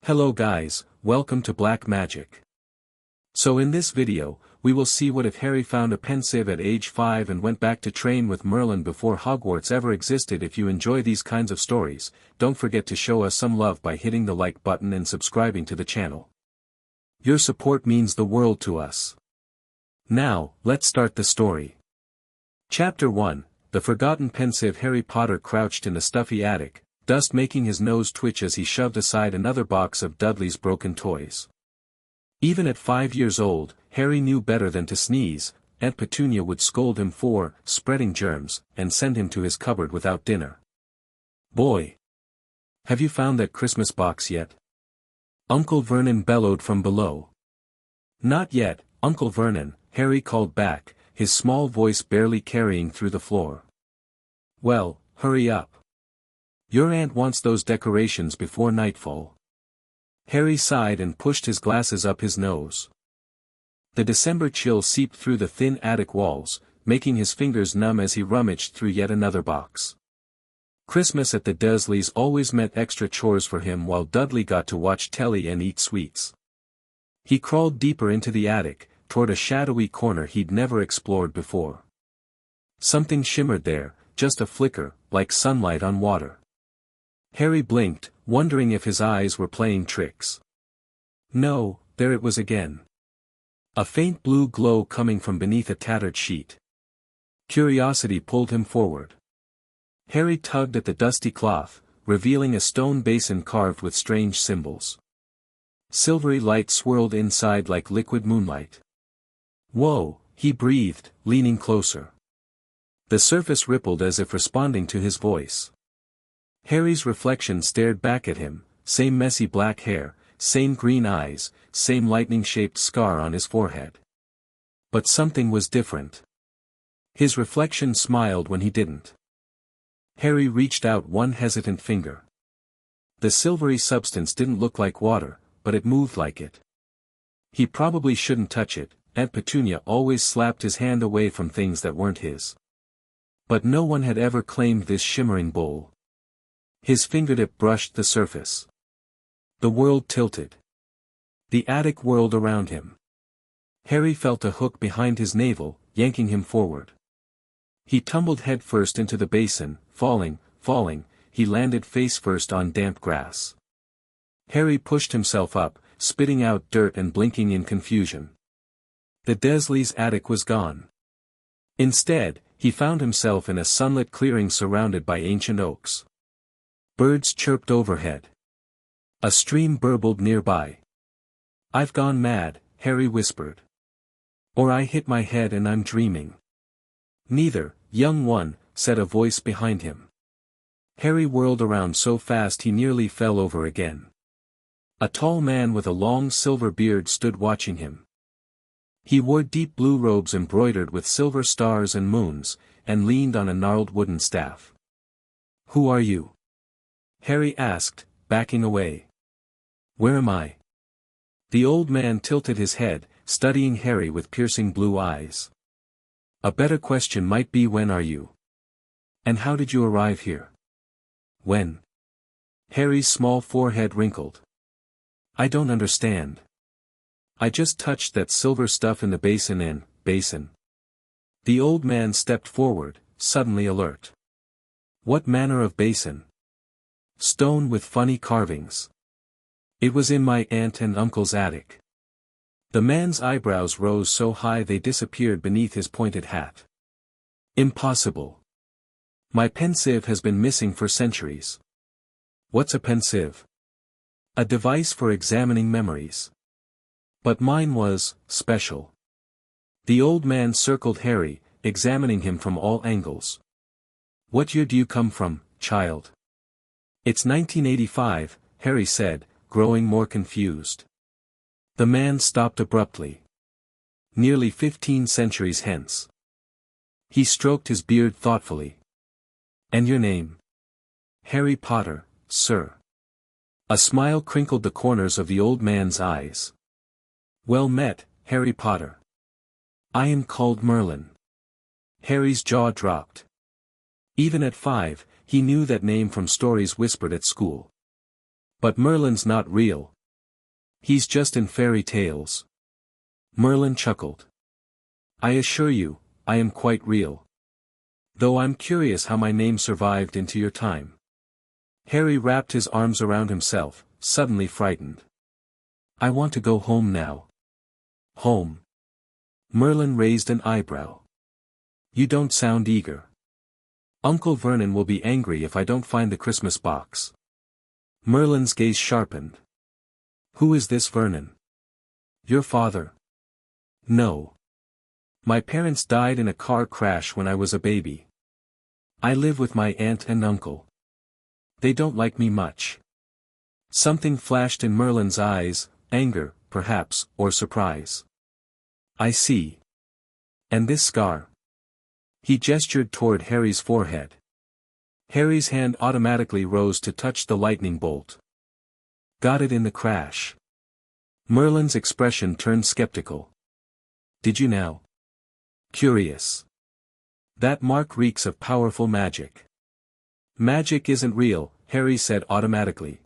Hello guys, welcome to Black Magic. So in this video, we will see what if Harry found a Pensieve at age 5 and went back to train with Merlin before Hogwarts ever existed. If you enjoy these kinds of stories, don't forget to show us some love by hitting the like button and subscribing to the channel. Your support means the world to us. Now, let's start the story. Chapter 1, The Forgotten Pensieve. Harry Potter crouched in the stuffy attic, dust making his nose twitch as he shoved aside another box of Dudley's broken toys. Even at 5 years old, Harry knew better than to sneeze. Aunt Petunia would scold him for spreading germs, and send him to his cupboard without dinner. "Boy! Have you found that Christmas box yet?" Uncle Vernon bellowed from below. "Not yet, Uncle Vernon," Harry called back, his small voice barely carrying through the floor. "Well, hurry up. Your aunt wants those decorations before nightfall." Harry sighed and pushed his glasses up his nose. The December chill seeped through the thin attic walls, making his fingers numb as he rummaged through yet another box. Christmas at the Dursleys always meant extra chores for him while Dudley got to watch telly and eat sweets. He crawled deeper into the attic, toward a shadowy corner he'd never explored before. Something shimmered there, just a flicker, like sunlight on water. Harry blinked, wondering if his eyes were playing tricks. No, there it was again. A faint blue glow coming from beneath a tattered sheet. Curiosity pulled him forward. Harry tugged at the dusty cloth, revealing a stone basin carved with strange symbols. Silvery light swirled inside like liquid moonlight. "Whoa," he breathed, leaning closer. The surface rippled as if responding to his voice. Harry's reflection stared back at him, same messy black hair, same green eyes, same lightning-shaped scar on his forehead. But something was different. His reflection smiled when he didn't. Harry reached out one hesitant finger. The silvery substance didn't look like water, but it moved like it. He probably shouldn't touch it. Aunt Petunia always slapped his hand away from things that weren't his. But no one had ever claimed this shimmering bowl. His fingertip brushed the surface. The world tilted. The attic whirled around him. Harry felt a hook behind his navel, yanking him forward. He tumbled headfirst into the basin, falling, he landed face first on damp grass. Harry pushed himself up, spitting out dirt and blinking in confusion. The Dursleys' attic was gone. Instead, he found himself in a sunlit clearing surrounded by ancient oaks. Birds chirped overhead. A stream burbled nearby. "I've gone mad," Harry whispered. "Or I hit my head and I'm dreaming." "Neither, young one," said a voice behind him. Harry whirled around so fast he nearly fell over again. A tall man with a long silver beard stood watching him. He wore deep blue robes embroidered with silver stars and moons, and leaned on a gnarled wooden staff. "Who are you?" Harry asked, backing away. "Where am I?" The old man tilted his head, studying Harry with piercing blue eyes. "A better question might be when are you? And how did you arrive here?" "When?" Harry's small forehead wrinkled. "I don't understand. I just touched that silver stuff in the basin. The old man stepped forward, suddenly alert. "What manner of basin?" "Stone with funny carvings. It was in my aunt and uncle's attic." The man's eyebrows rose so high they disappeared beneath his pointed hat. "Impossible. My Pensieve has been missing for centuries." "What's a Pensieve?" "A device for examining memories. But mine was special." The old man circled Harry, examining him from all angles. "What year do you come from, child?" "It's 1985, Harry said, growing more confused. The man stopped abruptly. "Nearly 15 centuries hence." He stroked his beard thoughtfully. "And your name?" "Harry Potter, sir." A smile crinkled the corners of the old man's eyes. "Well met, Harry Potter. I am called Merlin." Harry's jaw dropped. Even at 5, he knew that name from stories whispered at school. "But Merlin's not real," He's just in fairy tales. Merlin chuckled. I assure you, I am quite real. Though I'm curious how my name survived into your time. Harry wrapped his arms around himself, suddenly frightened. I want to go home now. Home. Merlin raised an eyebrow. You don't sound eager. Uncle Vernon will be angry if I don't find the Christmas box. Merlin's gaze sharpened. Who is this Vernon? Your father? No. My parents died in a car crash when I was a baby. I live with my aunt and uncle. They don't like me much. Something flashed in Merlin's eyes, anger, perhaps, or surprise. I see. And this scar? He gestured toward Harry's forehead. Harry's hand automatically rose to touch the lightning bolt. Got it in the crash. Merlin's expression turned skeptical. Did you now? Curious. That mark reeks of powerful magic. Magic isn't real, Harry said automatically.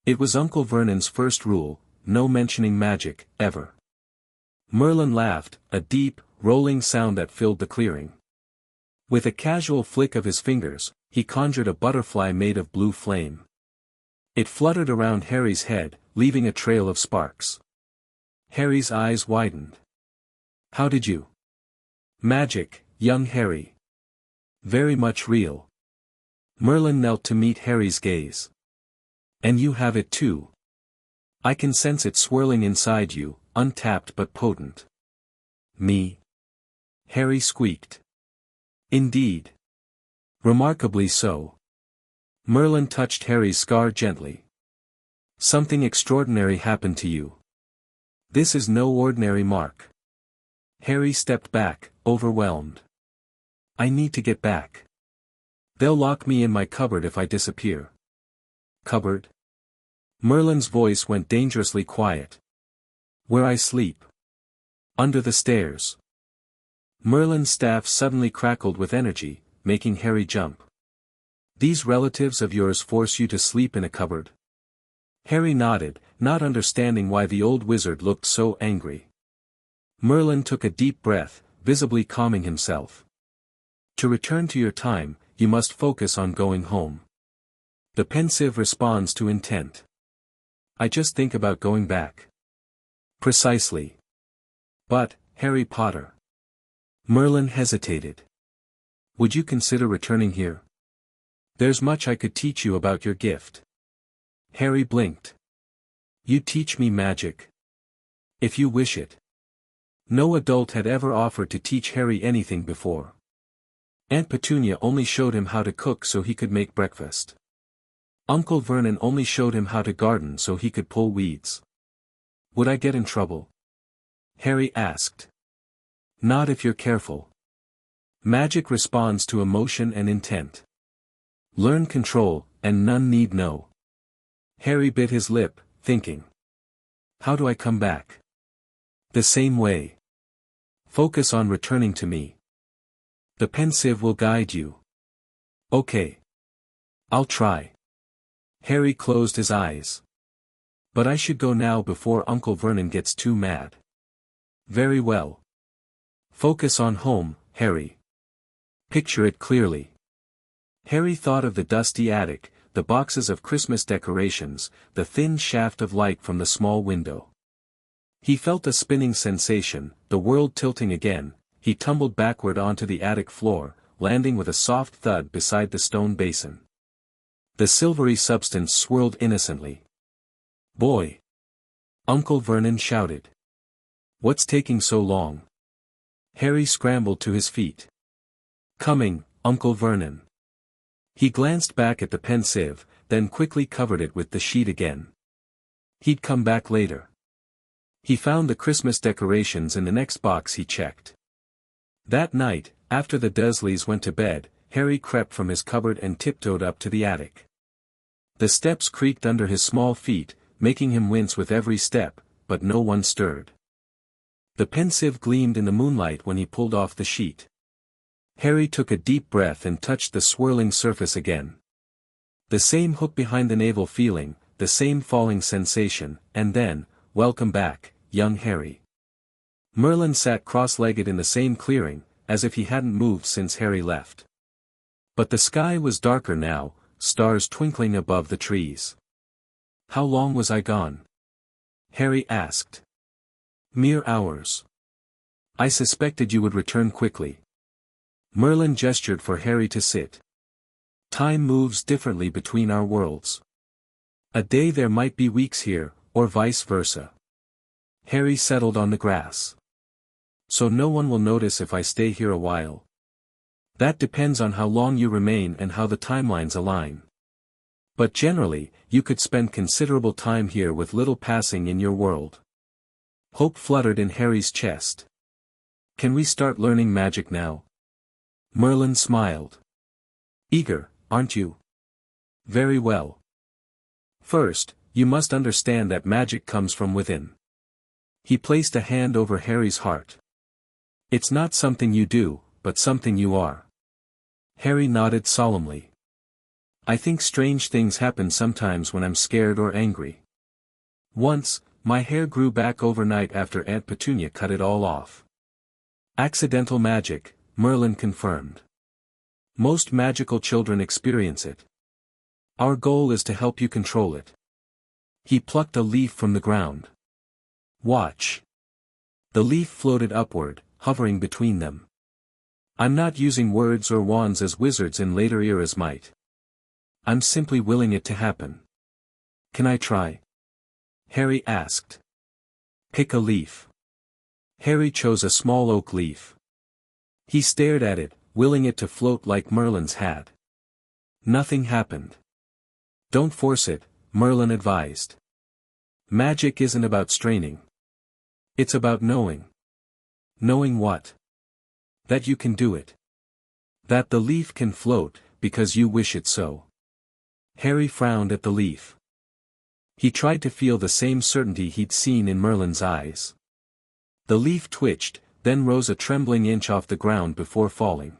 It was Uncle Vernon's first rule, no mentioning magic, ever. Merlin laughed, a deep, rolling sound that filled the clearing. With a casual flick of his fingers, he conjured a butterfly made of blue flame. It fluttered around Harry's head, leaving a trail of sparks. Harry's eyes widened. How did you? Magic, young Harry. Very much real. Merlin knelt to meet Harry's gaze. And you have it too. I can sense it swirling inside you, untapped but potent. Me? Harry squeaked. Indeed. Remarkably so. Merlin touched Harry's scar gently. Something extraordinary happened to you. This is no ordinary mark. Harry stepped back, overwhelmed. I need to get back. They'll lock me in my cupboard if I disappear. Cupboard? Merlin's voice went dangerously quiet. Where I sleep. Under the stairs. Merlin's staff suddenly crackled with energy, making Harry jump. These relatives of yours force you to sleep in a cupboard? Harry nodded, not understanding why the old wizard looked so angry. Merlin took a deep breath, visibly calming himself. To return to your time, you must focus on going home. The pensieve responds to intent. I just think about going back. Precisely. But, Harry Potter. Merlin hesitated. Would you consider returning here? There's much I could teach you about your gift. Harry blinked. You teach me magic. If you wish it. No adult had ever offered to teach Harry anything before. Aunt Petunia only showed him how to cook so he could make breakfast. Uncle Vernon only showed him how to garden so he could pull weeds. Would I get in trouble? Harry asked. Not if you're careful. Magic responds to emotion and intent. Learn control, and none need know. Harry bit his lip, thinking. How do I come back? The same way. Focus on returning to me. The pensieve will guide you. Okay. I'll try. Harry closed his eyes. But I should go now before Uncle Vernon gets too mad. Very well. Focus on home, Harry. Picture it clearly. Harry thought of the dusty attic, the boxes of Christmas decorations, the thin shaft of light from the small window. He felt a spinning sensation, the world tilting again. He tumbled backward onto the attic floor, landing with a soft thud beside the stone basin. The silvery substance swirled innocently. Boy! Uncle Vernon shouted. What's taking so long? Harry scrambled to his feet. Coming, Uncle Vernon. He glanced back at the pensieve, then quickly covered it with the sheet again. He'd come back later. He found the Christmas decorations in the next box he checked. That night, after the Dursleys went to bed, Harry crept from his cupboard and tiptoed up to the attic. The steps creaked under his small feet, making him wince with every step, but no one stirred. The pensieve gleamed in the moonlight when he pulled off the sheet. Harry took a deep breath and touched the swirling surface again. The same hook behind the navel feeling, the same falling sensation, and then, "Welcome back, young Harry." Merlin sat cross-legged in the same clearing, as if he hadn't moved since Harry left. But the sky was darker now, stars twinkling above the trees. "How long was I gone?" Harry asked. "Mere hours. I suspected you would return quickly." Merlin gestured for Harry to sit. "Time moves differently between our worlds. A day there might be weeks here, or vice versa." Harry settled on the grass. "So no one will notice if I stay here a while?" "That depends on how long you remain and how the timelines align. But generally, you could spend considerable time here with little passing in your world." Hope fluttered in Harry's chest. "Can we start learning magic now?" Merlin smiled. "Eager, aren't you?" "Very well. First, you must understand that magic comes from within." He placed a hand over Harry's heart. "It's not something you do, but something you are." Harry nodded solemnly. "I think strange things happen sometimes when I'm scared or angry. Once, my hair grew back overnight after Aunt Petunia cut it all off." "Accidental magic," Merlin confirmed. "Most magical children experience it. Our goal is to help you control it." He plucked a leaf from the ground. "Watch." The leaf floated upward, hovering between them. "I'm not using words or wands as wizards in later eras might. I'm simply willing it to happen." "Can I try?" Harry asked. "Pick a leaf." Harry chose a small oak leaf. He stared at it, willing it to float like Merlin's had. Nothing happened. "Don't force it," Merlin advised. "Magic isn't about straining. It's about knowing." "Knowing what?" "That you can do it. That the leaf can float, because you wish it so." Harry frowned at the leaf. He tried to feel the same certainty he'd seen in Merlin's eyes. The leaf twitched, then rose a trembling inch off the ground before falling.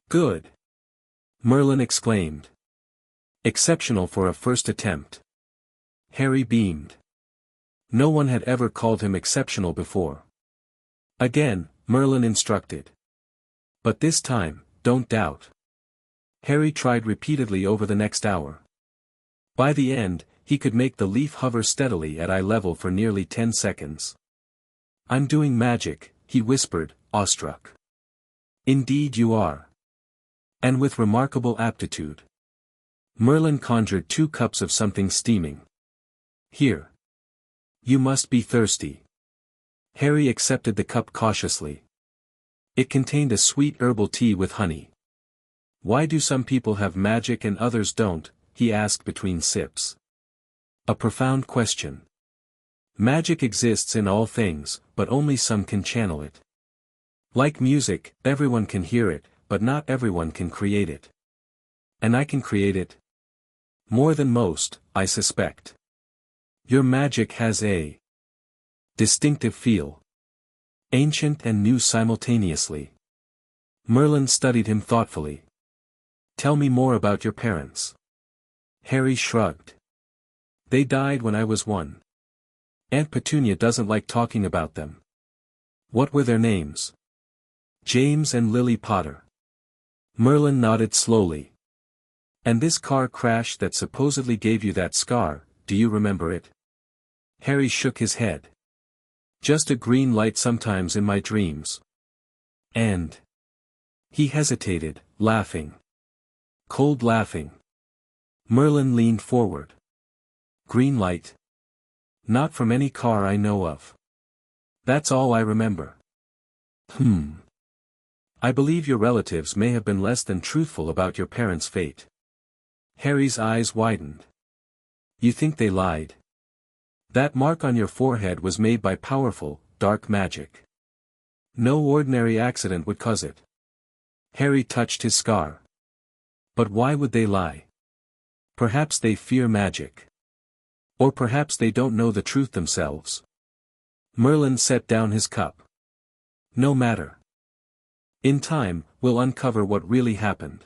"Good!" Merlin exclaimed. "Exceptional for a first attempt." Harry beamed. No one had ever called him exceptional before. Again, Merlin instructed. "But this time, don't doubt." Harry tried repeatedly over the next hour. By the end, he could make the leaf hover steadily at eye level for nearly 10 seconds. "I'm doing magic," he whispered, awestruck. "Indeed you are. And with remarkable aptitude." Merlin conjured 2 cups of something steaming. "Here. You must be thirsty." Harry accepted the cup cautiously. It contained a sweet herbal tea with honey. "Why do some people have magic and others don't?" he asked between sips. A profound question. Magic exists in all things, but only some can channel it. Like music, everyone can hear it, but not everyone can create it. And I can create it. More than most, I suspect. Your magic has a distinctive feel. Ancient and new simultaneously. Merlin studied him thoughtfully. "Tell me more about your parents." Harry shrugged. "They died when I was 1. Aunt Petunia doesn't like talking about them." "What were their names?" "James and Lily Potter." Merlin nodded slowly. "And this car crash that supposedly gave you that scar, do you remember it?" Harry shook his head. "Just a green light sometimes in my dreams." "And?" He hesitated, laughing. Cold laughing. Merlin leaned forward. "Green light? Not from any car I know of. That's all I remember." "I believe your relatives may have been less than truthful about your parents' fate." Harry's eyes widened. "You think they lied? That mark on your forehead was made by powerful, dark magic. No ordinary accident would cause it." Harry touched his scar. "But why would they lie? Perhaps they fear magic. Or perhaps they don't know the truth themselves." Merlin set down his cup. "No matter. In time, we'll uncover what really happened."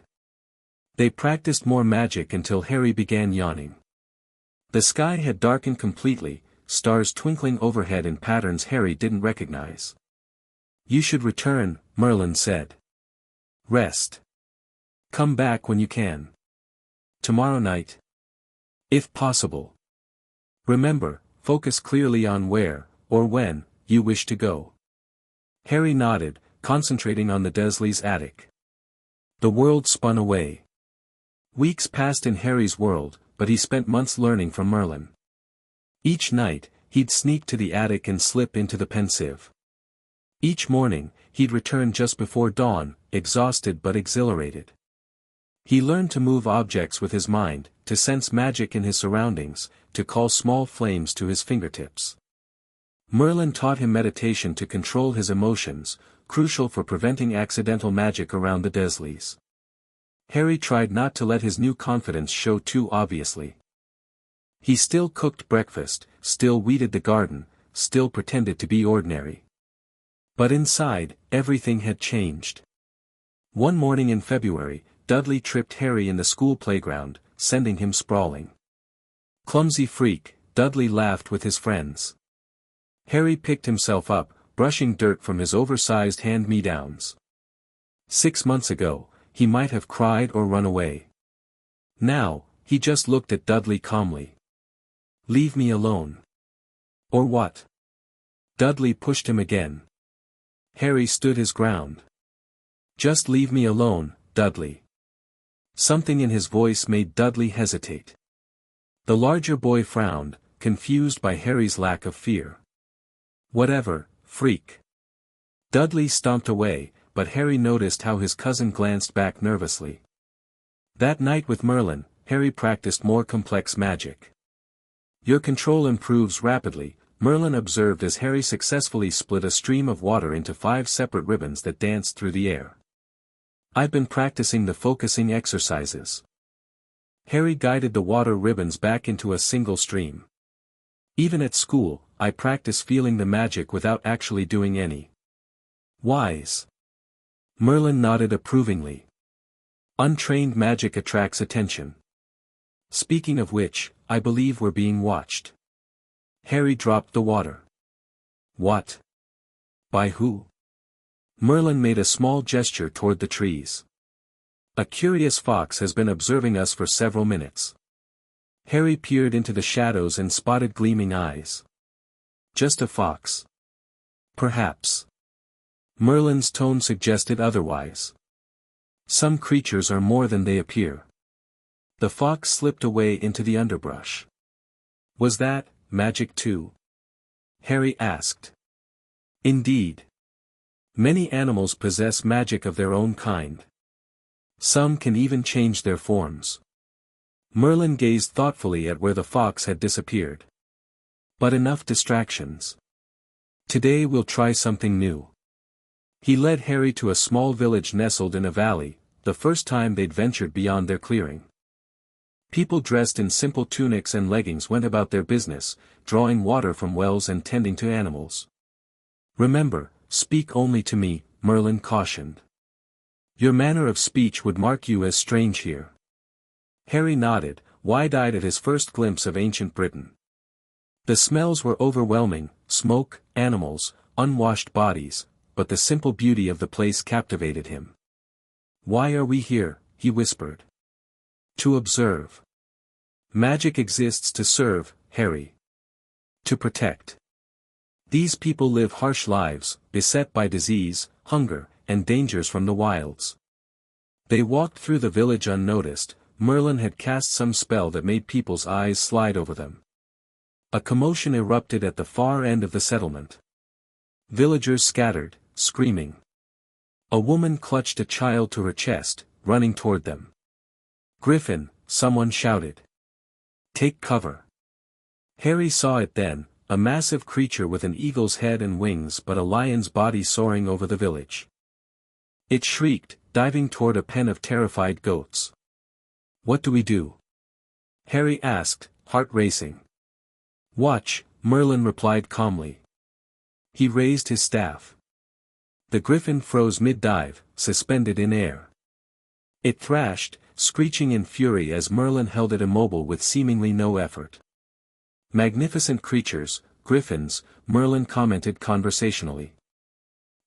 They practiced more magic until Harry began yawning. The sky had darkened completely, stars twinkling overhead in patterns Harry didn't recognize. "You should return," Merlin said. "Rest. Come back when you can. Tomorrow night. If possible. Remember, focus clearly on where, or when, you wish to go." Harry nodded, concentrating on the Dursleys' attic. The world spun away. Weeks passed in Harry's world, but he spent months learning from Merlin. Each night, he'd sneak to the attic and slip into the Pensieve. Each morning, he'd return just before dawn, exhausted but exhilarated. He learned to move objects with his mind, to sense magic in his surroundings, to call small flames to his fingertips. Merlin taught him meditation to control his emotions, crucial for preventing accidental magic around the Dursleys. Harry tried not to let his new confidence show too obviously. He still cooked breakfast, still weeded the garden, still pretended to be ordinary. But inside, everything had changed. One morning in February, Dudley tripped Harry in the school playground, sending him sprawling. "Clumsy freak," Dudley laughed with his friends. Harry picked himself up, brushing dirt from his oversized hand-me-downs. 6 months ago, he might have cried or run away. Now, he just looked at Dudley calmly. "Leave me alone." "Or what?" Dudley pushed him again. Harry stood his ground. "Just leave me alone, Dudley." Something in his voice made Dudley hesitate. The larger boy frowned, confused by Harry's lack of fear. "Whatever, freak." Dudley stomped away, but Harry noticed how his cousin glanced back nervously. That night with Merlin, Harry practiced more complex magic. "Your control improves rapidly," Merlin observed as Harry successfully split a stream of water into 5 separate ribbons that danced through the air. "I've been practicing the focusing exercises." Harry guided the water ribbons back into a single stream. "Even at school, I practice feeling the magic without actually doing any." "Wise." Merlin nodded approvingly. "Untrained magic attracts attention. Speaking of which, I believe we're being watched." Harry dropped the water. "What? By who?" Merlin made a small gesture toward the trees. "A curious fox has been observing us for several minutes." Harry peered into the shadows and spotted gleaming eyes. "Just a fox?" "Perhaps." Merlin's tone suggested otherwise. "Some creatures are more than they appear." The fox slipped away into the underbrush. "Was that magic too?" Harry asked. "Indeed. Many animals possess magic of their own kind. Some can even change their forms." Merlin gazed thoughtfully at where the fox had disappeared. "But enough distractions. Today we'll try something new." He led Harry to a small village nestled in a valley, the first time they'd ventured beyond their clearing. People dressed in simple tunics and leggings went about their business, drawing water from wells and tending to animals. "Remember, speak only to me," Merlin cautioned. "Your manner of speech would mark you as strange here." Harry nodded, wide-eyed at his first glimpse of ancient Britain. The smells were overwhelming, smoke, animals, unwashed bodies, but the simple beauty of the place captivated him. "Why are we here?" he whispered. "To observe. Magic exists to serve, Harry. To protect. These people live harsh lives, beset by disease, hunger, and dangers from the wilds." They walked through the village unnoticed. Merlin had cast some spell that made people's eyes slide over them. A commotion erupted at the far end of the settlement. Villagers scattered, screaming. A woman clutched a child to her chest, running toward them. "Griffin," someone shouted. "Take cover." Harry saw it then, a massive creature with an eagle's head and wings but a lion's body soaring over the village. It shrieked, diving toward a pen of terrified goats. "What do we do?" Harry asked, heart racing. "Watch," Merlin replied calmly. He raised his staff. The griffin froze mid-dive, suspended in air. It thrashed, screeching in fury as Merlin held it immobile with seemingly no effort. Magnificent creatures, griffins, Merlin commented conversationally.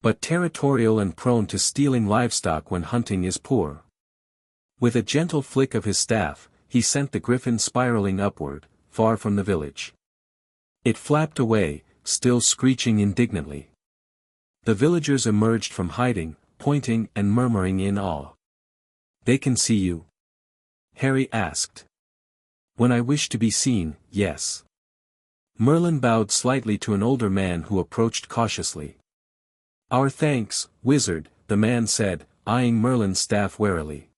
But territorial and prone to stealing livestock when hunting is poor. With a gentle flick of his staff, he sent the griffin spiraling upward, far from the village. It flapped away, still screeching indignantly. The villagers emerged from hiding, pointing and murmuring in awe. "They can see you?" Harry asked. "When I wish to be seen, yes." Merlin bowed slightly to an older man who approached cautiously. "Our thanks, wizard," the man said, eyeing Merlin's staff warily.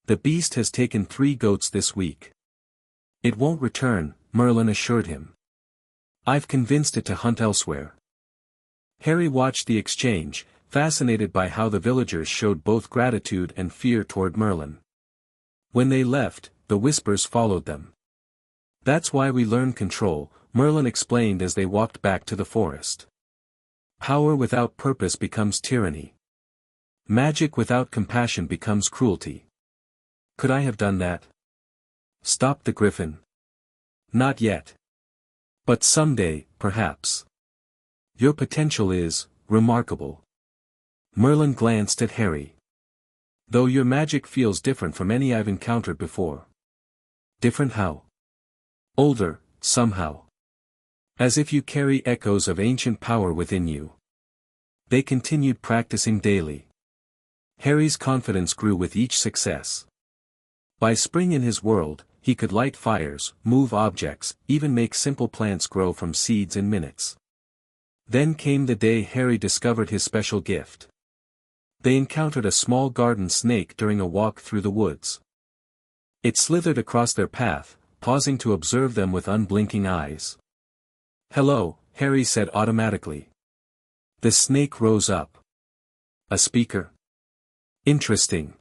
"The beast has taken 3 goats this week." "It won't return," Merlin assured him. "I've convinced it to hunt elsewhere." Harry watched the exchange, fascinated by how the villagers showed both gratitude and fear toward Merlin. When they left, the whispers followed them. "That's why we learn control," Merlin explained as they walked back to the forest. "Power without purpose becomes tyranny. Magic without compassion becomes cruelty." "Could I have done that?" "Stop the griffin." "Not yet. But someday, perhaps. Your potential is remarkable." Merlin glanced at Harry. "Though your magic feels different from any I've encountered before." "Different how?" "Older, somehow. As if you carry echoes of ancient power within you." They continued practicing daily. Harry's confidence grew with each success. By spring in his world, he could light fires, move objects, even make simple plants grow from seeds in minutes. Then came the day Harry discovered his special gift. They encountered a small garden snake during a walk through the woods. It slithered across their path, pausing to observe them with unblinking eyes. "Hello," Harry said automatically. The snake rose up. "A speaker? Interesting."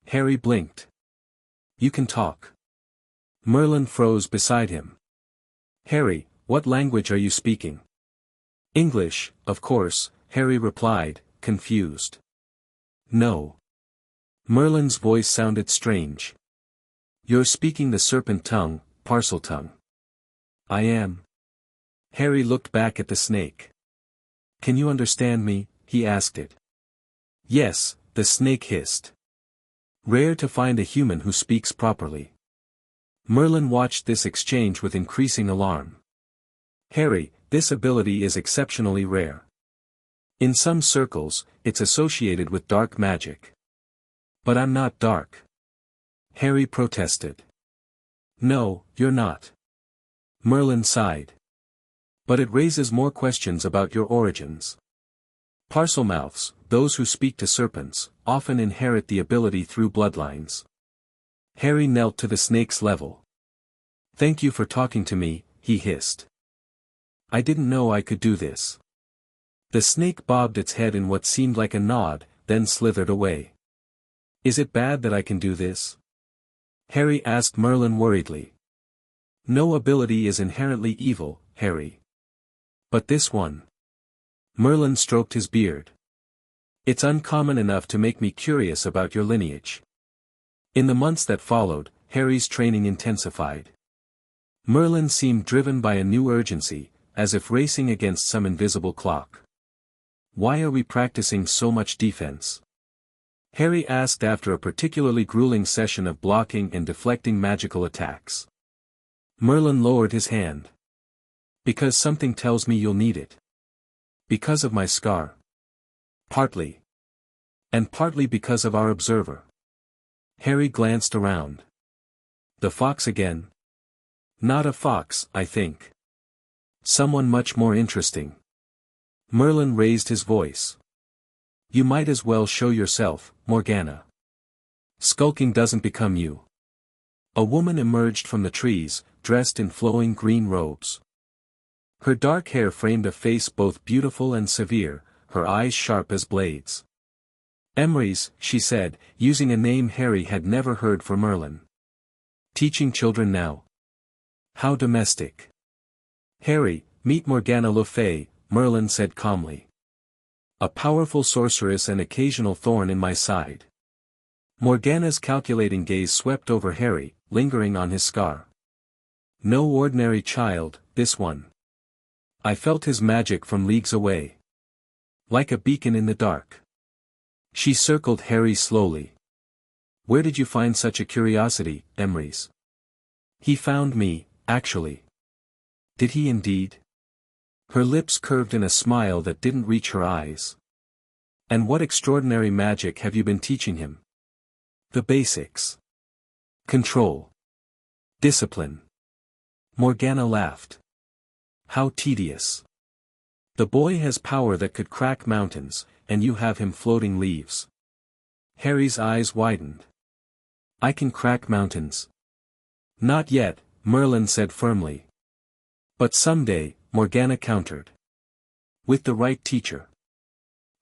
Harry blinked. "You can talk." Merlin froze beside him. "Harry, what language are you speaking?" "English, of course," Harry replied, confused. "No." Merlin's voice sounded strange. "You're speaking the serpent tongue, Parseltongue." "I am." Harry looked back at the snake. "Can you understand me?" he asked it. "Yes," the snake hissed. "Rare to find a human who speaks properly." Merlin watched this exchange with increasing alarm. "Harry, this ability is exceptionally rare. In some circles, it's associated with dark magic." "But I'm not dark." Harry protested. "No, you're not." Merlin sighed. "But it raises more questions about your origins. Parselmouths, those who speak to serpents, often inherit the ability through bloodlines." Harry knelt to the snake's level. "Thank you for talking to me," he hissed. "I didn't know I could do this." The snake bobbed its head in what seemed like a nod, then slithered away. "Is it bad that I can do this?" Harry asked Merlin worriedly. "No ability is inherently evil, Harry. But this one." Merlin stroked his beard. "It's uncommon enough to make me curious about your lineage." In the months that followed, Harry's training intensified. Merlin seemed driven by a new urgency, as if racing against some invisible clock. "Why are we practicing so much defense?" Harry asked after a particularly grueling session of blocking and deflecting magical attacks. Merlin lowered his hand. "Because something tells me you'll need it." "Because of my scar?" "Partly. And partly because of our observer." Harry glanced around. "The fox again?" "Not a fox, I think. Someone much more interesting." Merlin raised his voice. "You might as well show yourself, Morgana. Skulking doesn't become you." A woman emerged from the trees, dressed in flowing green robes. Her dark hair framed a face both beautiful and severe, her eyes sharp as blades. "Emery's," she said, using a name Harry had never heard for Merlin. "Teaching children now. How domestic." "Harry, meet Morgana Le Fay," Merlin said calmly. "A powerful sorceress and occasional thorn in my side." Morgana's calculating gaze swept over Harry, lingering on his scar. No ordinary child, this one. I felt his magic from leagues away. Like a beacon in the dark. She circled Harry slowly. Where did you find such a curiosity, Emrys? He found me, actually. Did he indeed? Her lips curved in a smile that didn't reach her eyes. And what extraordinary magic have you been teaching him? The basics. Control. Discipline. Morgana laughed. How tedious. The boy has power that could crack mountains, and you have him floating leaves. Harry's eyes widened. I can crack mountains. Not yet, Merlin said firmly. But someday, Morgana countered. With the right teacher.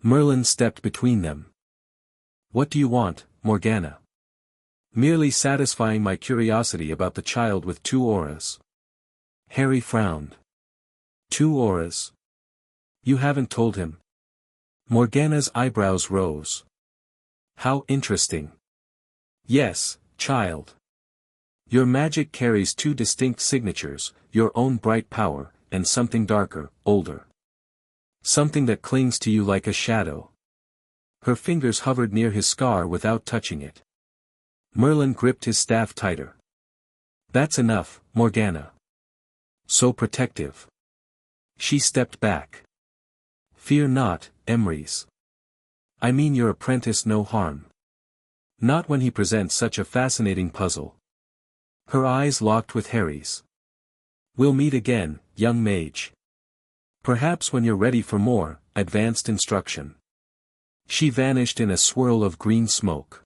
Merlin stepped between them. What do you want, Morgana? Merely satisfying my curiosity about the child with 2 auras. Harry frowned. 2 auras? You haven't told him? Morgana's eyebrows rose. How interesting. Yes, child. Your magic carries 2 distinct signatures, your own bright power, and something darker, older. Something that clings to you like a shadow. Her fingers hovered near his scar without touching it. Merlin gripped his staff tighter. That's enough, Morgana. So protective. She stepped back. Fear not, Emrys. I mean your apprentice no harm. Not when he presents such a fascinating puzzle. Her eyes locked with Harry's. We'll meet again, young mage. Perhaps when you're ready for more, advanced instruction. She vanished in a swirl of green smoke.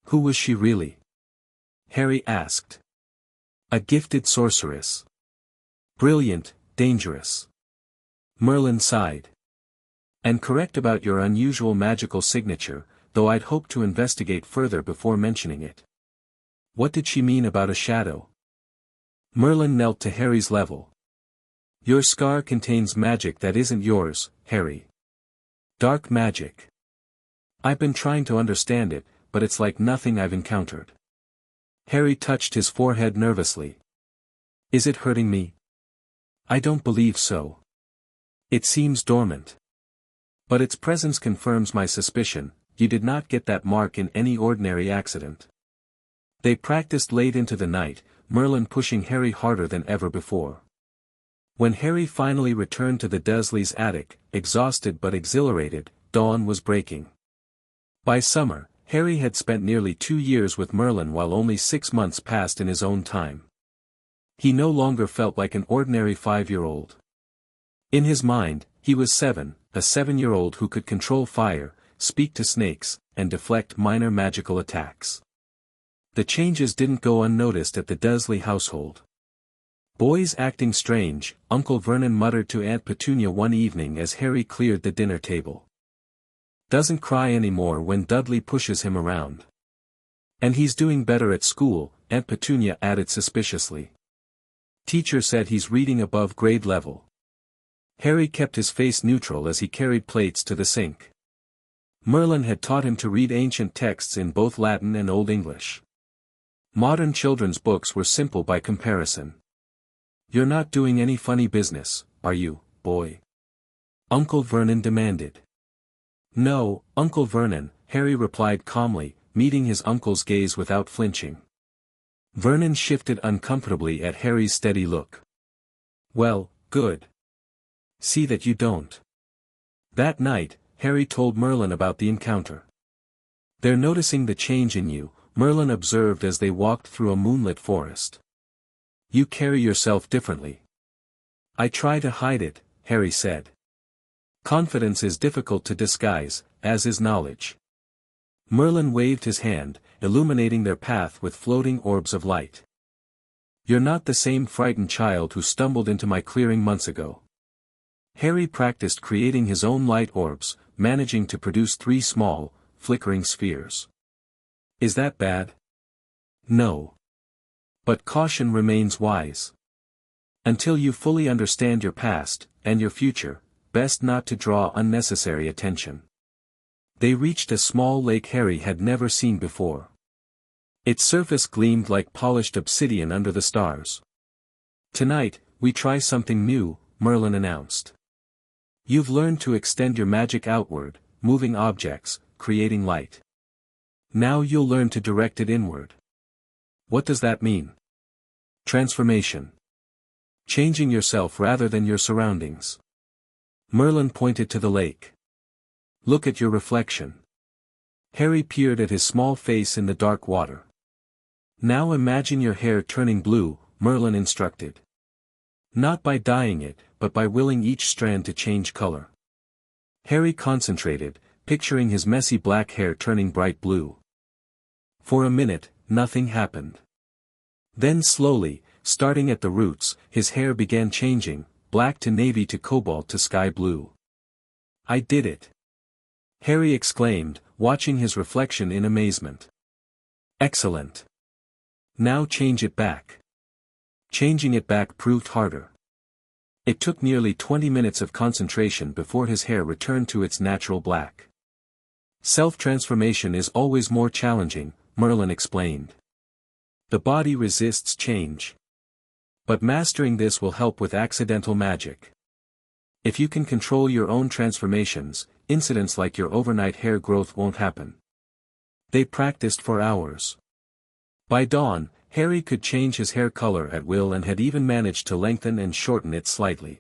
Who was she really? Harry asked. A gifted sorceress. Brilliant, dangerous. Merlin sighed. And correct about your unusual magical signature, though I'd hoped to investigate further before mentioning it. What did she mean about a shadow? Merlin knelt to Harry's level. Your scar contains magic that isn't yours, Harry. Dark magic. I've been trying to understand it, but it's like nothing I've encountered. Harry touched his forehead nervously. Is it hurting me? I don't believe so. It seems dormant. But its presence confirms my suspicion, you did not get that mark in any ordinary accident. They practiced late into the night, Merlin pushing Harry harder than ever before. When Harry finally returned to the Dursleys' attic, exhausted but exhilarated, dawn was breaking. By summer, Harry had spent nearly 2 years with Merlin while only 6 months passed in his own time. He no longer felt like an ordinary 5-year-old. In his mind, he was 7, a 7-year-old who could control fire, speak to snakes, and deflect minor magical attacks. The changes didn't go unnoticed at the Dursley household. Boys acting strange, Uncle Vernon muttered to Aunt Petunia one evening as Harry cleared the dinner table. Doesn't cry anymore when Dudley pushes him around. And he's doing better at school, Aunt Petunia added suspiciously. Teacher said he's reading above grade level. Harry kept his face neutral as he carried plates to the sink. Merlin had taught him to read ancient texts in both Latin and Old English. Modern children's books were simple by comparison. You're not doing any funny business, are you, boy? Uncle Vernon demanded. No, Uncle Vernon, Harry replied calmly, meeting his uncle's gaze without flinching. Vernon shifted uncomfortably at Harry's steady look. Well, good. See that you don't. That night, Harry told Merlin about the encounter. They're noticing the change in you, Merlin observed as they walked through a moonlit forest. You carry yourself differently. I try to hide it, Harry said. Confidence is difficult to disguise, as is knowledge. Merlin waved his hand, illuminating their path with floating orbs of light. You're not the same frightened child who stumbled into my clearing months ago. Harry practiced creating his own light orbs, managing to produce 3 small, flickering spheres. Is that bad? No. But caution remains wise. Until you fully understand your past, and your future, best not to draw unnecessary attention. They reached a small lake Harry had never seen before. Its surface gleamed like polished obsidian under the stars. Tonight, we try something new, Merlin announced. You've learned to extend your magic outward, moving objects, creating light. Now you'll learn to direct it inward. What does that mean? Transformation. Changing yourself rather than your surroundings. Merlin pointed to the lake. Look at your reflection. Harry peered at his small face in the dark water. Now imagine your hair turning blue, Merlin instructed. Not by dyeing it, but by willing each strand to change color. Harry concentrated, picturing his messy black hair turning bright blue. For a minute, nothing happened. Then slowly, starting at the roots, his hair began changing, black to navy to cobalt to sky blue. I did it! Harry exclaimed, watching his reflection in amazement. Excellent! Now change it back. Changing it back proved harder. It took nearly 20 minutes of concentration before his hair returned to its natural black. Self-transformation is always more challenging, Merlin explained. The body resists change. But mastering this will help with accidental magic. If you can control your own transformations, incidents like your overnight hair growth won't happen. They practiced for hours. By dawn, Harry could change his hair color at will and had even managed to lengthen and shorten it slightly.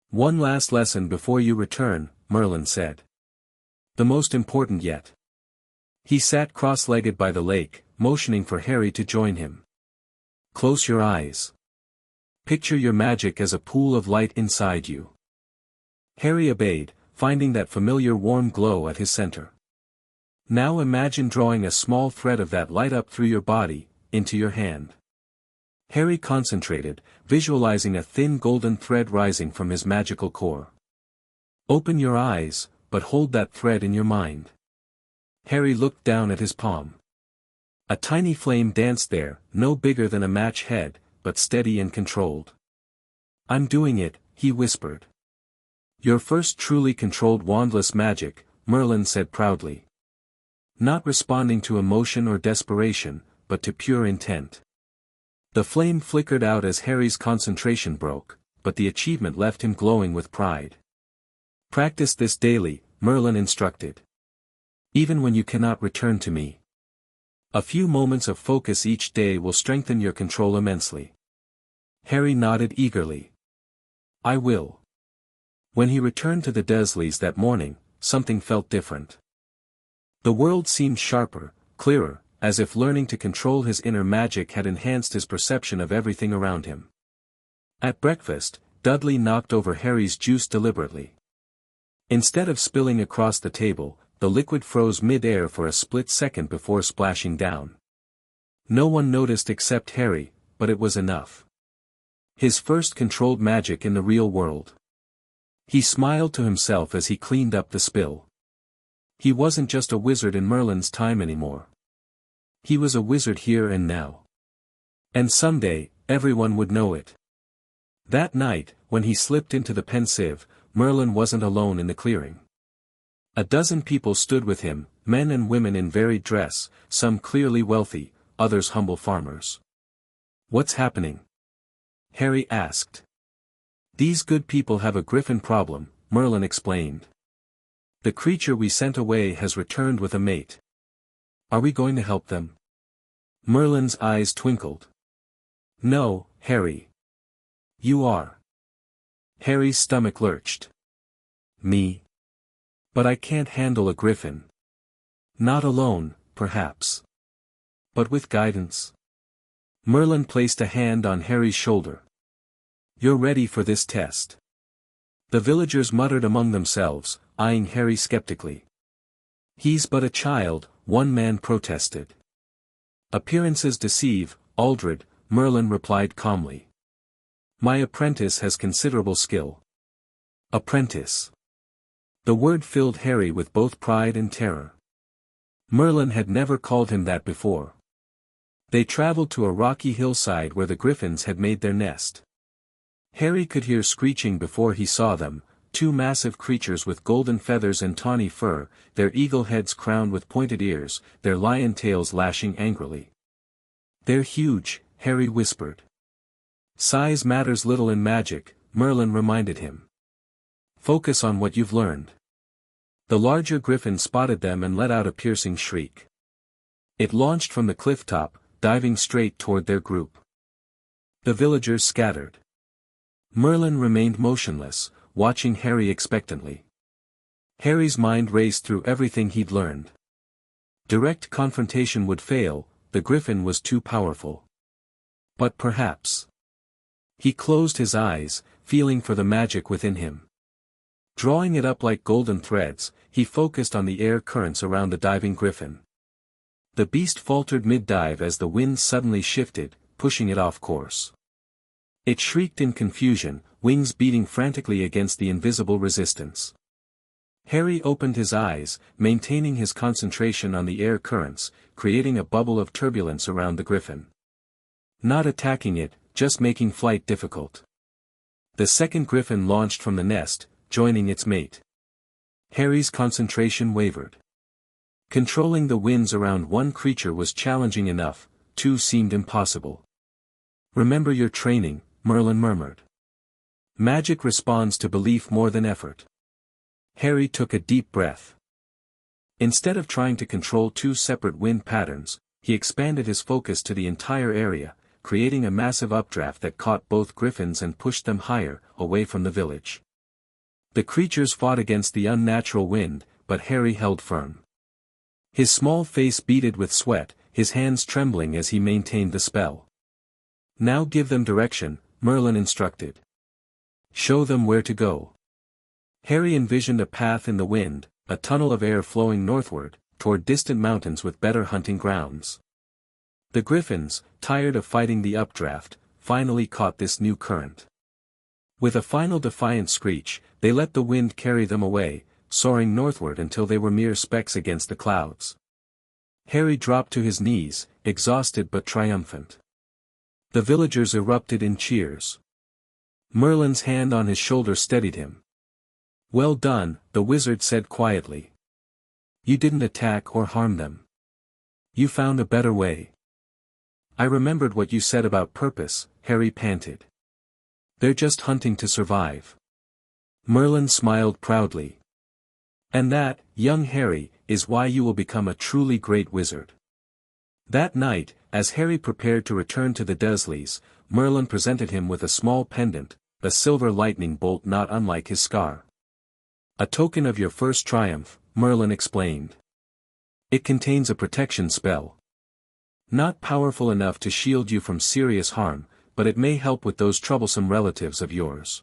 One last lesson before you return, Merlin said. The most important yet. He sat cross-legged by the lake, motioning for Harry to join him. Close your eyes. Picture your magic as a pool of light inside you. Harry obeyed, finding that familiar warm glow at his center. Now imagine drawing a small thread of that light up through your body, into your hand. Harry concentrated, visualizing a thin golden thread rising from his magical core. Open your eyes, but hold that thread in your mind. Harry looked down at his palm. A tiny flame danced there, no bigger than a match head, but steady and controlled. I'm doing it, he whispered. Your first truly controlled wandless magic, Merlin said proudly. Not responding to emotion or desperation, but to pure intent. The flame flickered out as Harry's concentration broke, but the achievement left him glowing with pride. Practice this daily, Merlin instructed. Even when you cannot return to me. A few moments of focus each day will strengthen your control immensely. Harry nodded eagerly. I will. When he returned to the Dursleys that morning, something felt different. The world seemed sharper, clearer, as if learning to control his inner magic had enhanced his perception of everything around him. At breakfast, Dudley knocked over Harry's juice deliberately. Instead of spilling across the table, the liquid froze mid-air for a split second before splashing down. No one noticed except Harry, but it was enough. His first controlled magic in the real world. He smiled to himself as he cleaned up the spill. He wasn't just a wizard in Merlin's time anymore. He was a wizard here and now. And someday, everyone would know it. That night, when he slipped into the Pensieve, Merlin wasn't alone in the clearing. A dozen people stood with him, men and women in varied dress, some clearly wealthy, others humble farmers. What's happening? Harry asked. These good people have a griffin problem, Merlin explained. The creature we sent away has returned with a mate. Are we going to help them? Merlin's eyes twinkled. No, Harry. You are. Harry's stomach lurched. Me? But I can't handle a griffin. Not alone, perhaps. But with guidance. Merlin placed a hand on Harry's shoulder. You're ready for this test. The villagers muttered among themselves, eyeing Harry skeptically. He's but a child, one man protested. Appearances deceive, Aldred, Merlin replied calmly. My apprentice has considerable skill. Apprentice. The word filled Harry with both pride and terror. Merlin had never called him that before. They traveled to a rocky hillside where the griffins had made their nest. Harry could hear screeching before he saw them, two massive creatures with golden feathers and tawny fur, their eagle heads crowned with pointed ears, their lion tails lashing angrily. They're huge, Harry whispered. Size matters little in magic, Merlin reminded him. Focus on what you've learned. The larger griffin spotted them and let out a piercing shriek. It launched from the cliff top, diving straight toward their group. The villagers scattered. Merlin remained motionless, watching Harry expectantly. Harry's mind raced through everything he'd learned. Direct confrontation would fail, the griffin was too powerful. But perhaps. He closed his eyes, feeling for the magic within him. Drawing it up like golden threads, he focused on the air currents around the diving griffin. The beast faltered mid-dive as the wind suddenly shifted, pushing it off course. It shrieked in confusion, wings beating frantically against the invisible resistance. Harry opened his eyes, maintaining his concentration on the air currents, creating a bubble of turbulence around the griffin. Not attacking it, just making flight difficult. The second griffin launched from the nest, joining its mate. Harry's concentration wavered. Controlling the winds around one creature was challenging enough, two seemed impossible. Remember your training, Merlin murmured. Magic responds to belief more than effort. Harry took a deep breath. Instead of trying to control two separate wind patterns, he expanded his focus to the entire area, creating a massive updraft that caught both griffins and pushed them higher, away from the village. The creatures fought against the unnatural wind, but Harry held firm. His small face beaded with sweat, his hands trembling as he maintained the spell. Now give them direction, Merlin instructed. Show them where to go. Harry envisioned a path in the wind, a tunnel of air flowing northward, toward distant mountains with better hunting grounds. The griffins, tired of fighting the updraft, finally caught this new current. With a final defiant screech, they let the wind carry them away, soaring northward until they were mere specks against the clouds. Harry dropped to his knees, exhausted but triumphant. The villagers erupted in cheers. Merlin's hand on his shoulder steadied him. Well done, the wizard said quietly. You didn't attack or harm them. You found a better way. I remembered what you said about purpose, Harry panted. They're just hunting to survive. Merlin smiled proudly. And that, young Harry, is why you will become a truly great wizard. That night, as Harry prepared to return to the Dursleys, Merlin presented him with a small pendant, a silver lightning bolt not unlike his scar. A token of your first triumph, Merlin explained. It contains a protection spell. Not powerful enough to shield you from serious harm, but it may help with those troublesome relatives of yours.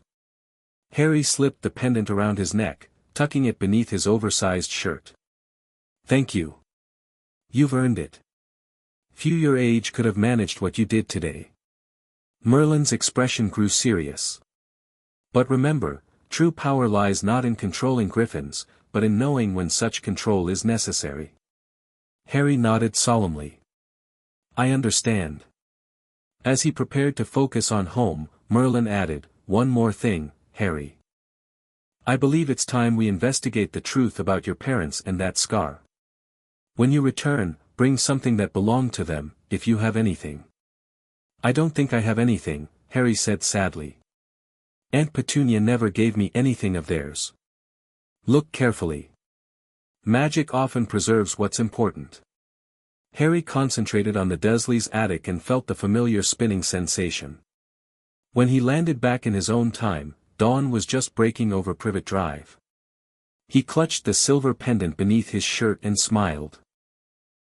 Harry slipped the pendant around his neck, tucking it beneath his oversized shirt. Thank you. You've earned it. Few your age could have managed what you did today. Merlin's expression grew serious. But remember, true power lies not in controlling griffins, but in knowing when such control is necessary. Harry nodded solemnly. I understand. As he prepared to focus on home, Merlin added, one more thing, Harry. I believe it's time we investigate the truth about your parents and that scar. When you return, bring something that belonged to them, if you have anything. I don't think I have anything, Harry said sadly. Aunt Petunia never gave me anything of theirs. Look carefully. Magic often preserves what's important. Harry concentrated on the Dursleys' attic and felt the familiar spinning sensation. When he landed back in his own time, dawn was just breaking over Privet Drive. He clutched the silver pendant beneath his shirt and smiled.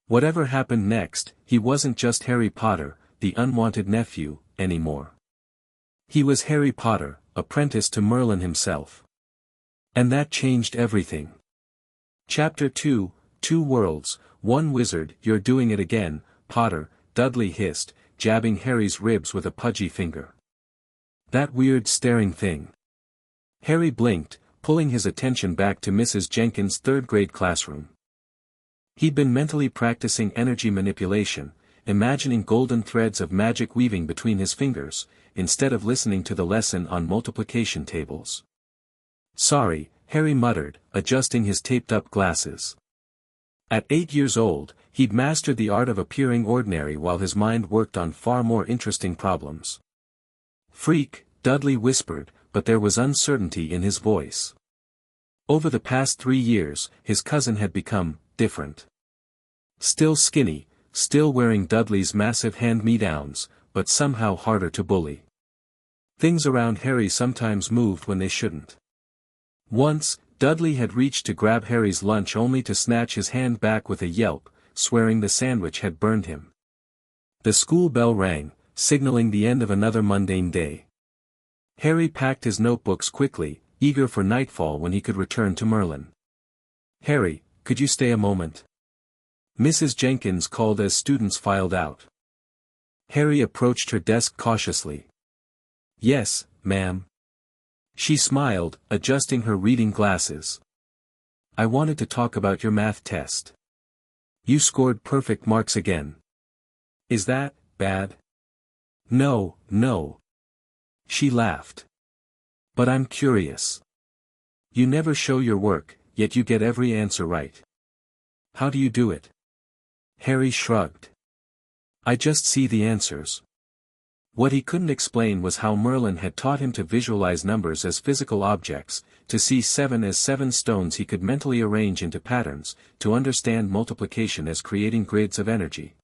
Whatever happened next, he wasn't just Harry Potter, the unwanted nephew, anymore. He was Harry Potter, apprentice to Merlin himself. And that changed everything. Chapter 2, Two Worlds, One Wizard. You're doing it again, Potter, Dudley hissed, jabbing Harry's ribs with a pudgy finger. That weird staring thing. Harry blinked, pulling his attention back to Mrs. Jenkins' third-grade classroom. He'd been mentally practicing energy manipulation, imagining golden threads of magic weaving between his fingers, instead of listening to the lesson on multiplication tables. Sorry, Harry muttered, adjusting his taped-up glasses. At 8 years old, he'd mastered the art of appearing ordinary while his mind worked on far more interesting problems. Freak, Dudley whispered, but there was uncertainty in his voice. Over the past 3 years, his cousin had become different. Still skinny, still wearing Dudley's massive hand-me-downs, but somehow harder to bully. Things around Harry sometimes moved when they shouldn't. Once, Dudley had reached to grab Harry's lunch only to snatch his hand back with a yelp, swearing the sandwich had burned him. The school bell rang, signaling the end of another mundane day. Harry packed his notebooks quickly, eager for nightfall when he could return to Merlin. "Harry, could you stay a moment?" Mrs. Jenkins called as students filed out. Harry approached her desk cautiously. "Yes, ma'am." She smiled, adjusting her reading glasses. "I wanted to talk about your math test. You scored perfect marks again. Is that bad?" "No, no." She laughed. "But I'm curious. You never show your work, yet you get every answer right. How do you do it?" Harry shrugged. "I just see the answers." What he couldn't explain was how Merlin had taught him to visualize numbers as physical objects, to see 7 as 7 stones he could mentally arrange into patterns, to understand multiplication as creating grids of energy.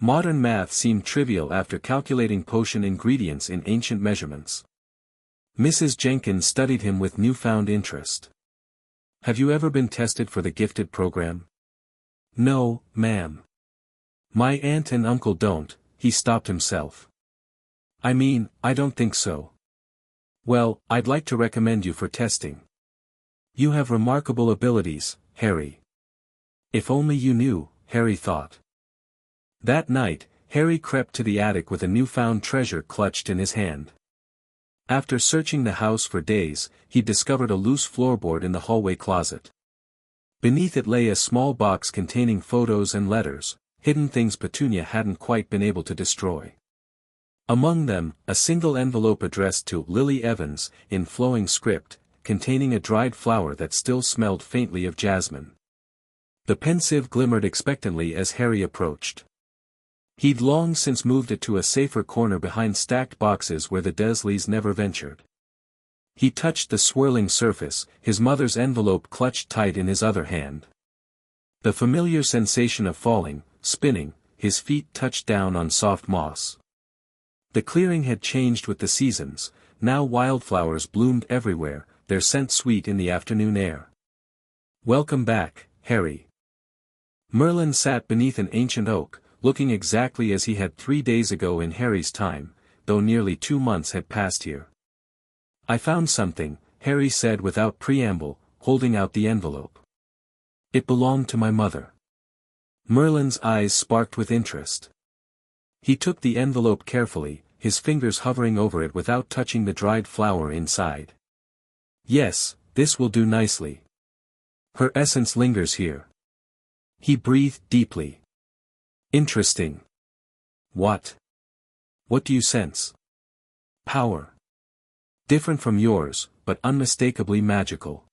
Modern math seemed trivial after calculating potion ingredients in ancient measurements. Mrs. Jenkins studied him with newfound interest. "Have you ever been tested for the gifted program?" "No, ma'am. My aunt and uncle don't." He stopped himself. "I mean, I don't think so." "Well, I'd like to recommend you for testing. You have remarkable abilities, Harry." If only you knew, Harry thought. That night, Harry crept to the attic with a newfound treasure clutched in his hand. After searching the house for days, he discovered a loose floorboard in the hallway closet. Beneath it lay a small box containing photos and letters, hidden things Petunia hadn't quite been able to destroy. Among them, a single envelope addressed to Lily Evans, in flowing script, containing a dried flower that still smelled faintly of jasmine. The Pensieve glimmered expectantly as Harry approached. He'd long since moved it to a safer corner behind stacked boxes where the Dursleys never ventured. He touched the swirling surface, his mother's envelope clutched tight in his other hand. The familiar sensation of falling, spinning, his feet touched down on soft moss. The clearing had changed with the seasons, now wildflowers bloomed everywhere, their scent sweet in the afternoon air. "Welcome back, Harry." Merlin sat beneath an ancient oak, looking exactly as he had 3 days ago in Harry's time, though nearly 2 months had passed here. "I found something," Harry said without preamble, holding out the envelope. "It belonged to my mother." Merlin's eyes sparked with interest. He took the envelope carefully, his fingers hovering over it without touching the dried flower inside. "Yes, this will do nicely. Her essence lingers here." He breathed deeply. "Interesting." "What? What do you sense?" "Power. Different from yours, but unmistakably magical."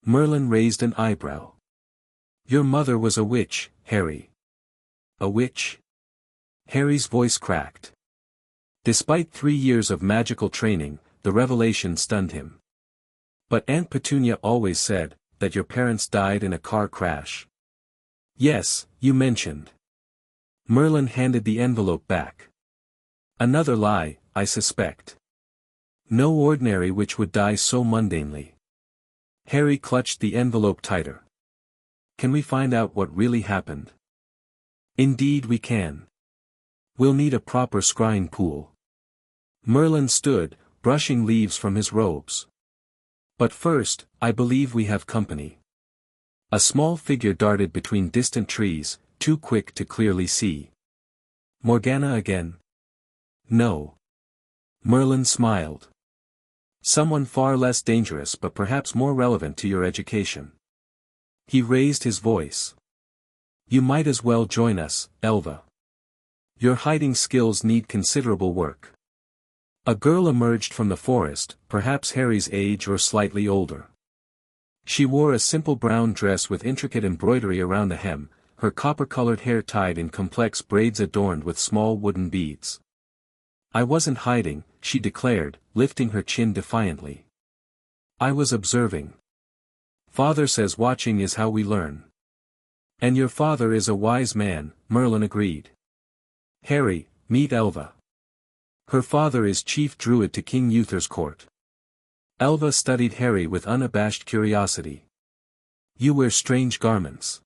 Merlin raised an eyebrow. "Your mother was a witch, Harry." "A witch?" Harry's voice cracked. Despite 3 years of magical training, the revelation stunned him. "But Aunt Petunia always said, that your parents died in a car crash." "Yes, you mentioned." Merlin handed the envelope back. "Another lie, I suspect. No ordinary witch would die so mundanely." Harry clutched the envelope tighter. "Can we find out what really happened?" "Indeed we can. We'll need a proper scrying pool." Merlin stood, brushing leaves from his robes. "But first, I believe we have company." A small figure darted between distant trees, too quick to clearly see. "Morgana again?" "No." Merlin smiled. "Someone far less dangerous but perhaps more relevant to your education." He raised his voice. "You might as well join us, Elva. Your hiding skills need considerable work." A girl emerged from the forest, perhaps Harry's age or slightly older. She wore a simple brown dress with intricate embroidery around the hem, her copper-colored hair tied in complex braids adorned with small wooden beads. I wasn't hiding, she declared, lifting her chin defiantly. I was observing. Father says watching is how we learn. And your father is a wise man, Merlin agreed. Harry, meet Elva. Her father is chief druid to King Uther's court. Elva studied Harry with unabashed curiosity. You wear strange garments.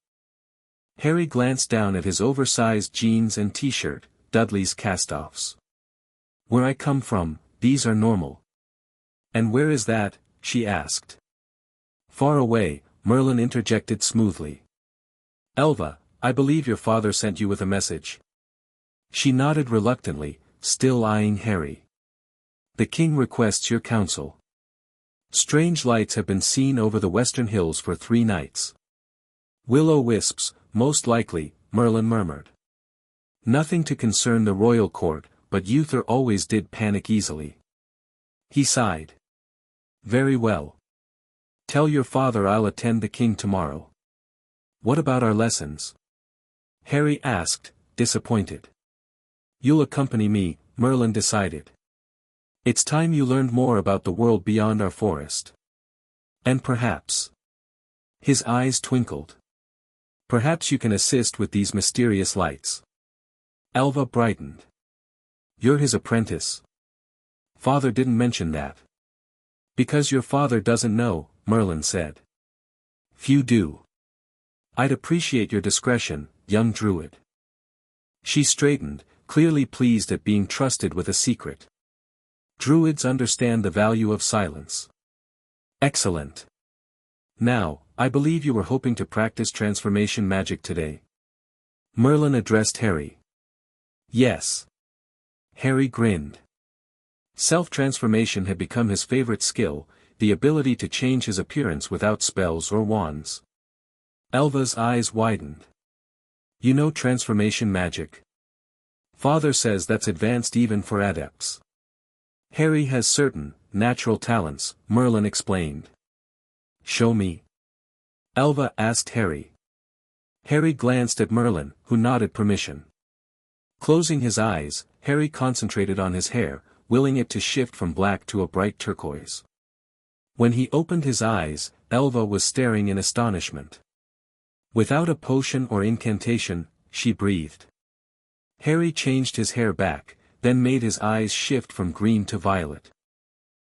Harry glanced down at his oversized jeans and t-shirt, Dudley's cast-offs. Where I come from, these are normal. And where is that? She asked. Far away, Merlin interjected smoothly. Elva, I believe your father sent you with a message. She nodded reluctantly, still eyeing Harry. The king requests your counsel. Strange lights have been seen over the western hills for 3 nights. Will-o-wisps, most likely, Merlin murmured. Nothing to concern the royal court, but Uther always did panic easily. He sighed. Very well. Tell your father I'll attend the king tomorrow. What about our lessons? Harry asked, disappointed. You'll accompany me, Merlin decided. It's time you learned more about the world beyond our forest. And perhaps. His eyes twinkled. Perhaps you can assist with these mysterious lights. Elva brightened. You're his apprentice. Father didn't mention that. Because your father doesn't know, Merlin said. Few do. I'd appreciate your discretion, young druid. She straightened, clearly pleased at being trusted with a secret. Druids understand the value of silence. Excellent. Now, I believe you were hoping to practice transformation magic today. Merlin addressed Harry. Yes. Harry grinned. Self-transformation had become his favorite skill, the ability to change his appearance without spells or wands. Elva's eyes widened. You know transformation magic? Father says that's advanced even for adepts. Harry has certain, natural talents, Merlin explained. Show me. Elva asked Harry. Harry glanced at Merlin, who nodded permission. Closing his eyes, Harry concentrated on his hair, willing it to shift from black to a bright turquoise. When he opened his eyes, Elva was staring in astonishment. Without a potion or incantation, she breathed. Harry changed his hair back, then made his eyes shift from green to violet.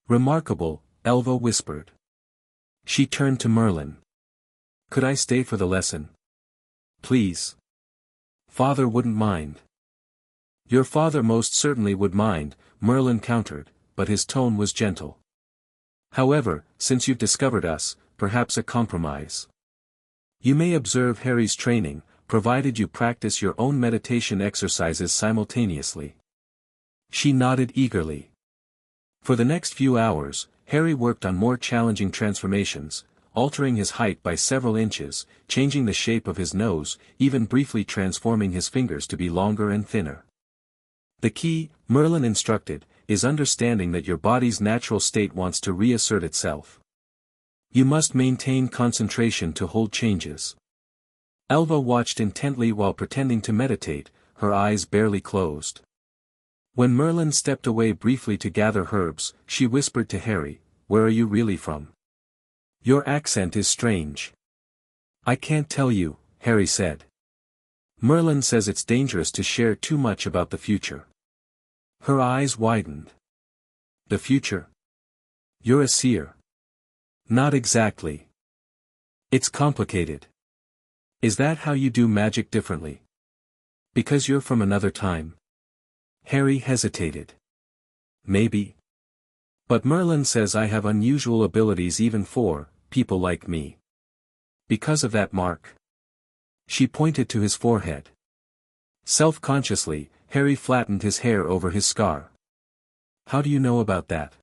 Remarkable, Elva whispered. She turned to Merlin. Could I stay for the lesson? Please. Father wouldn't mind. Your father most certainly would mind, Merlin countered, but his tone was gentle. However, since you've discovered us, perhaps a compromise. You may observe Harry's training, provided you practice your own meditation exercises simultaneously. She nodded eagerly. For the next few hours, Harry worked on more challenging transformations, altering his height by several inches, changing the shape of his nose, even briefly transforming his fingers to be longer and thinner. The key, Merlin instructed, is understanding that your body's natural state wants to reassert itself. You must maintain concentration to hold changes. Elva watched intently while pretending to meditate, her eyes barely closed. When Merlin stepped away briefly to gather herbs, she whispered to Harry, "Where are you really from? Your accent is strange." "I can't tell you," Harry said. "Merlin says it's dangerous to share too much about the future." Her eyes widened. "The future? You're a seer." "Not exactly. It's complicated." "Is that how you do magic differently? Because you're from another time?" Harry hesitated. "Maybe. But Merlin says I have unusual abilities even for people like me. Because of that mark." She pointed to his forehead. Self-consciously, Harry flattened his hair over his scar. "How do you know about that?"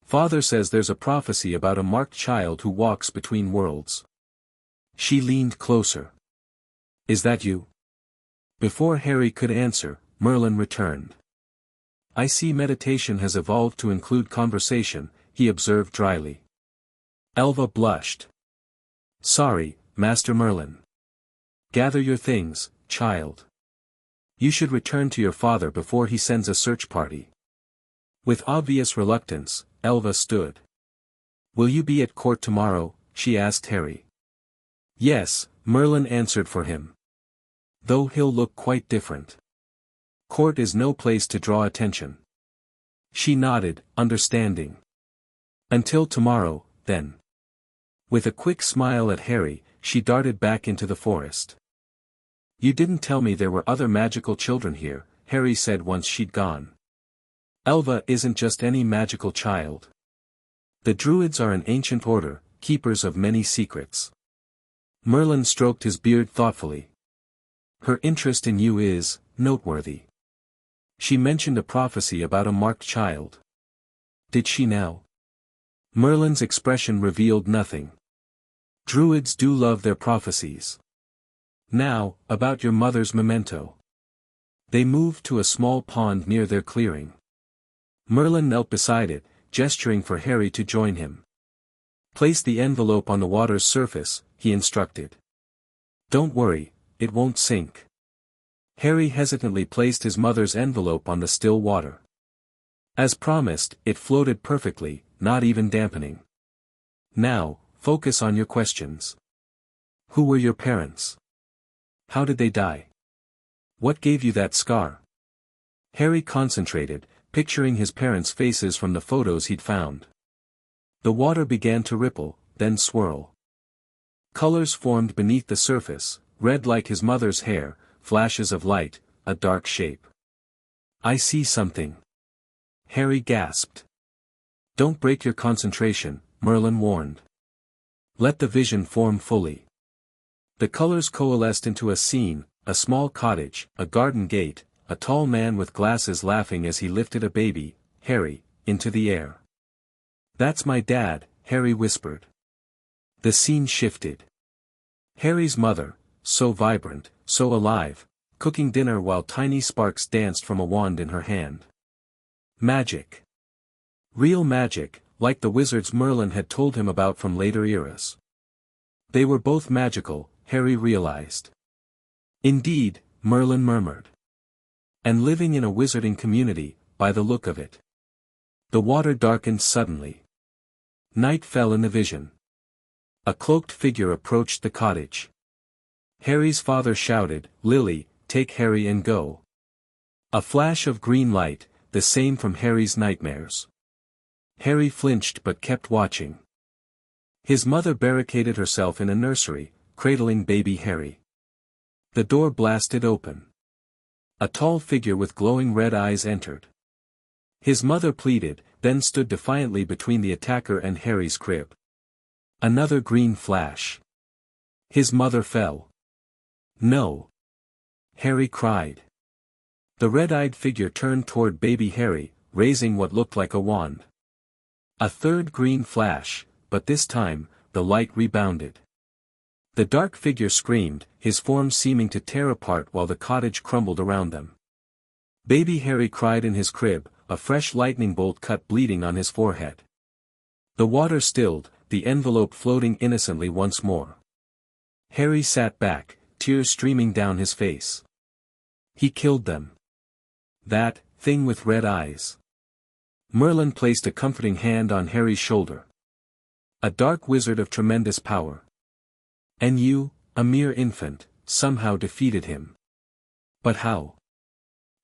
"Father says there's a prophecy about a marked child who walks between worlds." She leaned closer. "Is that you?" Before Harry could answer, Merlin returned. "I see meditation has evolved to include conversation," he observed dryly. Elva blushed. "Sorry, Master Merlin. Gather your things, child." You should return to your father before he sends a search party. With obvious reluctance, Elva stood. Will you be at court tomorrow? She asked Harry. Yes, Merlin answered for him. Though he'll look quite different. Court is no place to draw attention. She nodded, understanding. Until tomorrow, then. With a quick smile at Harry, she darted back into the forest. You didn't tell me there were other magical children here, Harry said once she'd gone. Elva isn't just any magical child. The Druids are an ancient order, keepers of many secrets. Merlin stroked his beard thoughtfully. Her interest in you is noteworthy. She mentioned a prophecy about a marked child. Did she now? Merlin's expression revealed nothing. Druids do love their prophecies. Now, about your mother's memento. They moved to a small pond near their clearing. Merlin knelt beside it, gesturing for Harry to join him. Place the envelope on the water's surface, he instructed. Don't worry, it won't sink. Harry hesitantly placed his mother's envelope on the still water. As promised, it floated perfectly, not even dampening. Now, focus on your questions. Who were your parents? How did they die? What gave you that scar? Harry concentrated, picturing his parents' faces from the photos he'd found. The water began to ripple, then swirl. Colors formed beneath the surface, red like his mother's hair, flashes of light, a dark shape. I see something. Harry gasped. Don't break your concentration, Merlin warned. Let the vision form fully. The colors coalesced into a scene, a small cottage, a garden gate, a tall man with glasses laughing as he lifted a baby, Harry, into the air. That's my dad, Harry whispered. The scene shifted. Harry's mother, so vibrant, so alive, cooking dinner while tiny sparks danced from a wand in her hand. Magic. Real magic, like the wizards Merlin had told him about from later eras. They were both magical, Harry realized. Indeed, Merlin murmured. And living in a wizarding community, by the look of it. The water darkened suddenly. Night fell in the vision. A cloaked figure approached the cottage. Harry's father shouted, Lily, take Harry and go. A flash of green light, the same from Harry's nightmares. Harry flinched but kept watching. His mother barricaded herself in a nursery, cradling baby Harry. The door blasted open. A tall figure with glowing red eyes entered. His mother pleaded, then stood defiantly between the attacker and Harry's crib. Another green flash. His mother fell. No. Harry cried. The red-eyed figure turned toward baby Harry, raising what looked like a wand. A third green flash, but this time, the light rebounded. The dark figure screamed, his form seeming to tear apart while the cottage crumbled around them. Baby Harry cried in his crib, a fresh lightning bolt cut bleeding on his forehead. The water stilled, the envelope floating innocently once more. Harry sat back, tears streaming down his face. He killed them. That thing with red eyes. Merlin placed a comforting hand on Harry's shoulder. A dark wizard of tremendous power. And you, a mere infant, somehow defeated him. But how?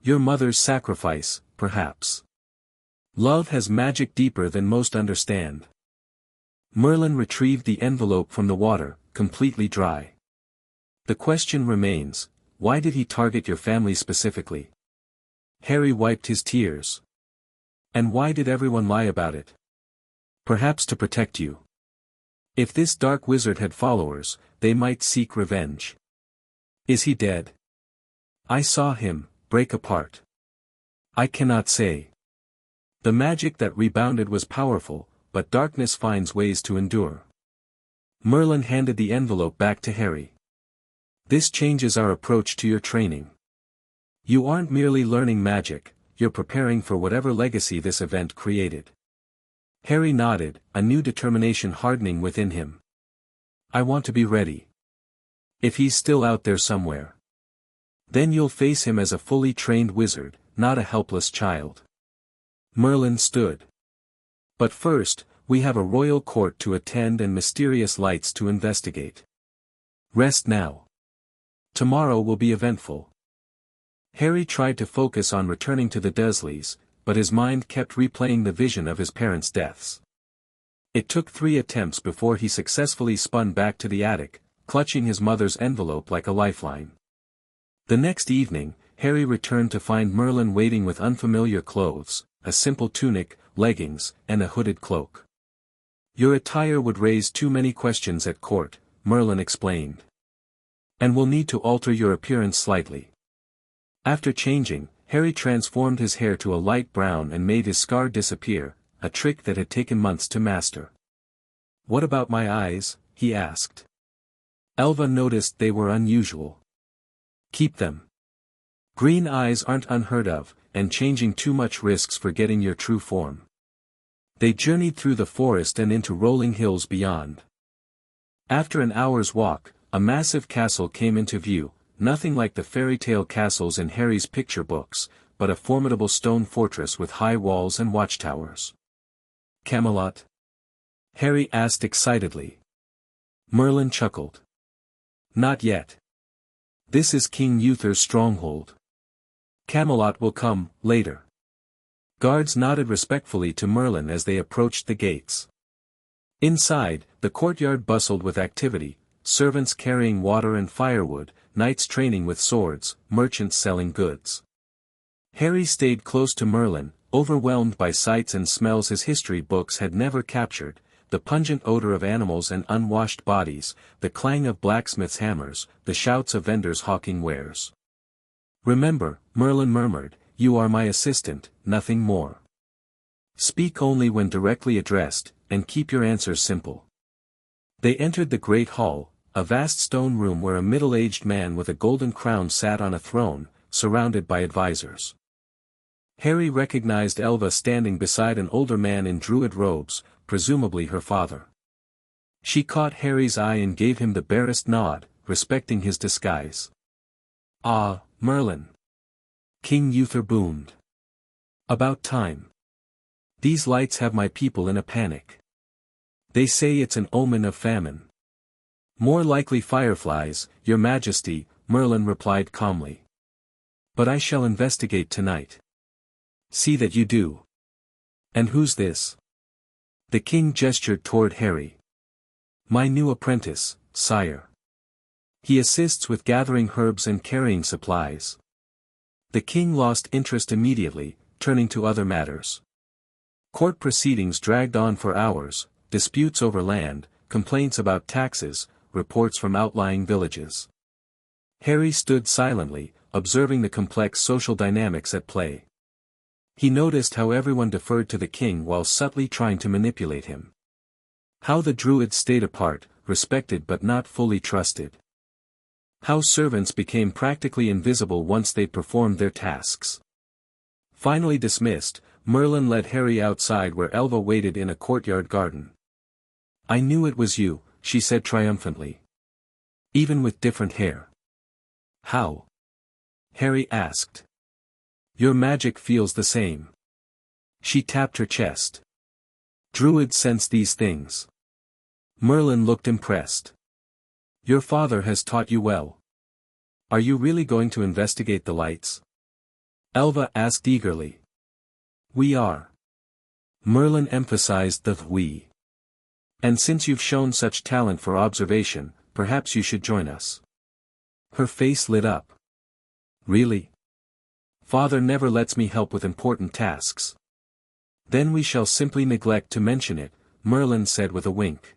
Your mother's sacrifice, perhaps. Love has magic deeper than most understand. Merlin retrieved the envelope from the water, completely dry. The question remains, why did he target your family specifically? Harry wiped his tears. And why did everyone lie about it? Perhaps to protect you. If this dark wizard had followers, they might seek revenge. Is he dead? I saw him break apart. I cannot say. The magic that rebounded was powerful, but darkness finds ways to endure. Merlin handed the envelope back to Harry. This changes our approach to your training. You aren't merely learning magic, you're preparing for whatever legacy this event created. Harry nodded, a new determination hardening within him. I want to be ready. If he's still out there somewhere. Then you'll face him as a fully trained wizard, not a helpless child. Merlin stood. But first, we have a royal court to attend and mysterious lights to investigate. Rest now. Tomorrow will be eventful. Harry tried to focus on returning to the Dursleys, but his mind kept replaying the vision of his parents' deaths. It took 3 attempts before he successfully spun back to the attic, clutching his mother's envelope like a lifeline. The next evening, Harry returned to find Merlin waiting with unfamiliar clothes, a simple tunic, leggings, and a hooded cloak. Your attire would raise too many questions at court, Merlin explained. And we'll need to alter your appearance slightly. After changing, Harry transformed his hair to a light brown and made his scar disappear, a trick that had taken months to master. What about my eyes? He asked. Elva noticed they were unusual. Keep them. Green eyes aren't unheard of, and changing too much risks forgetting your true form. They journeyed through the forest and into rolling hills beyond. After an hour's walk, a massive castle came into view, nothing like the fairy tale castles in Harry's picture books, but a formidable stone fortress with high walls and watchtowers. Camelot? Harry asked excitedly. Merlin chuckled. Not yet. This is King Uther's stronghold. Camelot will come, later. Guards nodded respectfully to Merlin as they approached the gates. Inside, the courtyard bustled with activity, servants carrying water and firewood, knights training with swords, merchants selling goods. Harry stayed close to Merlin, overwhelmed by sights and smells his history books had never captured, the pungent odor of animals and unwashed bodies, the clang of blacksmiths' hammers, the shouts of vendors hawking wares. Remember, Merlin murmured, you are my assistant, nothing more. Speak only when directly addressed, and keep your answers simple. They entered the great hall, a vast stone room where a middle-aged man with a golden crown sat on a throne, surrounded by advisors. Harry recognized Elva standing beside an older man in druid robes, presumably her father. She caught Harry's eye and gave him the barest nod, respecting his disguise. Ah, Merlin. King Uther boomed. About time. These lights have my people in a panic. They say it's an omen of famine. More likely fireflies, your majesty, Merlin replied calmly. But I shall investigate tonight. See that you do. And who's this? The king gestured toward Harry. My new apprentice, sire. He assists with gathering herbs and carrying supplies. The king lost interest immediately, turning to other matters. Court proceedings dragged on for hours, disputes over land, complaints about taxes, reports from outlying villages. Harry stood silently, observing the complex social dynamics at play. He noticed how everyone deferred to the king while subtly trying to manipulate him. How the druids stayed apart, respected but not fully trusted. How servants became practically invisible once they performed their tasks. Finally dismissed, Merlin led Harry outside where Elva waited in a courtyard garden. I knew it was you, she said triumphantly. Even with different hair. How? Harry asked. Your magic feels the same. She tapped her chest. Druids sense these things. Merlin looked impressed. Your father has taught you well. Are you really going to investigate the lights? Elva asked eagerly. We are. Merlin emphasized the we. And since you've shown such talent for observation, perhaps you should join us. Her face lit up. Really? Father never lets me help with important tasks. Then we shall simply neglect to mention it, Merlin said with a wink.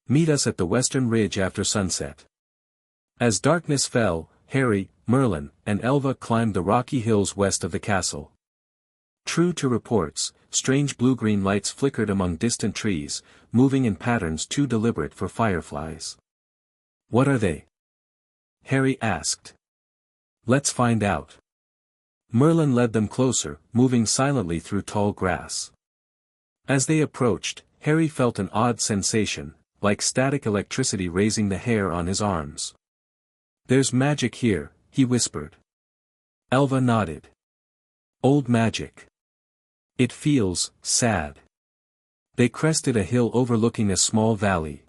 Meet us at the western ridge after sunset. As darkness fell, Harry, Merlin, and Elva climbed the rocky hills west of the castle. True to reports, strange blue-green lights flickered among distant trees, moving in patterns too deliberate for fireflies. What are they? Harry asked. Let's find out. Merlin led them closer, moving silently through tall grass. As they approached, Harry felt an odd sensation, like static electricity raising the hair on his arms. There's magic here, he whispered. Elva nodded. Old magic. It feels sad. They crested a hill overlooking a small valley.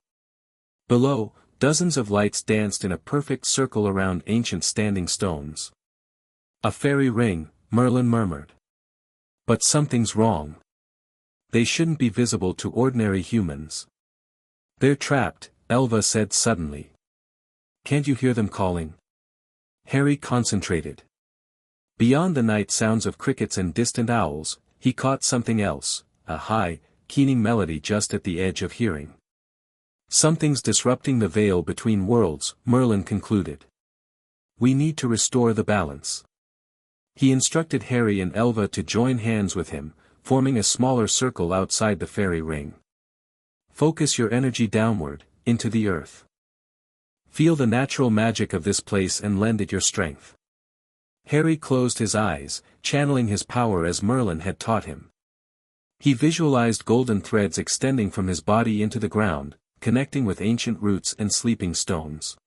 Below, dozens of lights danced in a perfect circle around ancient standing stones. A fairy ring, Merlin murmured. But something's wrong. They shouldn't be visible to ordinary humans. They're trapped, Elva said suddenly. Can't you hear them calling? Harry concentrated. Beyond the night sounds of crickets and distant owls, he caught something else, a high, keening melody just at the edge of hearing. Something's disrupting the veil between worlds, Merlin concluded. We need to restore the balance. He instructed Harry and Elva to join hands with him, forming a smaller circle outside the fairy ring. Focus your energy downward, into the earth. Feel the natural magic of this place and lend it your strength. Harry closed his eyes, channeling his power as Merlin had taught him. He visualized golden threads extending from his body into the ground, connecting with ancient roots and sleeping stones.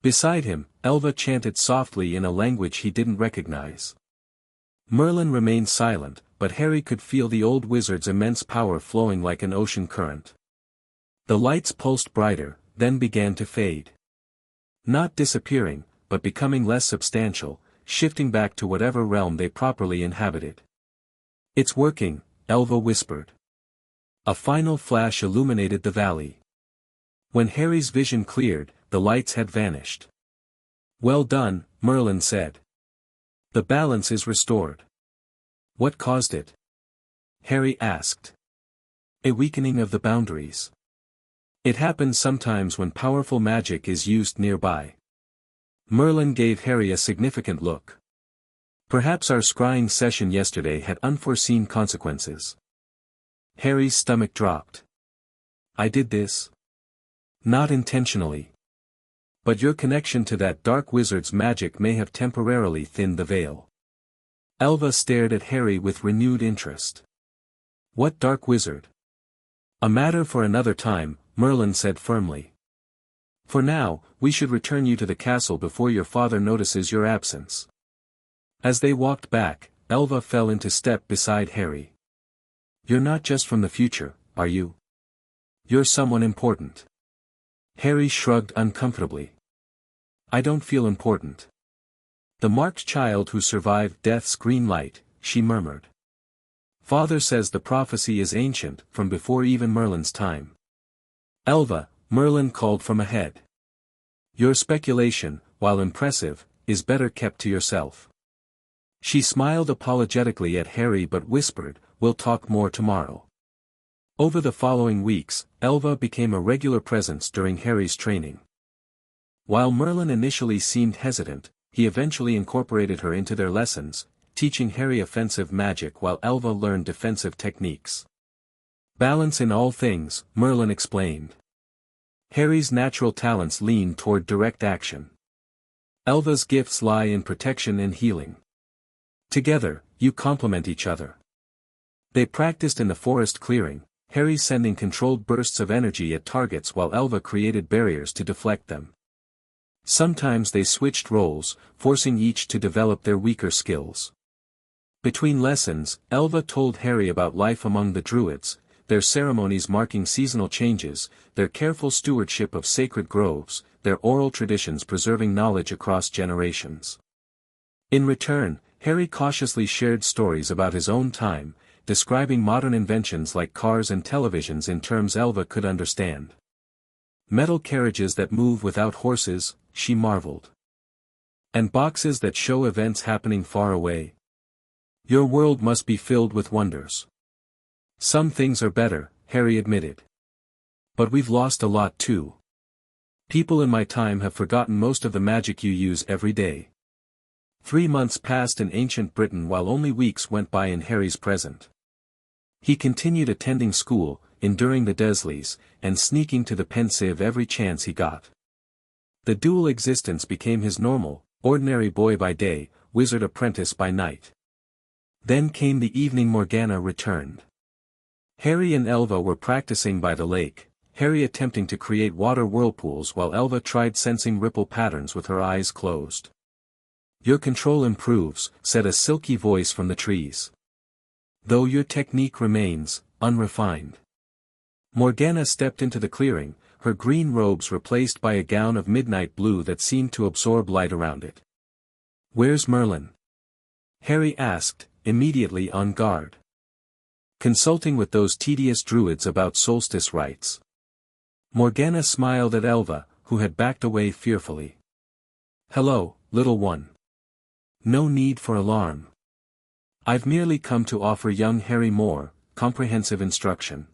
Beside him, Elva chanted softly in a language he didn't recognize. Merlin remained silent, but Harry could feel the old wizard's immense power flowing like an ocean current. The lights pulsed brighter, then began to fade. Not disappearing, but becoming less substantial, shifting back to whatever realm they properly inhabited. It's working, Elva whispered. A final flash illuminated the valley. When Harry's vision cleared, the lights had vanished. Well done, Merlin said. The balance is restored. What caused it? Harry asked. A weakening of the boundaries. It happens sometimes when powerful magic is used nearby. Merlin gave Harry a significant look. Perhaps our scrying session yesterday had unforeseen consequences. Harry's stomach dropped. I did this? Not intentionally. But your connection to that dark wizard's magic may have temporarily thinned the veil. Elva stared at Harry with renewed interest. What dark wizard? A matter for another time, Merlin said firmly. For now, we should return you to the castle before your father notices your absence. As they walked back, Elva fell into step beside Harry. You're not just from the future, are you? You're someone important. Harry shrugged uncomfortably. I don't feel important. The marked child who survived death's green light, she murmured. Father says the prophecy is ancient, from before even Merlin's time. Elva, Merlin called from ahead. Your speculation, while impressive, is better kept to yourself. She smiled apologetically at Harry but whispered, we'll talk more tomorrow. Over the following weeks, Elva became a regular presence during Harry's training. While Merlin initially seemed hesitant, he eventually incorporated her into their lessons, teaching Harry offensive magic while Elva learned defensive techniques. Balance in all things, Merlin explained. Harry's natural talents lean toward direct action. Elva's gifts lie in protection and healing. Together, you complement each other. They practiced in the forest clearing, Harry sending controlled bursts of energy at targets while Elva created barriers to deflect them. Sometimes they switched roles, forcing each to develop their weaker skills. Between lessons, Elva told Harry about life among the Druids, their ceremonies marking seasonal changes, their careful stewardship of sacred groves, their oral traditions preserving knowledge across generations. In return, Harry cautiously shared stories about his own time, describing modern inventions like cars and televisions in terms Elva could understand. Metal carriages that move without horses, she marveled. And boxes that show events happening far away. Your world must be filled with wonders. Some things are better, Harry admitted. But we've lost a lot too. People in my time have forgotten most of the magic you use every day. 3 months passed in ancient Britain while only weeks went by in Harry's present. He continued attending school, enduring the Dursleys, and sneaking to the Pensieve every chance he got. The dual existence became his normal, ordinary boy by day, wizard apprentice by night. Then came the evening Morgana returned. Harry and Elva were practicing by the lake, Harry attempting to create water whirlpools while Elva tried sensing ripple patterns with her eyes closed. Your control improves, said a silky voice from the trees. Though your technique remains unrefined. Morgana stepped into the clearing, her green robes replaced by a gown of midnight blue that seemed to absorb light around it. Where's Merlin? Harry asked, immediately on guard. Consulting with those tedious druids about solstice rites. Morgana smiled at Elva, who had backed away fearfully. Hello, little one. No need for alarm. I've merely come to offer young Harry more comprehensive instruction.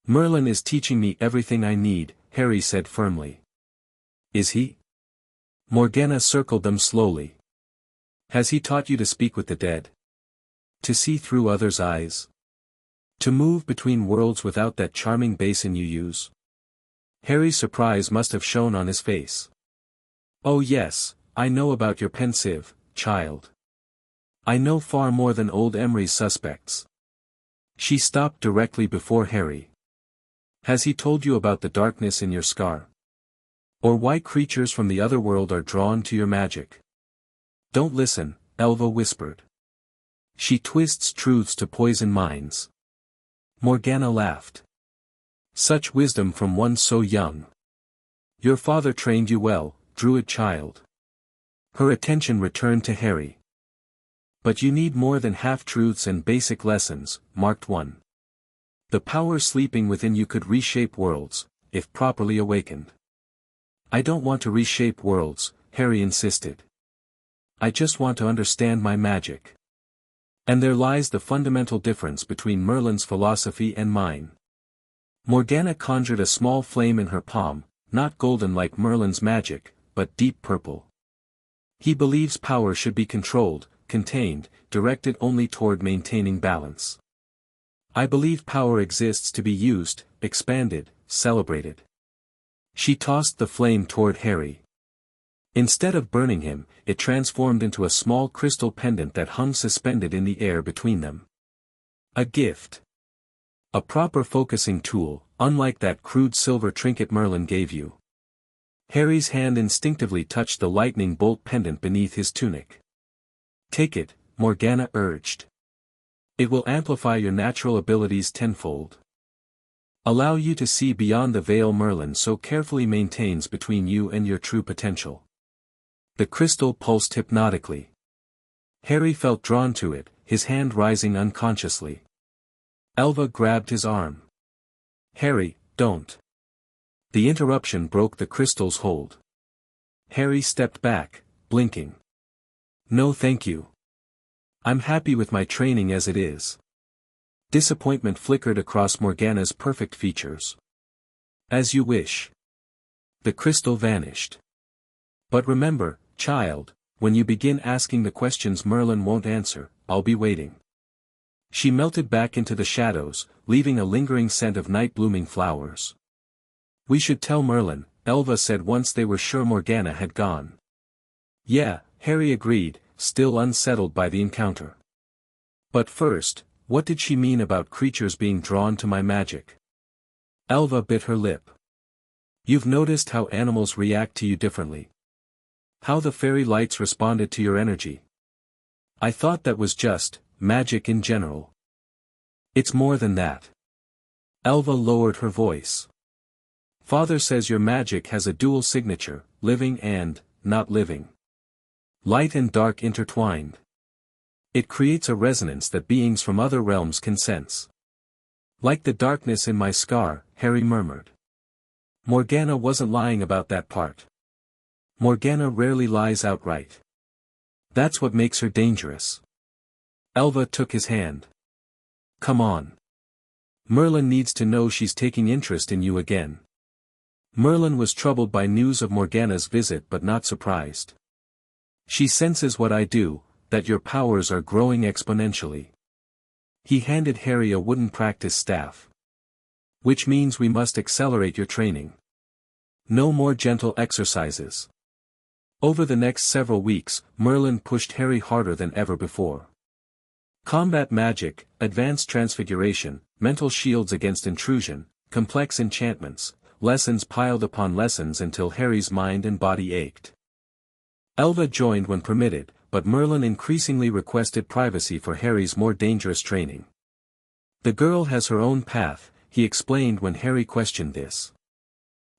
Merlin is teaching me everything I need, Harry said firmly. Is he? Morgana circled them slowly. Has he taught you to speak with the dead? To see through others' eyes? To move between worlds without that charming basin you use? Harry's surprise must have shown on his face. Oh yes, I know about your Pensieve, child. I know far more than old Emery's suspects. She stopped directly before Harry. Has he told you about the darkness in your scar? Or why creatures from the other world are drawn to your magic? Don't listen, Elva whispered. She twists truths to poison minds. Morgana laughed. Such wisdom from one so young. Your father trained you well, druid child. Her attention returned to Harry. But you need more than half-truths and basic lessons, marked one. The power sleeping within you could reshape worlds, if properly awakened. I don't want to reshape worlds, Harry insisted. I just want to understand my magic. And there lies the fundamental difference between Merlin's philosophy and mine. Morgana conjured a small flame in her palm, not golden like Merlin's magic, but deep purple. He believes power should be controlled, contained, directed only toward maintaining balance. I believe power exists to be used, expanded, celebrated. She tossed the flame toward Harry. Instead of burning him, it transformed into a small crystal pendant that hung suspended in the air between them. A gift. A proper focusing tool, unlike that crude silver trinket Merlin gave you. Harry's hand instinctively touched the lightning bolt pendant beneath his tunic. Take it, Morgana urged. It will amplify your natural abilities tenfold. Allow you to see beyond the veil Merlin so carefully maintains between you and your true potential. The crystal pulsed hypnotically. Harry felt drawn to it, his hand rising unconsciously. Elva grabbed his arm. Harry, don't. The interruption broke the crystal's hold. Harry stepped back, blinking. No thank you. I'm happy with my training as it is. Disappointment flickered across Morgana's perfect features. As you wish. The crystal vanished. But remember, child, when you begin asking the questions Merlin won't answer, I'll be waiting. She melted back into the shadows, leaving a lingering scent of night-blooming flowers. We should tell Merlin, Elva said once they were sure Morgana had gone. Yeah, Harry agreed, still unsettled by the encounter. But first, what did she mean about creatures being drawn to my magic? Elva bit her lip. You've noticed how animals react to you differently. How the fairy lights responded to your energy. I thought that was just magic in general. It's more than that. Elva lowered her voice. Father says your magic has a dual signature, living and not living. Light and dark intertwined. It creates a resonance that beings from other realms can sense. Like the darkness in my scar, Harry murmured. Morgana wasn't lying about that part. Morgana rarely lies outright. That's what makes her dangerous. Elva took his hand. Come on. Merlin needs to know she's taking interest in you again. Merlin was troubled by news of Morgana's visit but not surprised. She senses what I do, that your powers are growing exponentially. He handed Harry a wooden practice staff. Which means we must accelerate your training. No more gentle exercises. Over the next several weeks, Merlin pushed Harry harder than ever before. Combat magic, advanced transfiguration, mental shields against intrusion, complex enchantments, lessons piled upon lessons until Harry's mind and body ached. Elva joined when permitted, but Merlin increasingly requested privacy for Harry's more dangerous training. The girl has her own path, he explained when Harry questioned this.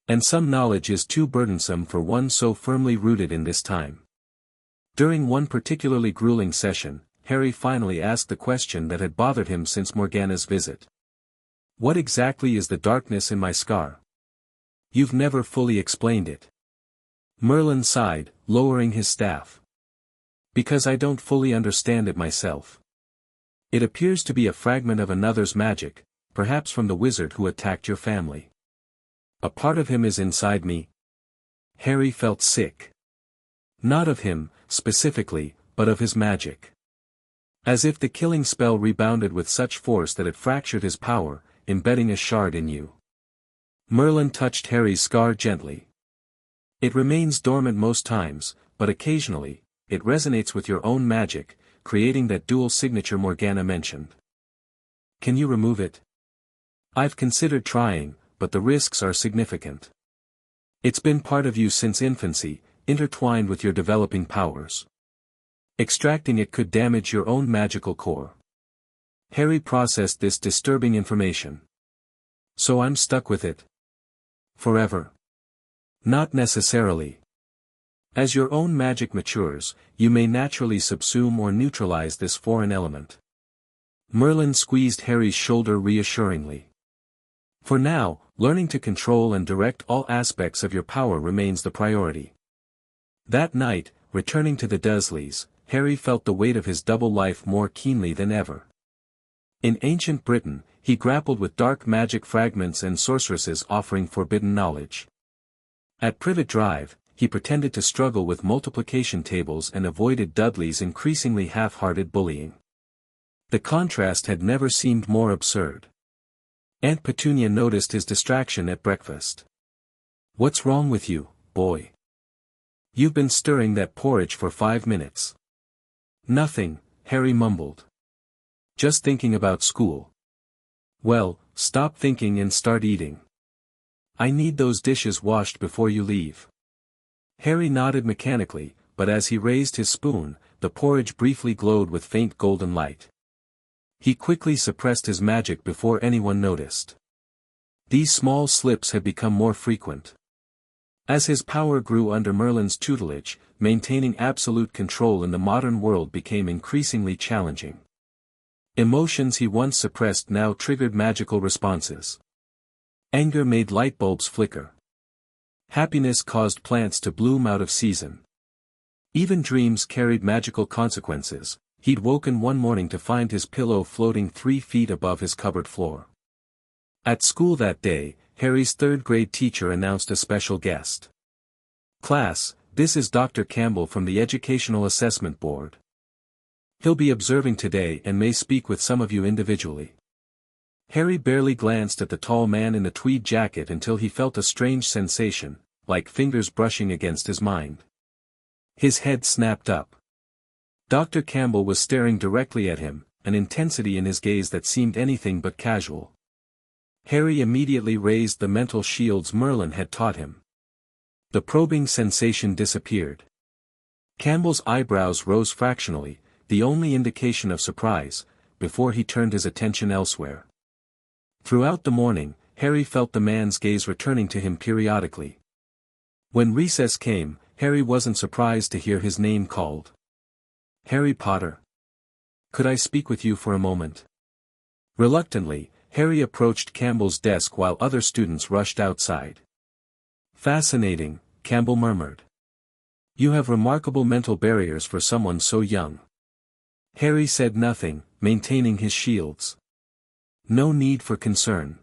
And some knowledge is too burdensome for one so firmly rooted in this time. During one particularly grueling session, Harry finally asked the question that had bothered him since Morgana's visit. What exactly is the darkness in my scar? You've never fully explained it. Merlin sighed, lowering his staff. Because I don't fully understand it myself. It appears to be a fragment of another's magic, perhaps from the wizard who attacked your family. A part of him is inside me. Harry felt sick. Not of him, specifically, but of his magic. As if the killing spell rebounded with such force that it fractured his power, embedding a shard in you. Merlin touched Harry's scar gently. It remains dormant most times, but occasionally, it resonates with your own magic, creating that dual signature Morgana mentioned. Can you remove it? I've considered trying, but the risks are significant. It's been part of you since infancy, intertwined with your developing powers. Extracting it could damage your own magical core. Harry processed this disturbing information. So I'm stuck with it. Forever. Not necessarily. As your own magic matures, you may naturally subsume or neutralize this foreign element. Merlin squeezed Harry's shoulder reassuringly. For now, learning to control and direct all aspects of your power remains the priority. That night, returning to the Dursleys, Harry felt the weight of his double life more keenly than ever. In ancient Britain, he grappled with dark magic fragments and sorceresses offering forbidden knowledge. At Privet Drive, he pretended to struggle with multiplication tables and avoided Dudley's increasingly half-hearted bullying. The contrast had never seemed more absurd. Aunt Petunia noticed his distraction at breakfast. What's wrong with you, boy? You've been stirring that porridge for 5 minutes. Nothing, Harry mumbled. Just thinking about school. Well, stop thinking and start eating. I need those dishes washed before you leave. Harry nodded mechanically, but as he raised his spoon, the porridge briefly glowed with faint golden light. He quickly suppressed his magic before anyone noticed. These small slips had become more frequent. As his power grew under Merlin's tutelage, maintaining absolute control in the modern world became increasingly challenging. Emotions he once suppressed now triggered magical responses. Anger made light bulbs flicker. Happiness caused plants to bloom out of season. Even dreams carried magical consequences. He'd woken one morning to find his pillow floating 3 feet above his cupboard floor. At school that day, Harry's third-grade teacher announced a special guest. Class, this is Dr. Campbell from the Educational Assessment Board. He'll be observing today and may speak with some of you individually. Harry barely glanced at the tall man in the tweed jacket until he felt a strange sensation, like fingers brushing against his mind. His head snapped up. Dr. Campbell was staring directly at him, an intensity in his gaze that seemed anything but casual. Harry immediately raised the mental shields Merlin had taught him. The probing sensation disappeared. Campbell's eyebrows rose fractionally, the only indication of surprise, before he turned his attention elsewhere. Throughout the morning, Harry felt the man's gaze returning to him periodically. When recess came, Harry wasn't surprised to hear his name called. Harry Potter. Could I speak with you for a moment? Reluctantly, Harry approached Campbell's desk while other students rushed outside. Fascinating, Campbell murmured. You have remarkable mental barriers for someone so young. Harry said nothing, maintaining his shields. No need for concern.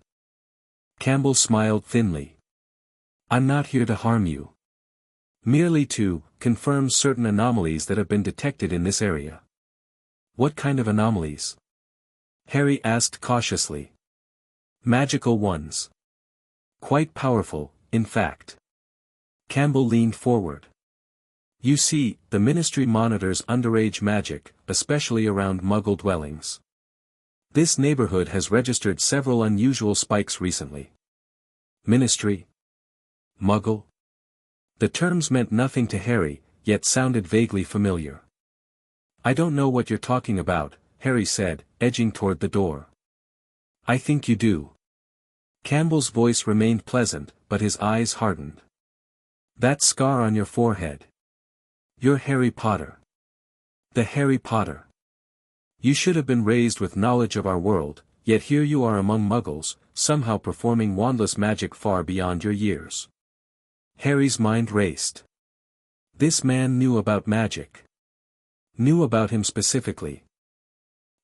Campbell smiled thinly. I'm not here to harm you. Merely to confirm certain anomalies that have been detected in this area. What kind of anomalies? Harry asked cautiously. Magical ones. Quite powerful, in fact. Campbell leaned forward. You see, the Ministry monitors underage magic, especially around Muggle dwellings. This neighborhood has registered several unusual spikes recently. Ministry? Muggle? The terms meant nothing to Harry, yet sounded vaguely familiar. "I don't know what you're talking about," Harry said, edging toward the door. "I think you do." Campbell's voice remained pleasant, but his eyes hardened. "That scar on your forehead. You're Harry Potter. The Harry Potter. You should have been raised with knowledge of our world, yet here you are among muggles, somehow performing wandless magic far beyond your years." Harry's mind raced. This man knew about magic. Knew about him specifically.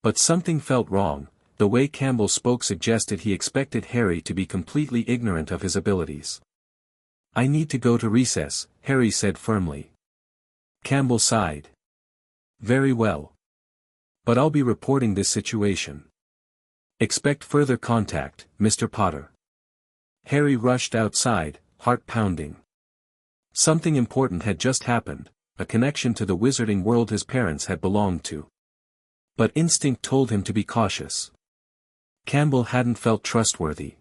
But something felt wrong. The way Campbell spoke suggested he expected Harry to be completely ignorant of his abilities. "I need to go to recess," Harry said firmly. Campbell sighed. "Very well. But I'll be reporting this situation. Expect further contact, Mr. Potter." Harry rushed outside, heart pounding. Something important had just happened, a connection to the wizarding world his parents had belonged to. But instinct told him to be cautious. Campbell hadn't felt trustworthy.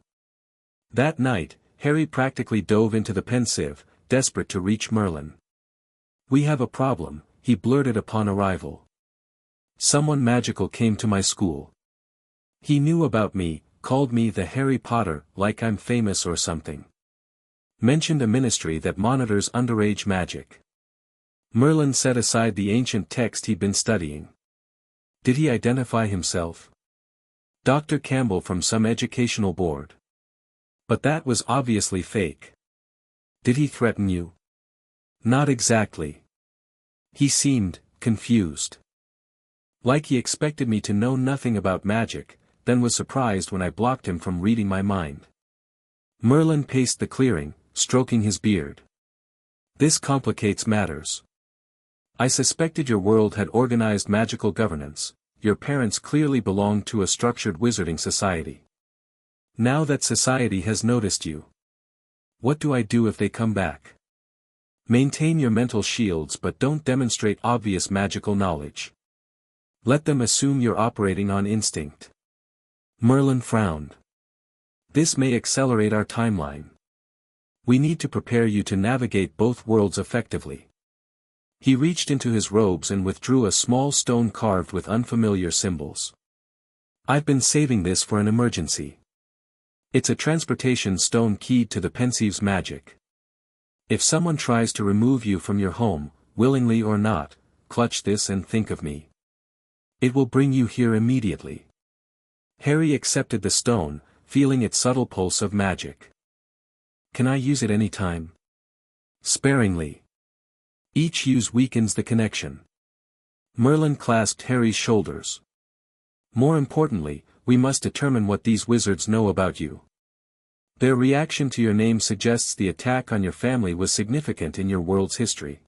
That night, Harry practically dove into the Pensieve, desperate to reach Merlin. "We have a problem," he blurted upon arrival. "Someone magical came to my school. He knew about me, called me the Harry Potter, like I'm famous or something. Mentioned a ministry that monitors underage magic." Merlin set aside the ancient text he'd been studying. "Did he identify himself?" "Dr. Campbell from some educational board." "But that was obviously fake." "Did he threaten you?" "Not exactly. He seemed confused. Like he expected me to know nothing about magic, then was surprised when I blocked him from reading my mind." Merlin paced the clearing, stroking his beard. "This complicates matters. I suspected your world had organized magical governance. Your parents clearly belonged to a structured wizarding society. Now that society has noticed you. What do I do if they come back?" "Maintain your mental shields but don't demonstrate obvious magical knowledge. Let them assume you're operating on instinct." Merlin frowned. "This may accelerate our timeline. We need to prepare you to navigate both worlds effectively." He reached into his robes and withdrew a small stone carved with unfamiliar symbols. "I've been saving this for an emergency. It's a transportation stone keyed to the Pensieve's magic. If someone tries to remove you from your home, willingly or not, clutch this and think of me. It will bring you here immediately." Harry accepted the stone, feeling its subtle pulse of magic. "Can I use it any time?" "Sparingly. Each use weakens the connection." Merlin clasped Harry's shoulders. "More importantly, we must determine what these wizards know about you. Their reaction to your name suggests the attack on your family was significant in your world's history.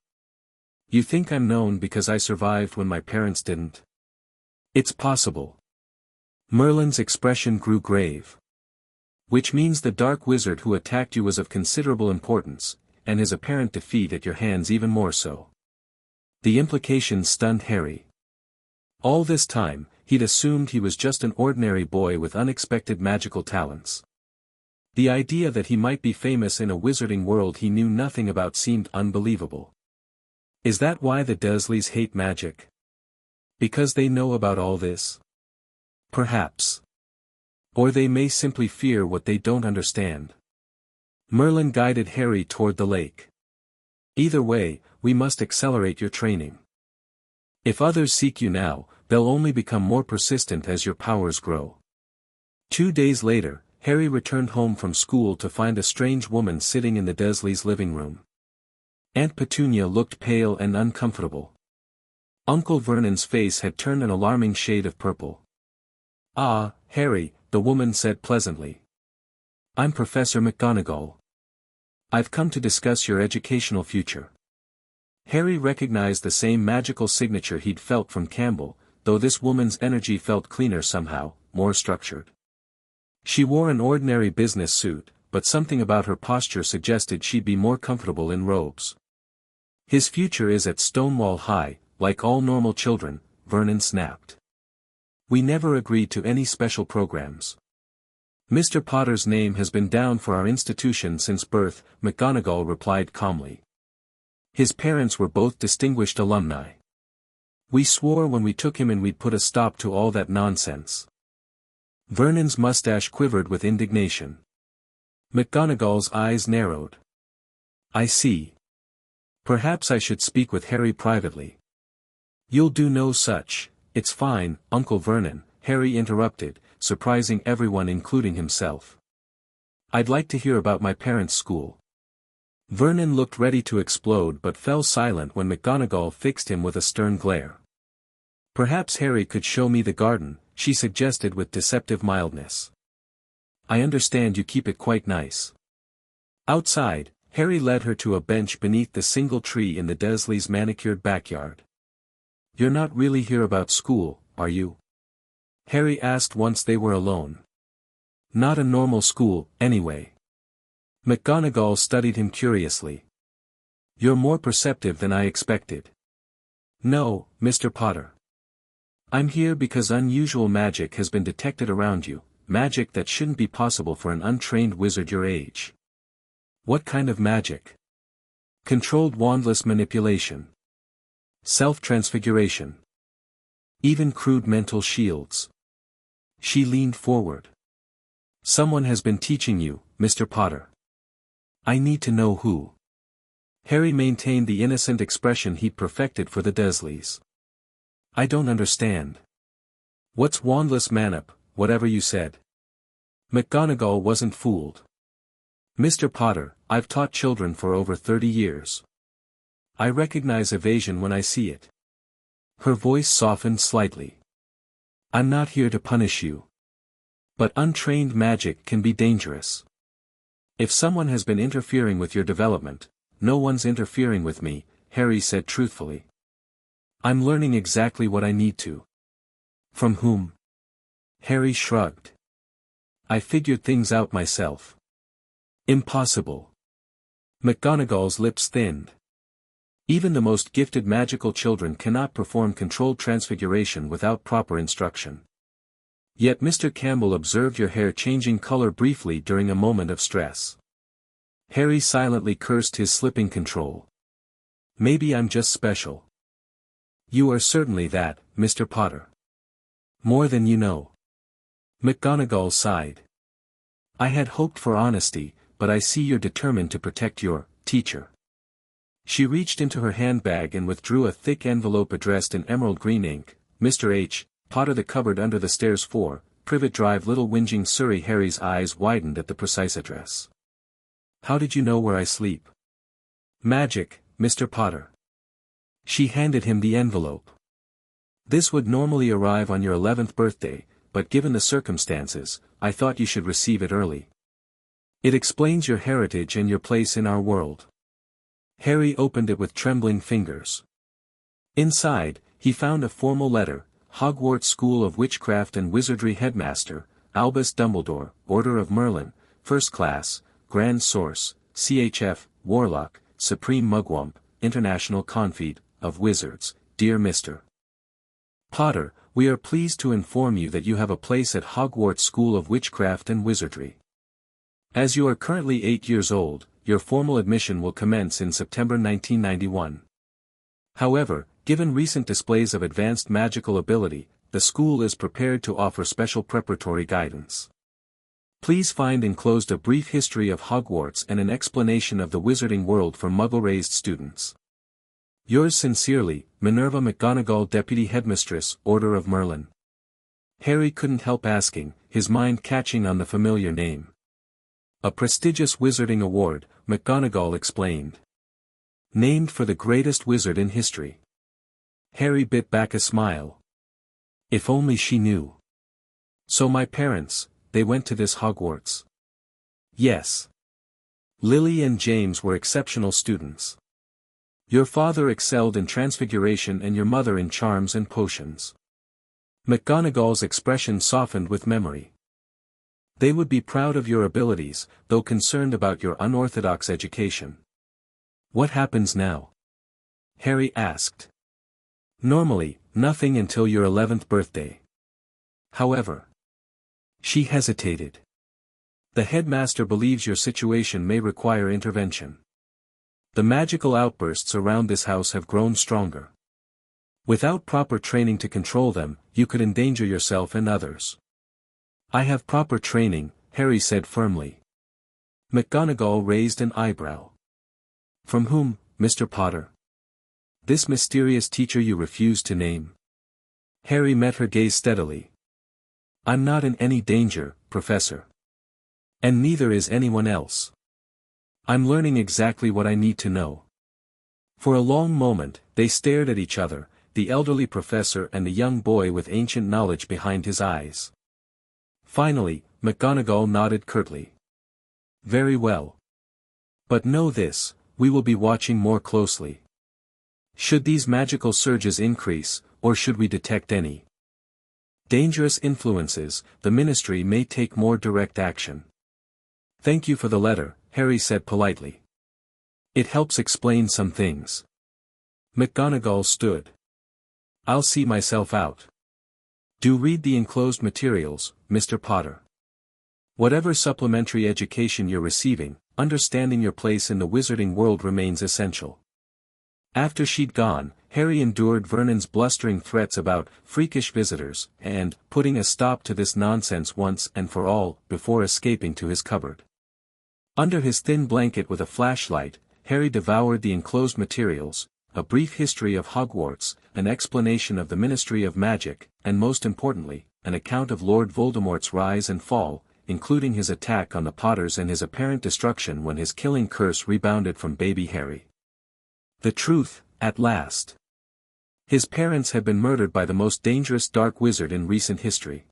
You think I'm known because I survived when my parents didn't? It's possible." Merlin's expression grew grave. "Which means the dark wizard who attacked you was of considerable importance, and his apparent defeat at your hands even more so." The implication stunned Harry. All this time, he'd assumed he was just an ordinary boy with unexpected magical talents. The idea that he might be famous in a wizarding world he knew nothing about seemed unbelievable. Is that why the Dursleys hate magic? Because they know about all this? Perhaps. Or they may simply fear what they don't understand. Merlin guided Harry toward the lake. "Either way, we must accelerate your training. If others seek you now, they'll only become more persistent as your powers grow." 2 days later, Harry returned home from school to find a strange woman sitting in the Dursleys' living room. Aunt Petunia looked pale and uncomfortable. Uncle Vernon's face had turned an alarming shade of purple. "Ah, Harry," the woman said pleasantly. "I'm Professor McGonagall. I've come to discuss your educational future." Harry recognized the same magical signature he'd felt from Campbell, though this woman's energy felt cleaner somehow, more structured. She wore an ordinary business suit, but something about her posture suggested she'd be more comfortable in robes. "His future is at Stonewall High, like all normal children," Vernon snapped. "We never agreed to any special programs. Mr. Potter's name has been down for our institution since birth," McGonagall replied calmly. His parents were both distinguished alumni. We swore when we took him in we'd put a stop to all that nonsense. Vernon's mustache quivered with indignation. McGonagall's eyes narrowed. I see. Perhaps I should speak with Harry privately. You'll do no such. It's fine, Uncle Vernon, Harry interrupted, surprising everyone including himself. I'd like to hear about my parents' school. Vernon looked ready to explode but fell silent when McGonagall fixed him with a stern glare. Perhaps Harry could show me the garden, she suggested with deceptive mildness. I understand you keep it quite nice. Outside, Harry led her to a bench beneath the single tree in the Dursleys' manicured backyard. You're not really here about school, are you? Harry asked once they were alone. Not a normal school, anyway. McGonagall studied him curiously. You're more perceptive than I expected. No, Mr. Potter. I'm here because unusual magic has been detected around you, magic that shouldn't be possible for an untrained wizard your age. What kind of magic? Controlled wandless manipulation. Self-transfiguration. Even crude mental shields. She leaned forward. Someone has been teaching you, Mr. Potter. I need to know who. Harry maintained the innocent expression he'd perfected for the Dursleys. I don't understand. What's wandless manip, whatever you said? McGonagall wasn't fooled. Mr. Potter, I've taught children for over 30 years. I recognize evasion when I see it. Her voice softened slightly. I'm not here to punish you. But untrained magic can be dangerous. If someone has been interfering with your development, no one's interfering with me, Harry said truthfully. I'm learning exactly what I need to. From whom? Harry shrugged. I figured things out myself. Impossible. McGonagall's lips thinned. Even the most gifted magical children cannot perform controlled transfiguration without proper instruction. Yet Mr. Campbell observed your hair changing color briefly during a moment of stress. Harry silently cursed his slipping control. Maybe I'm just special. You are certainly that, Mr. Potter. More than you know. McGonagall sighed. I had hoped for honesty, but I see you're determined to protect your teacher. She reached into her handbag and withdrew a thick envelope addressed in emerald green ink, Mr. H. Potter, the cupboard under the stairs 4, Privet Drive, Little Whinging, Surrey. Harry's eyes widened at the precise address. How did you know where I sleep? Magic, Mr. Potter. She handed him the envelope. This would normally arrive on your 11th birthday, but given the circumstances, I thought you should receive it early. It explains your heritage and your place in our world. Harry opened it with trembling fingers. Inside, he found a formal letter, Hogwarts School of Witchcraft and Wizardry Headmaster, Albus Dumbledore, Order of Merlin, First Class, Grand Source, CHF, Warlock, Supreme Mugwump, International Confede, of Wizards, Dear Mr. Potter, we are pleased to inform you that you have a place at Hogwarts School of Witchcraft and Wizardry. As you are currently 8 years old, your formal admission will commence in September 1991. However, given recent displays of advanced magical ability, the school is prepared to offer special preparatory guidance. Please find enclosed a brief history of Hogwarts and an explanation of the wizarding world for Muggle-raised students. Yours sincerely, Minerva McGonagall, Deputy Headmistress, Order of Merlin. Harry couldn't help asking, his mind catching on the familiar name. A prestigious wizarding award, McGonagall explained. Named for the greatest wizard in history. Harry bit back a smile. If only she knew. So my parents, they went to this Hogwarts. Yes. Lily and James were exceptional students. Your father excelled in transfiguration and your mother in charms and potions. McGonagall's expression softened with memory. They would be proud of your abilities, though concerned about your unorthodox education. What happens now? Harry asked. Normally, nothing until your 11th birthday. However. She hesitated. The headmaster believes your situation may require intervention. The magical outbursts around this house have grown stronger. Without proper training to control them, you could endanger yourself and others. I have proper training, Harry said firmly. McGonagall raised an eyebrow. From whom, Mr. Potter? This mysterious teacher you refuse to name. Harry met her gaze steadily. I'm not in any danger, Professor. And neither is anyone else. I'm learning exactly what I need to know. For a long moment, they stared at each other, the elderly professor and the young boy with ancient knowledge behind his eyes. Finally, McGonagall nodded curtly. Very well. But know this, we will be watching more closely. Should these magical surges increase, or should we detect any dangerous influences, the Ministry may take more direct action. Thank you for the letter, Harry said politely. It helps explain some things. McGonagall stood. I'll see myself out. Do read the enclosed materials, Mr. Potter. Whatever supplementary education you're receiving, understanding your place in the wizarding world remains essential. After she'd gone, Harry endured Vernon's blustering threats about freakish visitors, and putting a stop to this nonsense once and for all, before escaping to his cupboard. Under his thin blanket with a flashlight, Harry devoured the enclosed materials, a brief history of Hogwarts, an explanation of the Ministry of Magic, and most importantly, an account of Lord Voldemort's rise and fall, including his attack on the Potters and his apparent destruction when his killing curse rebounded from baby Harry. The truth, at last. His parents had been murdered by the most dangerous dark wizard in recent history.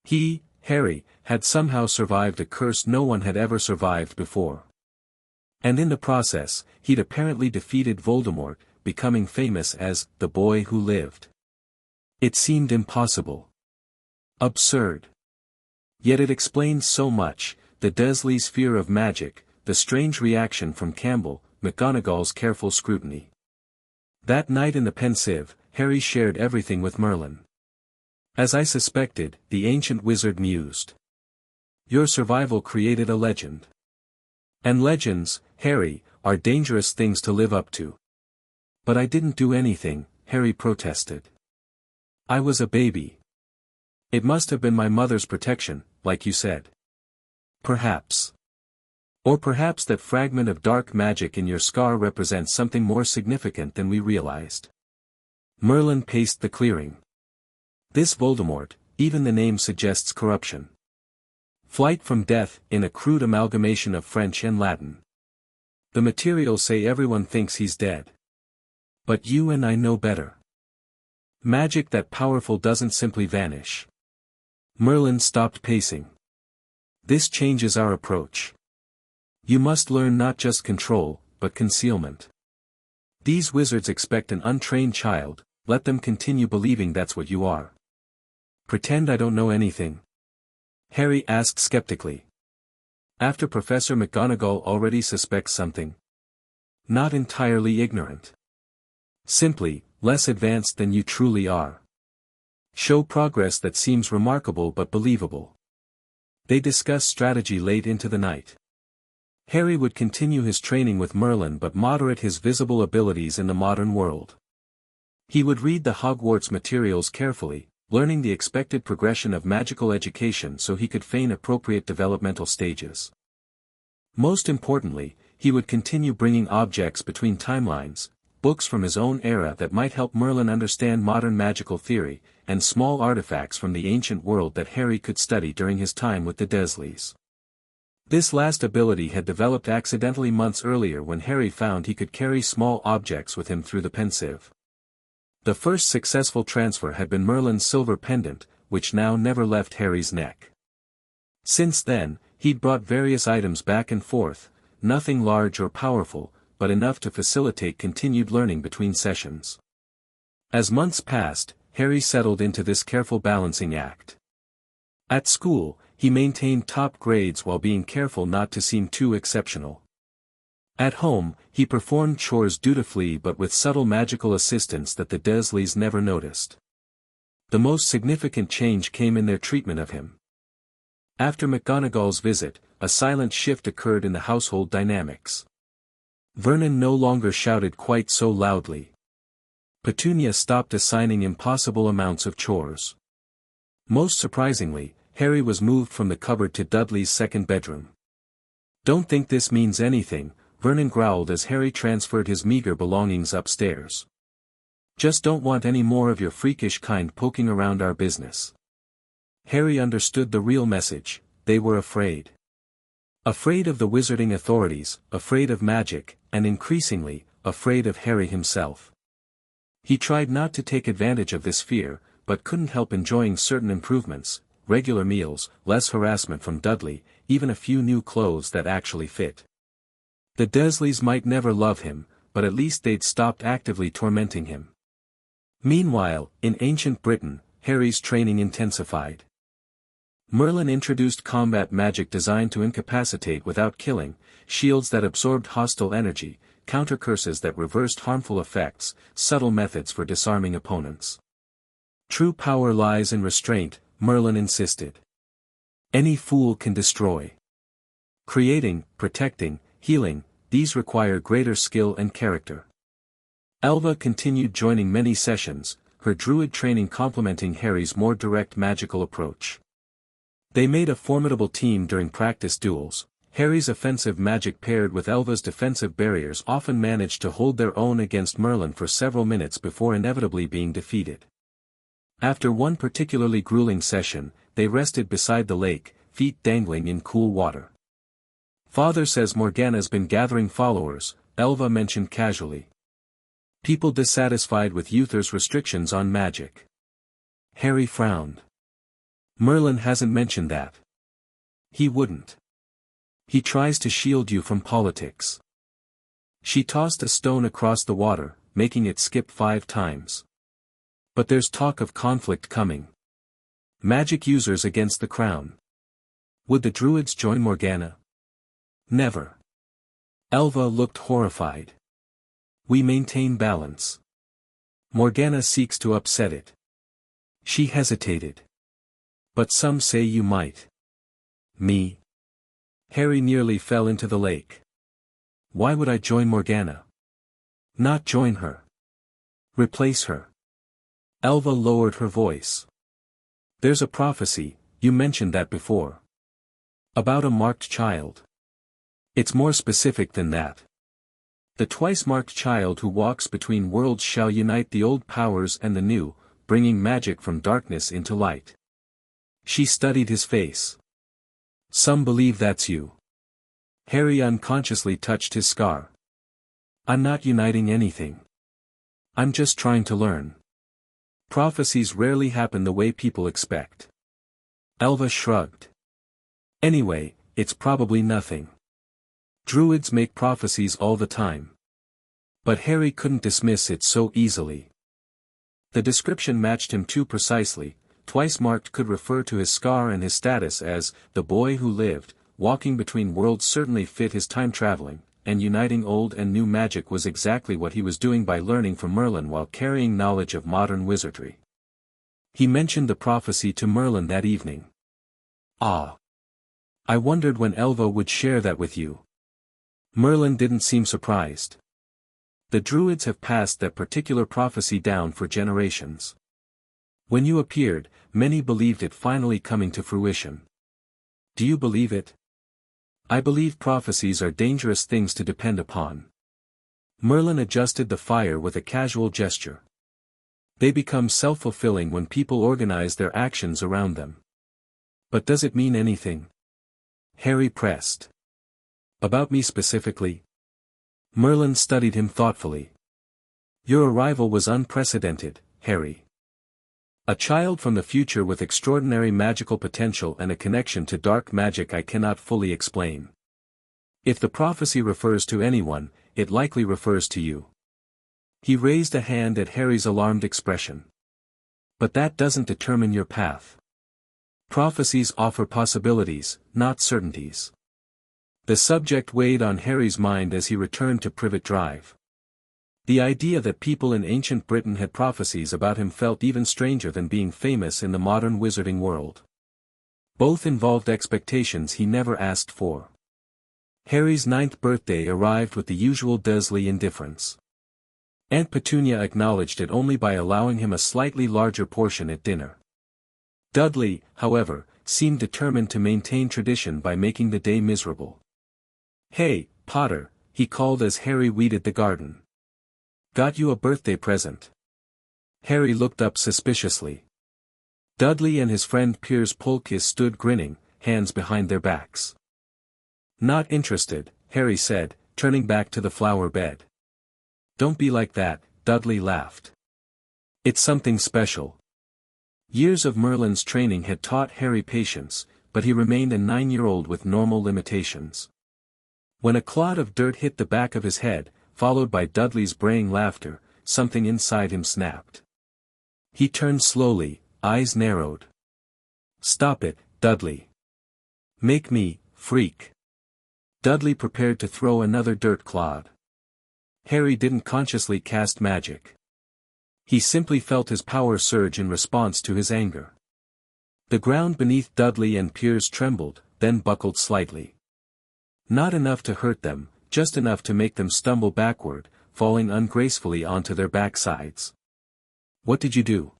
He, Harry, had somehow survived a curse no one had ever survived before. And in the process, he'd apparently defeated Voldemort, becoming famous as the boy who lived. It seemed impossible. Absurd. Yet it explained so much, the Dursleys' fear of magic, the strange reaction from Campbell, McGonagall's careful scrutiny. That night in the Pensieve, Harry shared everything with Merlin. As I suspected, the ancient wizard mused. Your survival created a legend. And legends, Harry, are dangerous things to live up to. But I didn't do anything, Harry protested. I was a baby. It must have been my mother's protection, like you said. Perhaps. Or perhaps that fragment of dark magic in your scar represents something more significant than we realized. Merlin paced the clearing. This Voldemort, even the name suggests corruption. Flight from death, in a crude amalgamation of French and Latin. The materials say everyone thinks he's dead. But you and I know better. Magic that powerful doesn't simply vanish. Merlin stopped pacing. This changes our approach. You must learn not just control, but concealment. These wizards expect an untrained child, let them continue believing that's what you are. Pretend I don't know anything? Harry asked skeptically. After Professor McGonagall already suspects something. Not entirely ignorant. Simply, less advanced than you truly are. Show progress that seems remarkable but believable. They discussed strategy late into the night. Harry would continue his training with Merlin but moderate his visible abilities in the modern world. He would read the Hogwarts materials carefully, learning the expected progression of magical education so he could feign appropriate developmental stages. Most importantly, he would continue bringing objects between timelines, books from his own era that might help Merlin understand modern magical theory, and small artifacts from the ancient world that Harry could study during his time with the Dursleys. This last ability had developed accidentally months earlier when Harry found he could carry small objects with him through the Pensieve. The first successful transfer had been Merlin's silver pendant, which now never left Harry's neck. Since then, he'd brought various items back and forth, nothing large or powerful, but enough to facilitate continued learning between sessions. As months passed, Harry settled into this careful balancing act. At school, he maintained top grades while being careful not to seem too exceptional. At home, he performed chores dutifully but with subtle magical assistance that the Dursleys never noticed. The most significant change came in their treatment of him. After McGonagall's visit, a silent shift occurred in the household dynamics. Vernon no longer shouted quite so loudly. Petunia stopped assigning impossible amounts of chores. Most surprisingly, Harry was moved from the cupboard to Dudley's second bedroom. "Don't think this means anything," Vernon growled as Harry transferred his meager belongings upstairs. "Just don't want any more of your freakish kind poking around our business." Harry understood the real message: they were afraid. Afraid of the wizarding authorities, afraid of magic, and increasingly, afraid of Harry himself. He tried not to take advantage of this fear, but couldn't help enjoying certain improvements: regular meals, less harassment from Dudley, even a few new clothes that actually fit. The Dursleys might never love him, but at least they'd stopped actively tormenting him. Meanwhile, in ancient Britain, Harry's training intensified. Merlin introduced combat magic designed to incapacitate without killing, shields that absorbed hostile energy, counter curses that reversed harmful effects, subtle methods for disarming opponents. "True power lies in restraint," Merlin insisted. "Any fool can destroy. Creating, protecting, healing, these require greater skill and character." Elva continued joining many sessions, her druid training complementing Harry's more direct magical approach. They made a formidable team during practice duels. Harry's offensive magic paired with Elva's defensive barriers often managed to hold their own against Merlin for several minutes before inevitably being defeated. After one particularly grueling session, they rested beside the lake, feet dangling in cool water. "Father says Morgana's been gathering followers," Elva mentioned casually. "People dissatisfied with Uther's restrictions on magic." Harry frowned. "Merlin hasn't mentioned that. He wouldn't. He tries to shield you from politics." She tossed a stone across the water, making it skip 5 times. "But there's talk of conflict coming. Magic users against the crown. Would the druids join Morgana?" "Never." Elva looked horrified. "We maintain balance. Morgana seeks to upset it." She hesitated. "But some say you might." "Me?" Harry nearly fell into the lake. "Why would I join Morgana? Not join her. Replace her." Elva lowered her voice. "There's a prophecy, you mentioned that before. About a marked child. It's more specific than that. The twice-marked child who walks between worlds shall unite the old powers and the new, bringing magic from darkness into light." She studied his face. "Some believe that's you." Harry unconsciously touched his scar. "I'm not uniting anything. I'm just trying to learn. Prophecies rarely happen the way people expect." Elva shrugged. "Anyway, it's probably nothing. Druids make prophecies all the time." But Harry couldn't dismiss it so easily. The description matched him too precisely. Twice marked could refer to his scar and his status as the boy who lived. Walking between worlds certainly fit his time traveling, and uniting old and new magic was exactly what he was doing by learning from Merlin while carrying knowledge of modern wizardry. He mentioned the prophecy to Merlin that evening. "Ah. I wondered when Elva would share that with you." Merlin didn't seem surprised. "The druids have passed that particular prophecy down for generations. When you appeared, many believed it finally coming to fruition. Do you believe it?" "I believe prophecies are dangerous things to depend upon." Merlin adjusted the fire with a casual gesture. "They become self-fulfilling when people organize their actions around them." "But does it mean anything?" Harry pressed. "About me specifically?" Merlin studied him thoughtfully. "Your arrival was unprecedented, Harry. A child from the future with extraordinary magical potential and a connection to dark magic I cannot fully explain. If the prophecy refers to anyone, it likely refers to you." He raised a hand at Harry's alarmed expression. "But that doesn't determine your path. Prophecies offer possibilities, not certainties." The subject weighed on Harry's mind as he returned to Privet Drive. The idea that people in ancient Britain had prophecies about him felt even stranger than being famous in the modern wizarding world. Both involved expectations he never asked for. Harry's 9th birthday arrived with the usual Dursley indifference. Aunt Petunia acknowledged it only by allowing him a slightly larger portion at dinner. Dudley, however, seemed determined to maintain tradition by making the day miserable. "Hey, Potter," he called as Harry weeded the garden. "Got you a birthday present." Harry looked up suspiciously. Dudley and his friend Piers Polkiss stood grinning, hands behind their backs. "Not interested," Harry said, turning back to the flower bed. "Don't be like that," Dudley laughed. "It's something special." Years of Merlin's training had taught Harry patience, but he remained a 9-year-old with normal limitations. When a clod of dirt hit the back of his head, followed by Dudley's braying laughter, something inside him snapped. He turned slowly, eyes narrowed. "Stop it, Dudley. Make me, freak." Dudley prepared to throw another dirt clod. Harry didn't consciously cast magic. He simply felt his power surge in response to his anger. The ground beneath Dudley and Piers trembled, then buckled slightly. Not enough to hurt them, just enough to make them stumble backward, falling ungracefully onto their backsides. "What did you do?"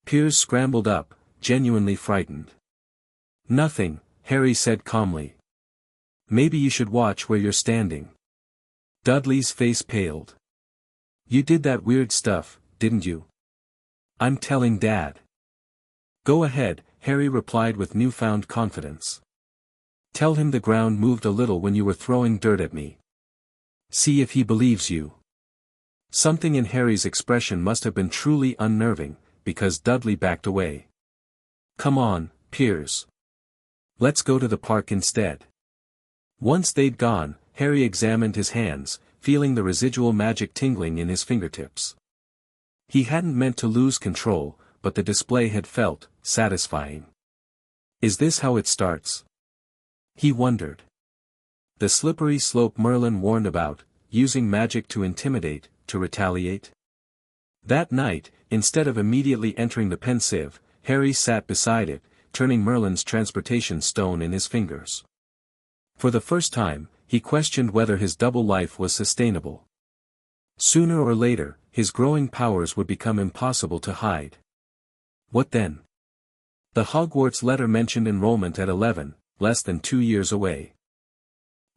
Piers scrambled up, genuinely frightened. "Nothing," Harry said calmly. "Maybe you should watch where you're standing." Dudley's face paled. "You did that weird stuff, didn't you?" "I'm telling Dad." "Go ahead," Harry replied with newfound confidence. "Tell him the ground moved a little when you were throwing dirt at me. See if he believes you." Something in Harry's expression must have been truly unnerving, because Dudley backed away. "Come on, Piers. Let's go to the park instead." Once they'd gone, Harry examined his hands, feeling the residual magic tingling in his fingertips. He hadn't meant to lose control, but the display had felt satisfying. "Is this how it starts?" he wondered. The slippery slope Merlin warned about, using magic to intimidate, to retaliate? That night, instead of immediately entering the Pensieve, Harry sat beside it, turning Merlin's transportation stone in his fingers. For the first time, he questioned whether his double life was sustainable. Sooner or later, his growing powers would become impossible to hide. What then? The Hogwarts letter mentioned enrollment at 11, less than 2 years away.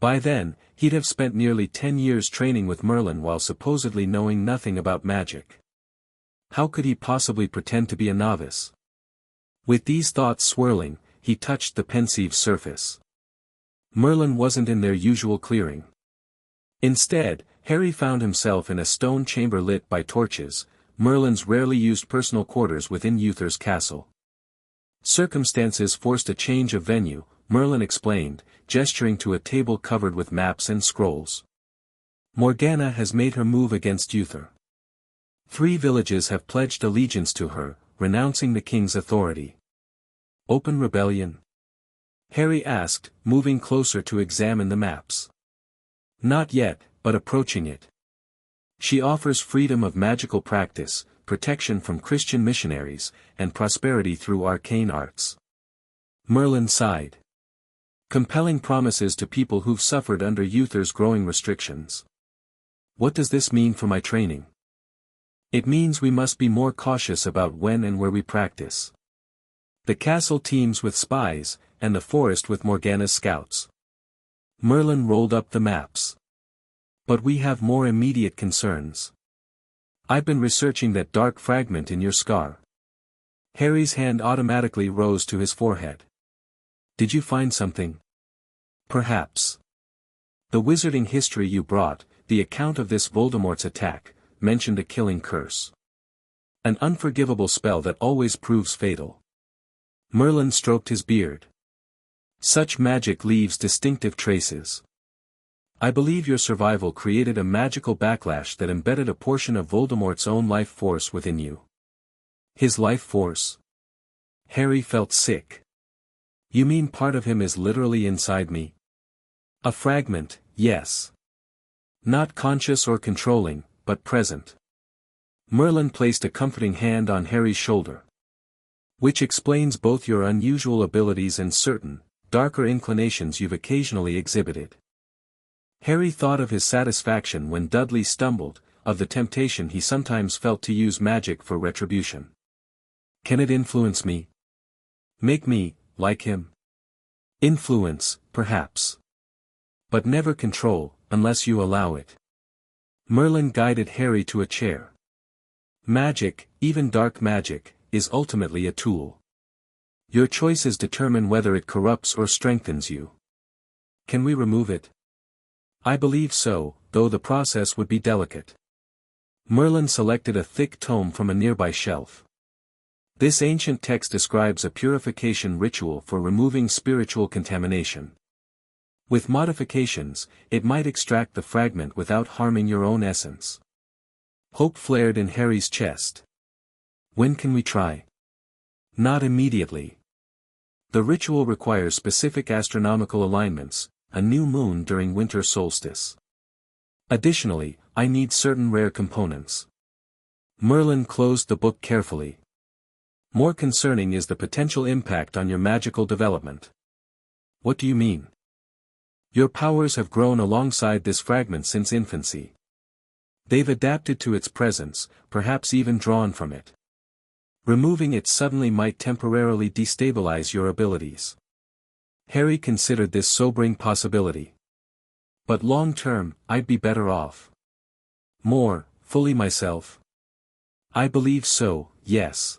By then, he'd have spent nearly 10 years training with Merlin while supposedly knowing nothing about magic. How could he possibly pretend to be a novice? With these thoughts swirling, he touched the Pensieve's surface. Merlin wasn't in their usual clearing. Instead, Harry found himself in a stone chamber lit by torches, Merlin's rarely used personal quarters within Uther's castle. Circumstances forced a change of venue, Merlin explained, gesturing to a table covered with maps and scrolls. "Morgana has made her move against Uther. 3 villages have pledged allegiance to her, renouncing the king's authority." "Open rebellion?" Harry asked, moving closer to examine the maps. "Not yet, but approaching it. She offers freedom of magical practice, protection from Christian missionaries, and prosperity through arcane arts." Merlin sighed. "Compelling promises to people who've suffered under Uther's growing restrictions. What does this mean for my training?" "It means we must be more cautious about when and where we practice. The castle teems with spies, and the forest with Morgana's scouts." Merlin rolled up the maps. "But we have more immediate concerns. I've been researching that dark fragment in your scar." Harry's hand automatically rose to his forehead. "Did you find something?" "Perhaps. The wizarding history you brought, the account of this Voldemort's attack, mentioned a killing curse. An unforgivable spell that always proves fatal." Merlin stroked his beard. "Such magic leaves distinctive traces. I believe your survival created a magical backlash that embedded a portion of Voldemort's own life force within you." "His life force?" Harry felt sick. "You mean part of him is literally inside me?" "A fragment, yes. Not conscious or controlling, but present." Merlin placed a comforting hand on Harry's shoulder. "Which explains both your unusual abilities and certain, darker inclinations you've occasionally exhibited." Harry thought of his satisfaction when Dudley stumbled, of the temptation he sometimes felt to use magic for retribution. Can it influence me? Make me, like him? Influence, perhaps. But never control, unless you allow it. Merlin guided Harry to a chair. Magic, even dark magic, is ultimately a tool. Your choices determine whether it corrupts or strengthens you. Can we remove it? I believe so, though the process would be delicate. Merlin selected a thick tome from a nearby shelf. This ancient text describes a purification ritual for removing spiritual contamination. With modifications, it might extract the fragment without harming your own essence. Hope flared in Harry's chest. When can we try? Not immediately. The ritual requires specific astronomical alignments, a new moon during winter solstice. Additionally, I need certain rare components. Merlin closed the book carefully. More concerning is the potential impact on your magical development. What do you mean? Your powers have grown alongside this fragment since infancy. They've adapted to its presence, perhaps even drawn from it. Removing it suddenly might temporarily destabilize your abilities. Harry considered this sobering possibility. But long-term, I'd be better off. More, fully myself. I believe so, yes.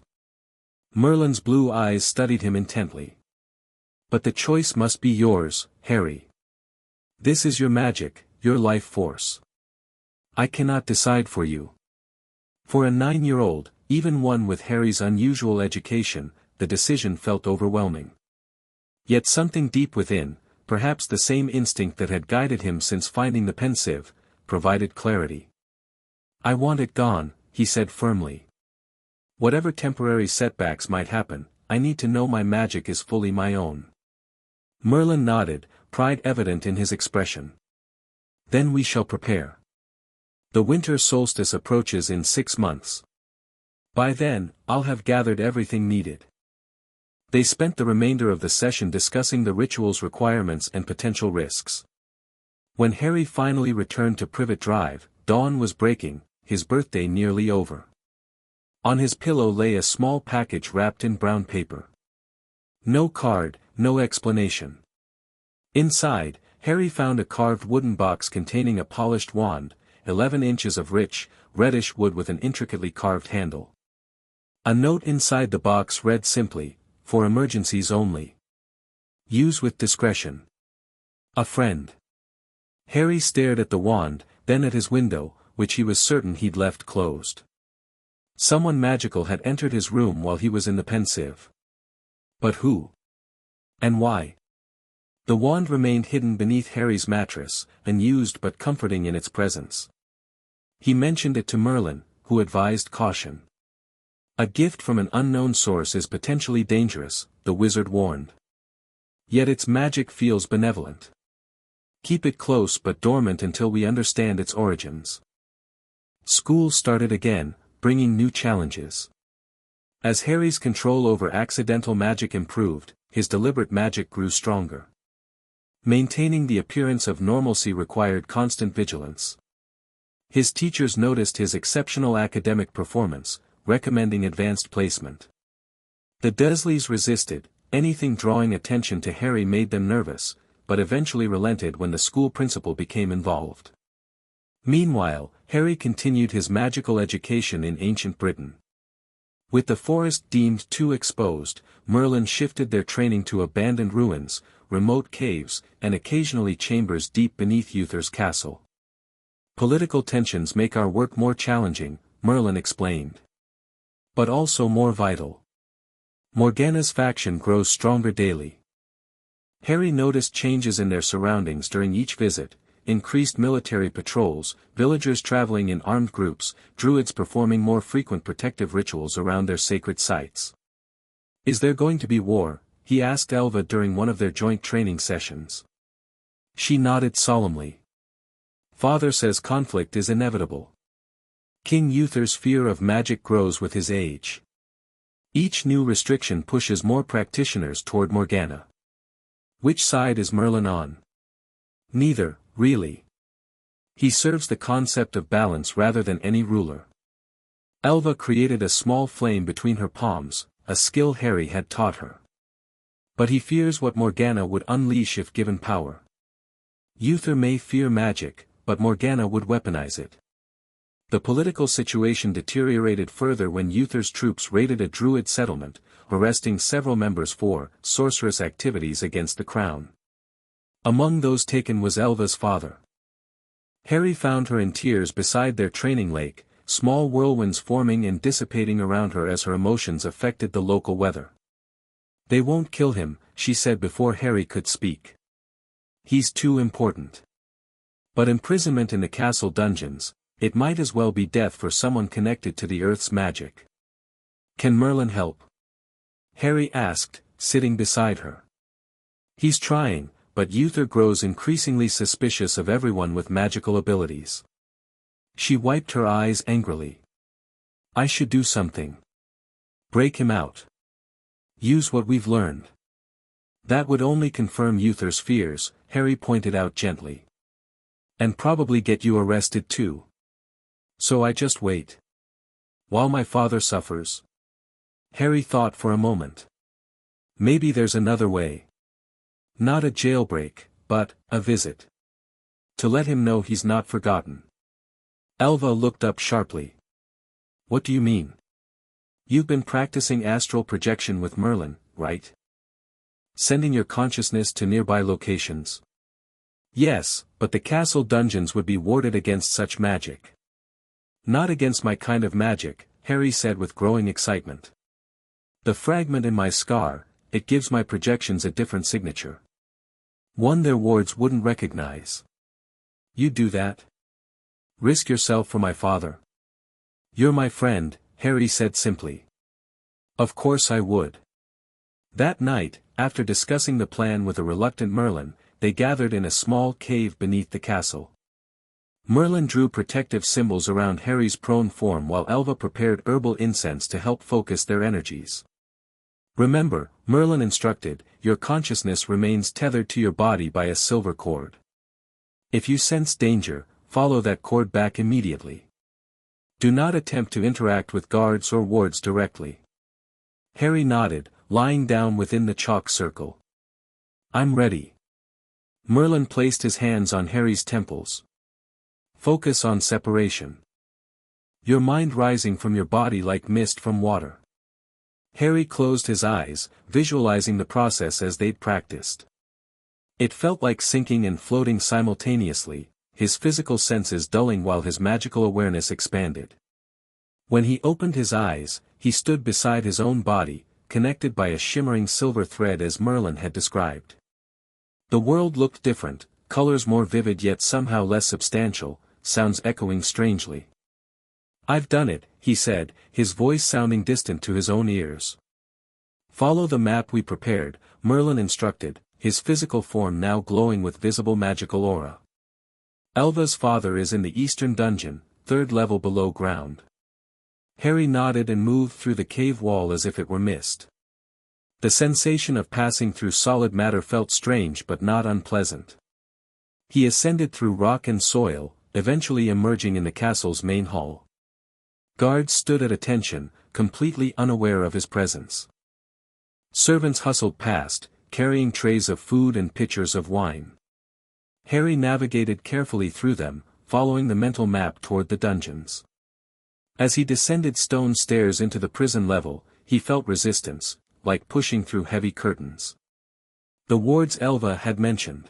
Merlin's blue eyes studied him intently. But the choice must be yours, Harry. This is your magic, your life force. I cannot decide for you. For a 9-year-old, even one with Harry's unusual education, the decision felt overwhelming. Yet something deep within, perhaps the same instinct that had guided him since finding the Pensieve, provided clarity. I want it gone, he said firmly. Whatever temporary setbacks might happen, I need to know my magic is fully my own. Merlin nodded, pride evident in his expression. Then we shall prepare. The winter solstice approaches in 6 months. By then, I'll have gathered everything needed. They spent the remainder of the session discussing the ritual's requirements and potential risks. When Harry finally returned to Privet Drive, dawn was breaking, his birthday nearly over. On his pillow lay a small package wrapped in brown paper. No card, no explanation. Inside, Harry found a carved wooden box containing a polished wand, 11 inches of rich, reddish wood with an intricately carved handle. A note inside the box read simply, "For emergencies only. Use with discretion. A friend." Harry stared at the wand, then at his window, which he was certain he'd left closed. Someone magical had entered his room while he was in the Pensieve. But who? And why? The wand remained hidden beneath Harry's mattress, unused but comforting in its presence. He mentioned it to Merlin, who advised caution. A gift from an unknown source is potentially dangerous, the wizard warned. Yet its magic feels benevolent. Keep it close but dormant until we understand its origins. School started again, bringing new challenges. As Harry's control over accidental magic improved, his deliberate magic grew stronger. Maintaining the appearance of normalcy required constant vigilance. His teachers noticed his exceptional academic performance, recommending advanced placement. The Dursleys resisted, anything drawing attention to Harry made them nervous, but eventually relented when the school principal became involved. Meanwhile, Harry continued his magical education in ancient Britain. With the forest deemed too exposed, Merlin shifted their training to abandoned ruins, remote caves, and occasionally chambers deep beneath Uther's castle. Political tensions make our work more challenging, Merlin explained. But also more vital. Morgana's faction grows stronger daily. Harry noticed changes in their surroundings during each visit, increased military patrols, villagers traveling in armed groups, druids performing more frequent protective rituals around their sacred sites. Is there going to be war? He asked Elva during one of their joint training sessions. She nodded solemnly. Father says conflict is inevitable. King Uther's fear of magic grows with his age. Each new restriction pushes more practitioners toward Morgana. Which side is Merlin on? Neither, really. He serves the concept of balance rather than any ruler. Elva created a small flame between her palms, a skill Harry had taught her. But he fears what Morgana would unleash if given power. Uther may fear magic, but Morgana would weaponize it. The political situation deteriorated further when Uther's troops raided a druid settlement, arresting several members for sorcerous activities against the crown. Among those taken was Elva's father. Harry found her in tears beside their training lake, small whirlwinds forming and dissipating around her as her emotions affected the local weather. "They won't kill him," she said before Harry could speak. "He's too important." But imprisonment in the castle dungeons, it might as well be death for someone connected to the Earth's magic. "Can Merlin help?" Harry asked, sitting beside her. "He's trying, but Uther grows increasingly suspicious of everyone with magical abilities." She wiped her eyes angrily. "I should do something. Break him out. Use what we've learned." "That would only confirm Uther's fears," Harry pointed out gently. "And probably get you arrested too. So I just wait. While my father suffers." Harry thought for a moment. Maybe there's another way. Not a jailbreak, but a visit. To let him know he's not forgotten. Elva looked up sharply. "What do you mean? You've been practicing astral projection with Merlin, right? Sending your consciousness to nearby locations?" "Yes, but the castle dungeons would be warded against such magic." "Not against my kind of magic," Harry said with growing excitement. "The fragment in my scar, it gives my projections a different signature. One their wards wouldn't recognize." "You'd do that? Risk yourself for my father?" "You're my friend," Harry said simply. "Of course I would." That night, after discussing the plan with a reluctant Merlin, they gathered in a small cave beneath the castle. Merlin drew protective symbols around Harry's prone form while Elva prepared herbal incense to help focus their energies. "Remember," Merlin instructed, "your consciousness remains tethered to your body by a silver cord. If you sense danger, follow that cord back immediately. Do not attempt to interact with guards or wards directly." Harry nodded, lying down within the chalk circle. "I'm ready." Merlin placed his hands on Harry's temples. "Focus on separation. Your mind rising from your body like mist from water." Harry closed his eyes, visualizing the process as they'd practiced. It felt like sinking and floating simultaneously, his physical senses dulling while his magical awareness expanded. When he opened his eyes, he stood beside his own body, connected by a shimmering silver thread as Merlin had described. The world looked different, colors more vivid yet somehow less substantial, sounds echoing strangely. "I've done it," he said, his voice sounding distant to his own ears. "Follow the map we prepared," Merlin instructed, his physical form now glowing with visible magical aura. "Elva's father is in the eastern dungeon, 3rd level below ground." Harry nodded and moved through the cave wall as if it were mist. The sensation of passing through solid matter felt strange but not unpleasant. He ascended through rock and soil, eventually emerging in the castle's main hall. Guards stood at attention, completely unaware of his presence. Servants hustled past, carrying trays of food and pitchers of wine. Harry navigated carefully through them, following the mental map toward the dungeons. As he descended stone stairs into the prison level, he felt resistance, like pushing through heavy curtains. The wards Elva had mentioned.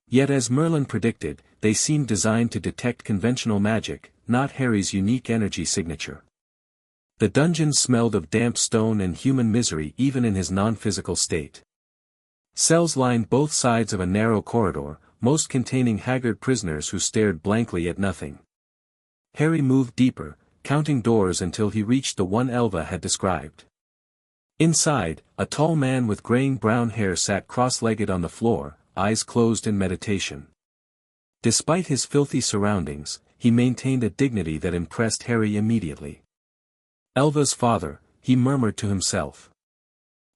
Yet as Merlin predicted, they seemed designed to detect conventional magic, not Harry's unique energy signature. The dungeons smelled of damp stone and human misery even in his non-physical state. Cells lined both sides of a narrow corridor, most containing haggard prisoners who stared blankly at nothing. Harry moved deeper, counting doors until he reached the one Elva had described. Inside, a tall man with graying brown hair sat cross-legged on the floor, eyes closed in meditation. Despite his filthy surroundings, he maintained a dignity that impressed Harry immediately. "Elva's father," he murmured to himself.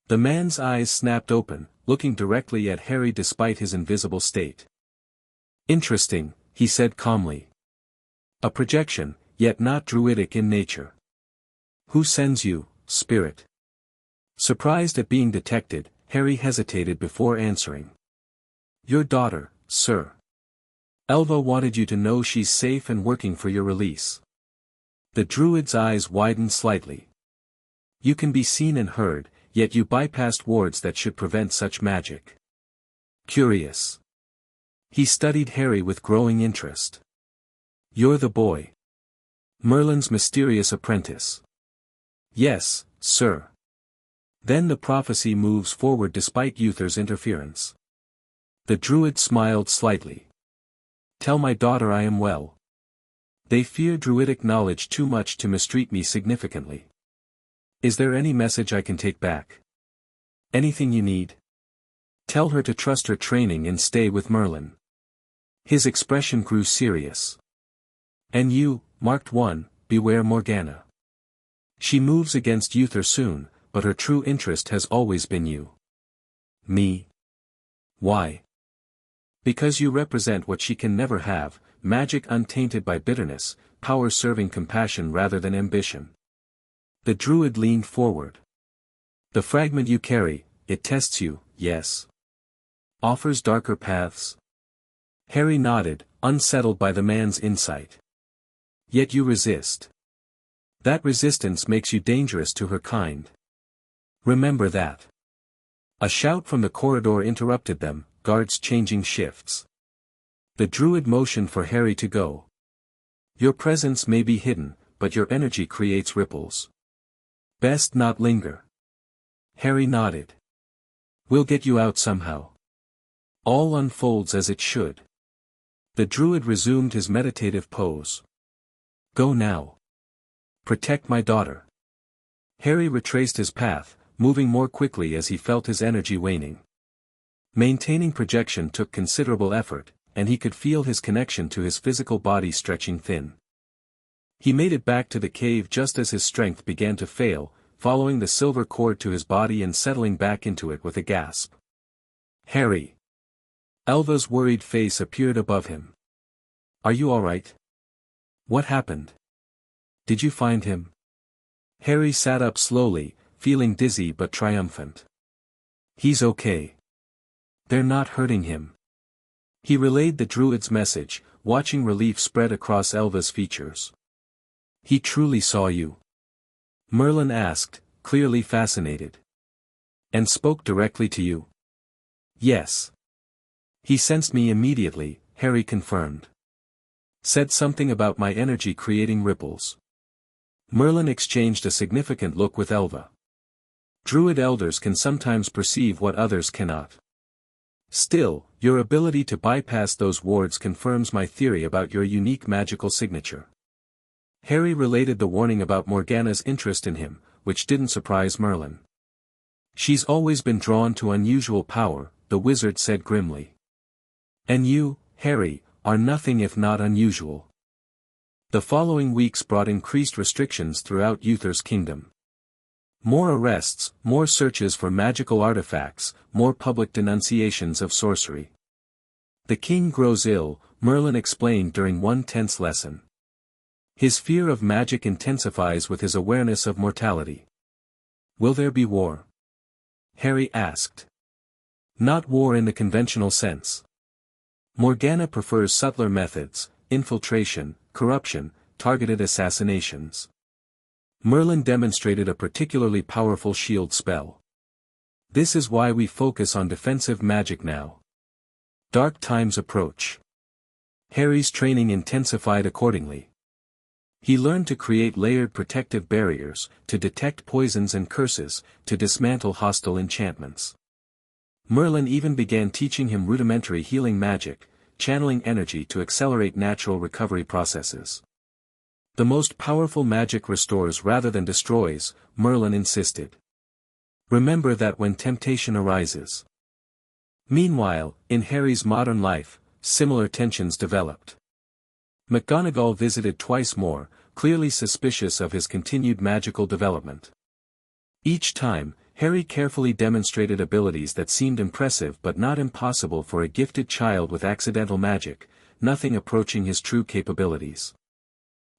The man's eyes snapped open, looking directly at Harry despite his invisible state. "Interesting," he said calmly. A projection, yet not druidic in nature. Who sends you, spirit? Surprised at being detected, Harry hesitated before answering. Your daughter, sir. Elva wanted you to know she's safe and working for your release. The druid's eyes widened slightly. You can be seen and heard, yet you bypassed wards that should prevent such magic. Curious. He studied Harry with growing interest. You're the boy. Merlin's mysterious apprentice. Yes, sir. Then the prophecy moves forward despite Uther's interference. The druid smiled slightly. Tell my daughter I am well. They fear druidic knowledge too much to mistreat me significantly. Is there any message I can take back? Anything you need? Tell her to trust her training and stay with Merlin. His expression grew serious. And you, marked one, beware Morgana. She moves against Uther soon, but her true interest has always been you. Me? Why? Because you represent what she can never have, magic untainted by bitterness, power serving compassion rather than ambition. The druid leaned forward. The fragment you carry, it tests you, yes. Offers darker paths? Harry nodded, unsettled by the man's insight. Yet you resist. That resistance makes you dangerous to her kind. Remember that. A shout from the corridor interrupted them, guards changing shifts. The druid motioned for Harry to go. Your presence may be hidden, but your energy creates ripples. Best not linger. Harry nodded. We'll get you out somehow. All unfolds as it should. The druid resumed his meditative pose. Go now. Protect my daughter. Harry retraced his path, moving more quickly as he felt his energy waning. Maintaining projection took considerable effort, and he could feel his connection to his physical body stretching thin. He made it back to the cave just as his strength began to fail, following the silver cord to his body and settling back into it with a gasp. Harry. Elva's worried face appeared above him. Are you all right? What happened? Did you find him? Harry sat up slowly, feeling dizzy but triumphant. He's okay. They're not hurting him. He relayed the druid's message, watching relief spread across Elva's features. He truly saw you? Merlin asked, clearly fascinated. And spoke directly to you? Yes. He sensed me immediately, Harry confirmed. Said something about my energy creating ripples. Merlin exchanged a significant look with Elva. Druid elders can sometimes perceive what others cannot. Still, your ability to bypass those wards confirms my theory about your unique magical signature. Harry related the warning about Morgana's interest in him, which didn't surprise Merlin. She's always been drawn to unusual power, the wizard said grimly. And you, Harry, are nothing if not unusual. The following weeks brought increased restrictions throughout Uther's kingdom. More arrests, more searches for magical artifacts, more public denunciations of sorcery. The king grows ill, Merlin explained during one tense lesson. His fear of magic intensifies with his awareness of mortality. Will there be war? Harry asked. Not war in the conventional sense. Morgana prefers subtler methods, infiltration, corruption, targeted assassinations. Merlin demonstrated a particularly powerful shield spell. This is why we focus on defensive magic now. Dark times approach. Harry's training intensified accordingly. He learned to create layered protective barriers, to detect poisons and curses, to dismantle hostile enchantments. Merlin even began teaching him rudimentary healing magic, channeling energy to accelerate natural recovery processes. The most powerful magic restores rather than destroys, Merlin insisted. Remember that when temptation arises. Meanwhile, in Harry's modern life, similar tensions developed. McGonagall visited twice more, clearly suspicious of his continued magical development. Each time, Harry carefully demonstrated abilities that seemed impressive but not impossible for a gifted child with accidental magic, nothing approaching his true capabilities.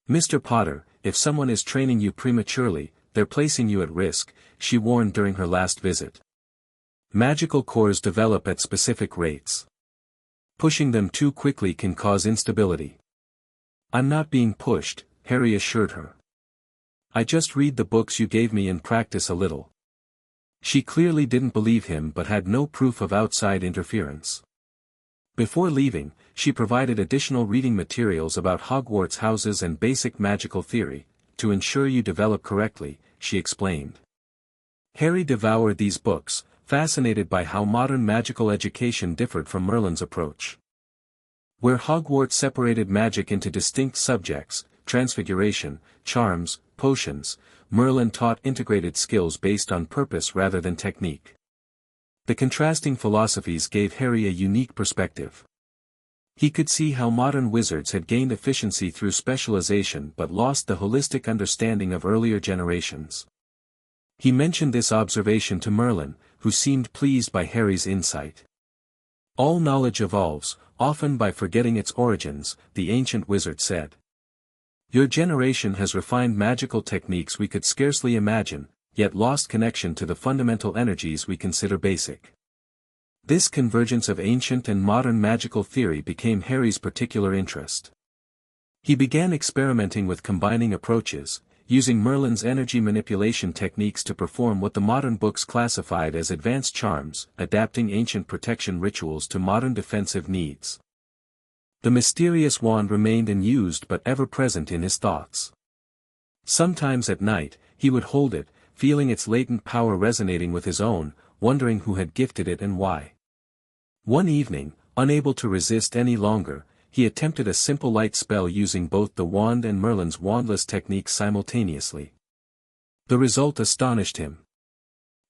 "Mr. Potter, if someone is training you prematurely, they're placing you at risk," she warned during her last visit. "Magical cores develop at specific rates. Pushing them too quickly can cause instability." "I'm not being pushed," Harry assured her. "I just read the books you gave me and practice a little." She clearly didn't believe him but had no proof of outside interference. Before leaving, she provided additional reading materials about Hogwarts houses and basic magical theory, "to ensure you develop correctly," she explained. Harry devoured these books, fascinated by how modern magical education differed from Merlin's approach. Where Hogwarts separated magic into distinct subjects, transfiguration, charms, potions, Merlin taught integrated skills based on purpose rather than technique. The contrasting philosophies gave Harry a unique perspective. He could see how modern wizards had gained efficiency through specialization but lost the holistic understanding of earlier generations. He mentioned this observation to Merlin, who seemed pleased by Harry's insight. "All knowledge evolves, often by forgetting its origins," the ancient wizard said. "Your generation has refined magical techniques we could scarcely imagine, yet lost connection to the fundamental energies we consider basic." This convergence of ancient and modern magical theory became Harry's particular interest. He began experimenting with combining approaches, using Merlin's energy manipulation techniques to perform what the modern books classified as advanced charms, adapting ancient protection rituals to modern defensive needs. The mysterious wand remained unused but ever present in his thoughts. Sometimes at night, he would hold it, feeling its latent power resonating with his own, wondering who had gifted it and why. One evening, unable to resist any longer, he attempted a simple light spell using both the wand and Merlin's wandless techniques simultaneously. The result astonished him.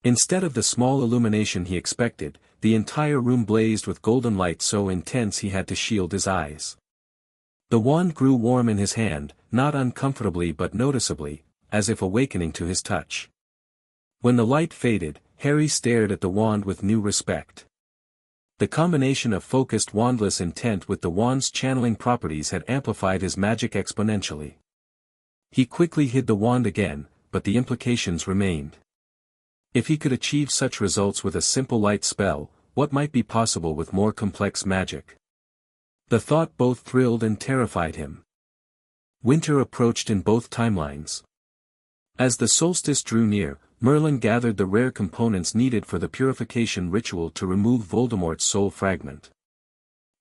Instead of the small illumination he expected, the entire room blazed with golden light so intense he had to shield his eyes. The wand grew warm in his hand, not uncomfortably but noticeably, as if awakening to his touch. When the light faded, Harry stared at the wand with new respect. The combination of focused wandless intent with the wand's channeling properties had amplified his magic exponentially. He quickly hid the wand again, but the implications remained. If he could achieve such results with a simple light spell, what might be possible with more complex magic? The thought both thrilled and terrified him. Winter approached in both timelines. As the solstice drew near, Merlin gathered the rare components needed for the purification ritual to remove Voldemort's soul fragment.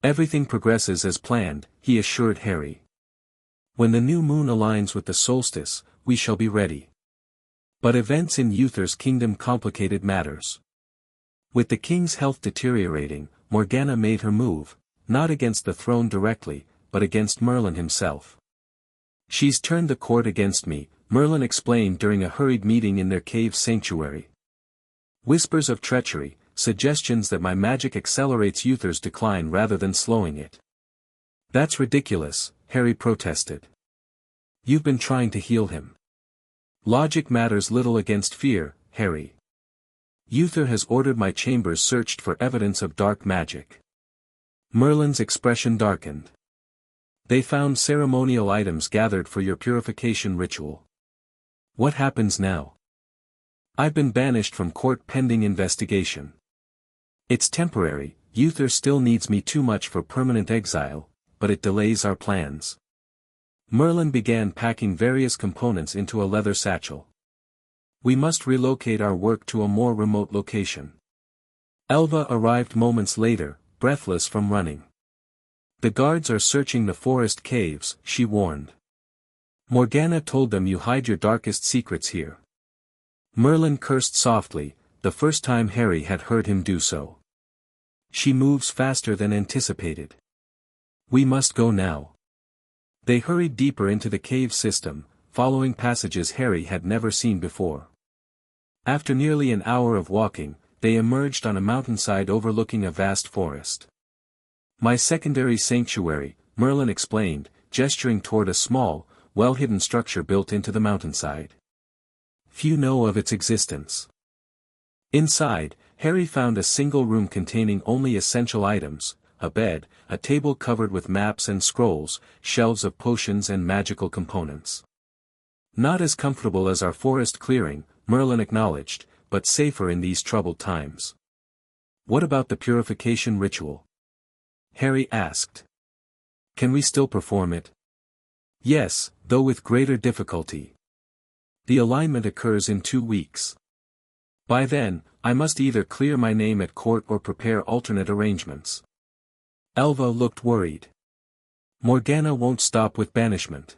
"Everything progresses as planned," he assured Harry. "When the new moon aligns with the solstice, we shall be ready." But events in Uther's kingdom complicated matters. With the king's health deteriorating, Morgana made her move, not against the throne directly, but against Merlin himself. "She's turned the court against me," Merlin explained during a hurried meeting in their cave sanctuary. "Whispers of treachery, suggestions that my magic accelerates Uther's decline rather than slowing it." "That's ridiculous," Harry protested. "You've been trying to heal him." "Logic matters little against fear, Harry. Uther has ordered my chambers searched for evidence of dark magic." Merlin's expression darkened. "They found ceremonial items gathered for your purification ritual. What happens now?" "I've been banished from court pending investigation." "It's temporary, Uther still needs me too much for permanent exile, but it delays our plans." Merlin began packing various components into a leather satchel. "We must relocate our work to a more remote location." Elva arrived moments later, breathless from running. "The guards are searching the forest caves," she warned. "Morgana told them you hide your darkest secrets here." Merlin cursed softly, the first time Harry had heard him do so. "She moves faster than anticipated. We must go now." They hurried deeper into the cave system, following passages Harry had never seen before. After nearly an hour of walking, they emerged on a mountainside overlooking a vast forest. "My secondary sanctuary," Merlin explained, gesturing toward a small, well-hidden structure built into the mountainside. Few know of its existence. Inside, Harry found a single room containing only essential items, a bed, a table covered with maps and scrolls, shelves of potions and magical components. Not as comfortable as our forest clearing, Merlin acknowledged, but safer in these troubled times. What about the purification ritual? Harry asked. Can we still perform it? Yes, though with greater difficulty. The alignment occurs in 2 weeks. By then, I must either clear my name at court or prepare alternate arrangements. Elva looked worried. Morgana won't stop with banishment.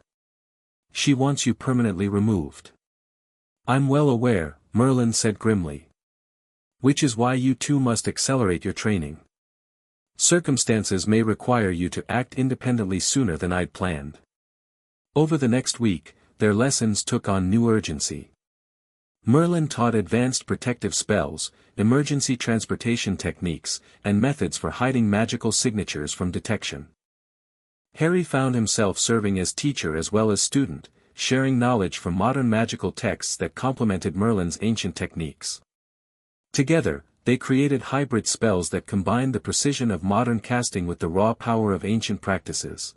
She wants you permanently removed. I'm well aware, Merlin said grimly. Which is why you two must accelerate your training. Circumstances may require you to act independently sooner than I'd planned. Over the next week, their lessons took on new urgency. Merlin taught advanced protective spells, emergency transportation techniques, and methods for hiding magical signatures from detection. Harry found himself serving as teacher as well as student, sharing knowledge from modern magical texts that complemented Merlin's ancient techniques. Together, they created hybrid spells that combined the precision of modern casting with the raw power of ancient practices.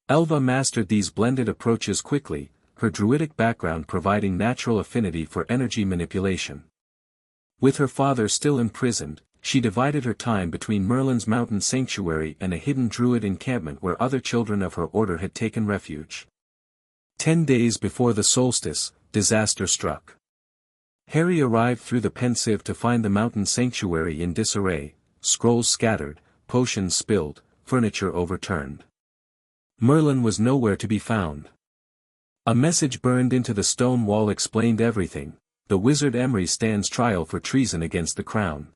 Elva mastered these blended approaches quickly, her druidic background providing natural affinity for energy manipulation. With her father still imprisoned, she divided her time between Merlin's mountain sanctuary and a hidden druid encampment where other children of her order had taken refuge. 10 days before the solstice, disaster struck. Harry arrived through the Pensieve to find the mountain sanctuary in disarray, scrolls scattered, potions spilled, furniture overturned. Merlin was nowhere to be found. A message burned into the stone wall explained everything: the wizard Emery stands trial for treason against the crown.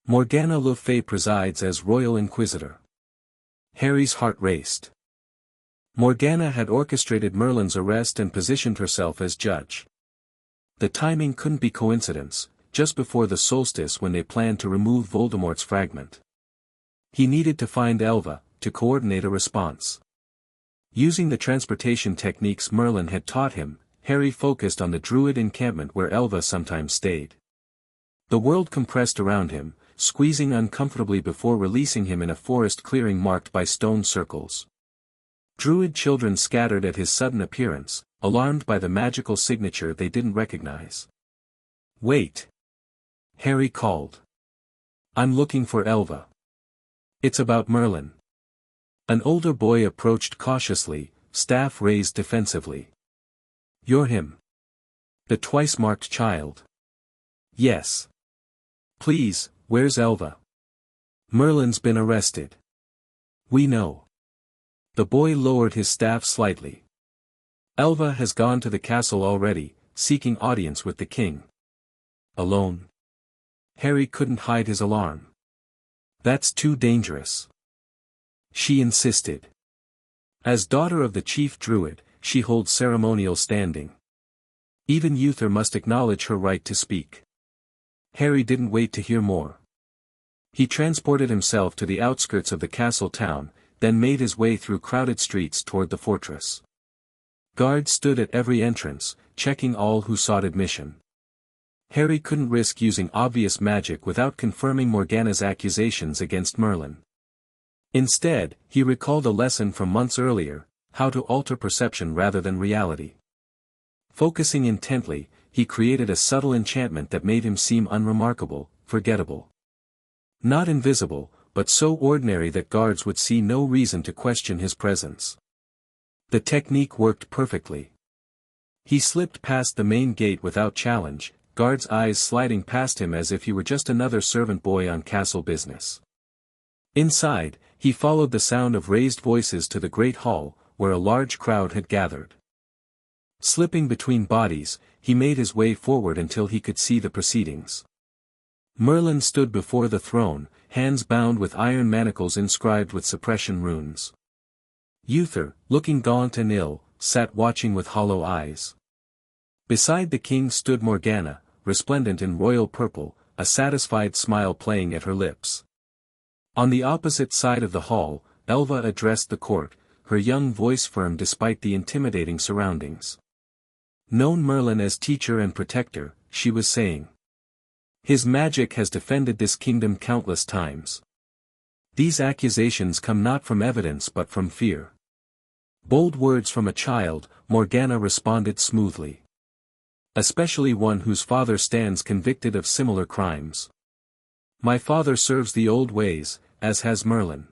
Morgana Le Fay presides as Royal Inquisitor. Harry's heart raced. Morgana had orchestrated Merlin's arrest and positioned herself as judge. The timing couldn't be coincidence, just before the solstice when they planned to remove Voldemort's fragment. He needed to find Elva, to coordinate a response. Using the transportation techniques Merlin had taught him, Harry focused on the druid encampment where Elva sometimes stayed. The world compressed around him, squeezing uncomfortably before releasing him in a forest clearing marked by stone circles. Druid children scattered at his sudden appearance, alarmed by the magical signature they didn't recognize. Wait! Harry called. I'm looking for Elva. It's about Merlin. An older boy approached cautiously, staff raised defensively. You're him. The twice-marked child. Yes. Please, where's Elva? Merlin's been arrested. We know. The boy lowered his staff slightly. Elva has gone to the castle already, seeking audience with the king. Alone? Harry couldn't hide his alarm. That's too dangerous. She insisted. As daughter of the chief druid, she holds ceremonial standing. Even Uther must acknowledge her right to speak. Harry didn't wait to hear more. He transported himself to the outskirts of the castle town, then made his way through crowded streets toward the fortress. Guards stood at every entrance, checking all who sought admission. Harry couldn't risk using obvious magic without confirming Morgana's accusations against Merlin. Instead, he recalled a lesson from months earlier: how to alter perception rather than reality. Focusing intently, he created a subtle enchantment that made him seem unremarkable, forgettable. Not invisible, but so ordinary that guards would see no reason to question his presence. The technique worked perfectly. He slipped past the main gate without challenge, guards' eyes sliding past him as if he were just another servant boy on castle business. Inside, he followed the sound of raised voices to the great hall, where a large crowd had gathered. Slipping between bodies, he made his way forward until he could see the proceedings. Merlin stood before the throne, hands bound with iron manacles inscribed with suppression runes. Uther, looking gaunt and ill, sat watching with hollow eyes. Beside the king stood Morgana, resplendent in royal purple, a satisfied smile playing at her lips. On the opposite side of the hall, Elva addressed the court, her young voice firm despite the intimidating surroundings. Known Merlin as teacher and protector, she was saying. His magic has defended this kingdom countless times. These accusations come not from evidence but from fear. Bold words from a child, Morgana responded smoothly. Especially one whose father stands convicted of similar crimes. My father serves the old ways, as has Merlin.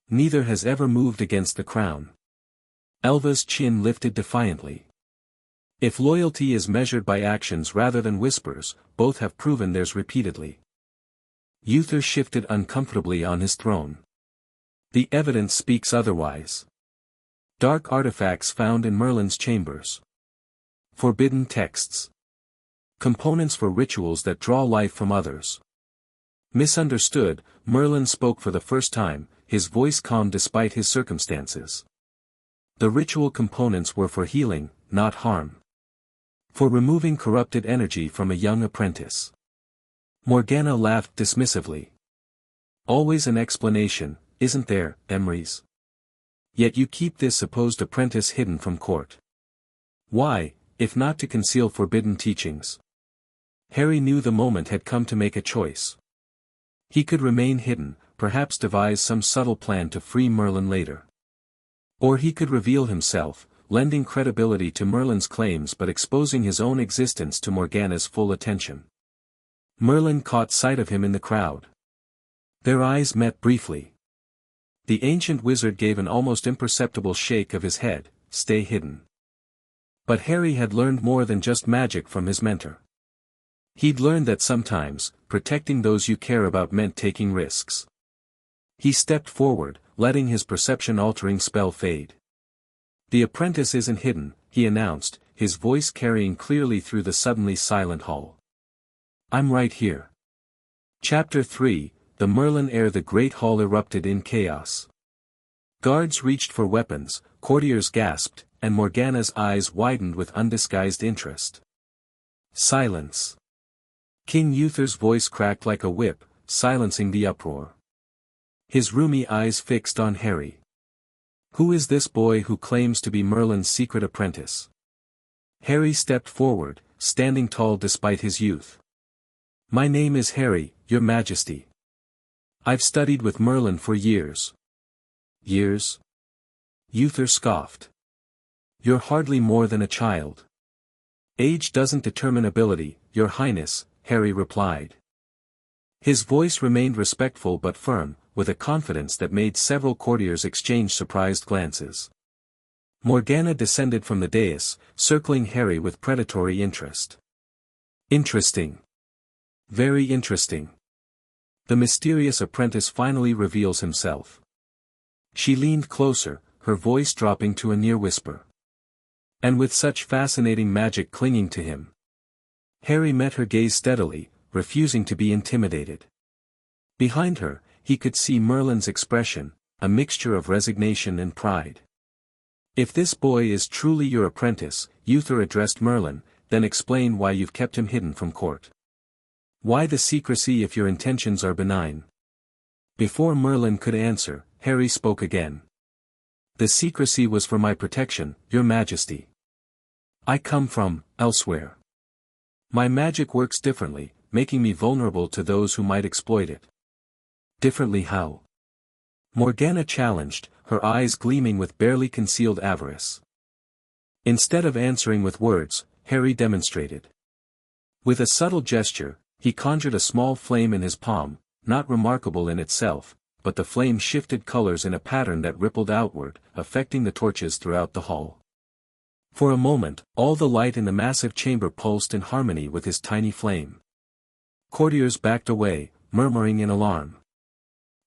Neither has ever moved against the crown. Elva's chin lifted defiantly. If loyalty is measured by actions rather than whispers, both have proven theirs repeatedly. Uther shifted uncomfortably on his throne. The evidence speaks otherwise. Dark artifacts found in Merlin's chambers. Forbidden texts. Components for rituals that draw life from others. Misunderstood, Merlin spoke for the first time, his voice calm despite his circumstances. The ritual components were for healing, not harm. For removing corrupted energy from a young apprentice. Morgana laughed dismissively. Always an explanation, isn't there, Emrys? Yet you keep this supposed apprentice hidden from court. Why, if not to conceal forbidden teachings? Harry knew the moment had come to make a choice. He could remain hidden, perhaps devise some subtle plan to free Merlin later. Or he could reveal himself, lending credibility to Merlin's claims but exposing his own existence to Morgana's full attention. Merlin caught sight of him in the crowd. Their eyes met briefly. The ancient wizard gave an almost imperceptible shake of his head, stay hidden. But Harry had learned more than just magic from his mentor. He'd learned that sometimes, protecting those you care about meant taking risks. He stepped forward, letting his perception-altering spell fade. The apprentice isn't hidden, he announced, his voice carrying clearly through the suddenly silent hall. I'm right here. Chapter 3, The Merlin Ere the Great Hall erupted in chaos. Guards reached for weapons, courtiers gasped, and Morgana's eyes widened with undisguised interest. Silence. King Uther's voice cracked like a whip, silencing the uproar. His rheumy eyes fixed on Harry. Who is this boy who claims to be Merlin's secret apprentice? Harry stepped forward, standing tall despite his youth. My name is Harry, Your Majesty. I've studied with Merlin for years. Years? Uther scoffed. You're hardly more than a child. Age doesn't determine ability, Your Highness, Harry replied. His voice remained respectful but firm, with a confidence that made several courtiers exchange surprised glances. Morgana descended from the dais, circling Harry with predatory interest. Interesting. Very interesting. The mysterious apprentice finally reveals himself. She leaned closer, her voice dropping to a near whisper. And with such fascinating magic clinging to him. Harry met her gaze steadily, refusing to be intimidated. Behind her, he could see Merlin's expression, a mixture of resignation and pride. If this boy is truly your apprentice, Uther addressed Merlin, then explain why you've kept him hidden from court. Why the secrecy if your intentions are benign? Before Merlin could answer, Harry spoke again. The secrecy was for my protection, Your Majesty. I come from, elsewhere. My magic works differently, making me vulnerable to those who might exploit it. Differently how? Morgana challenged, her eyes gleaming with barely concealed avarice. Instead of answering with words, Harry demonstrated. With a subtle gesture, he conjured a small flame in his palm, not remarkable in itself, but the flame shifted colors in a pattern that rippled outward, affecting the torches throughout the hall. For a moment, all the light in the massive chamber pulsed in harmony with his tiny flame. Courtiers backed away, murmuring in alarm.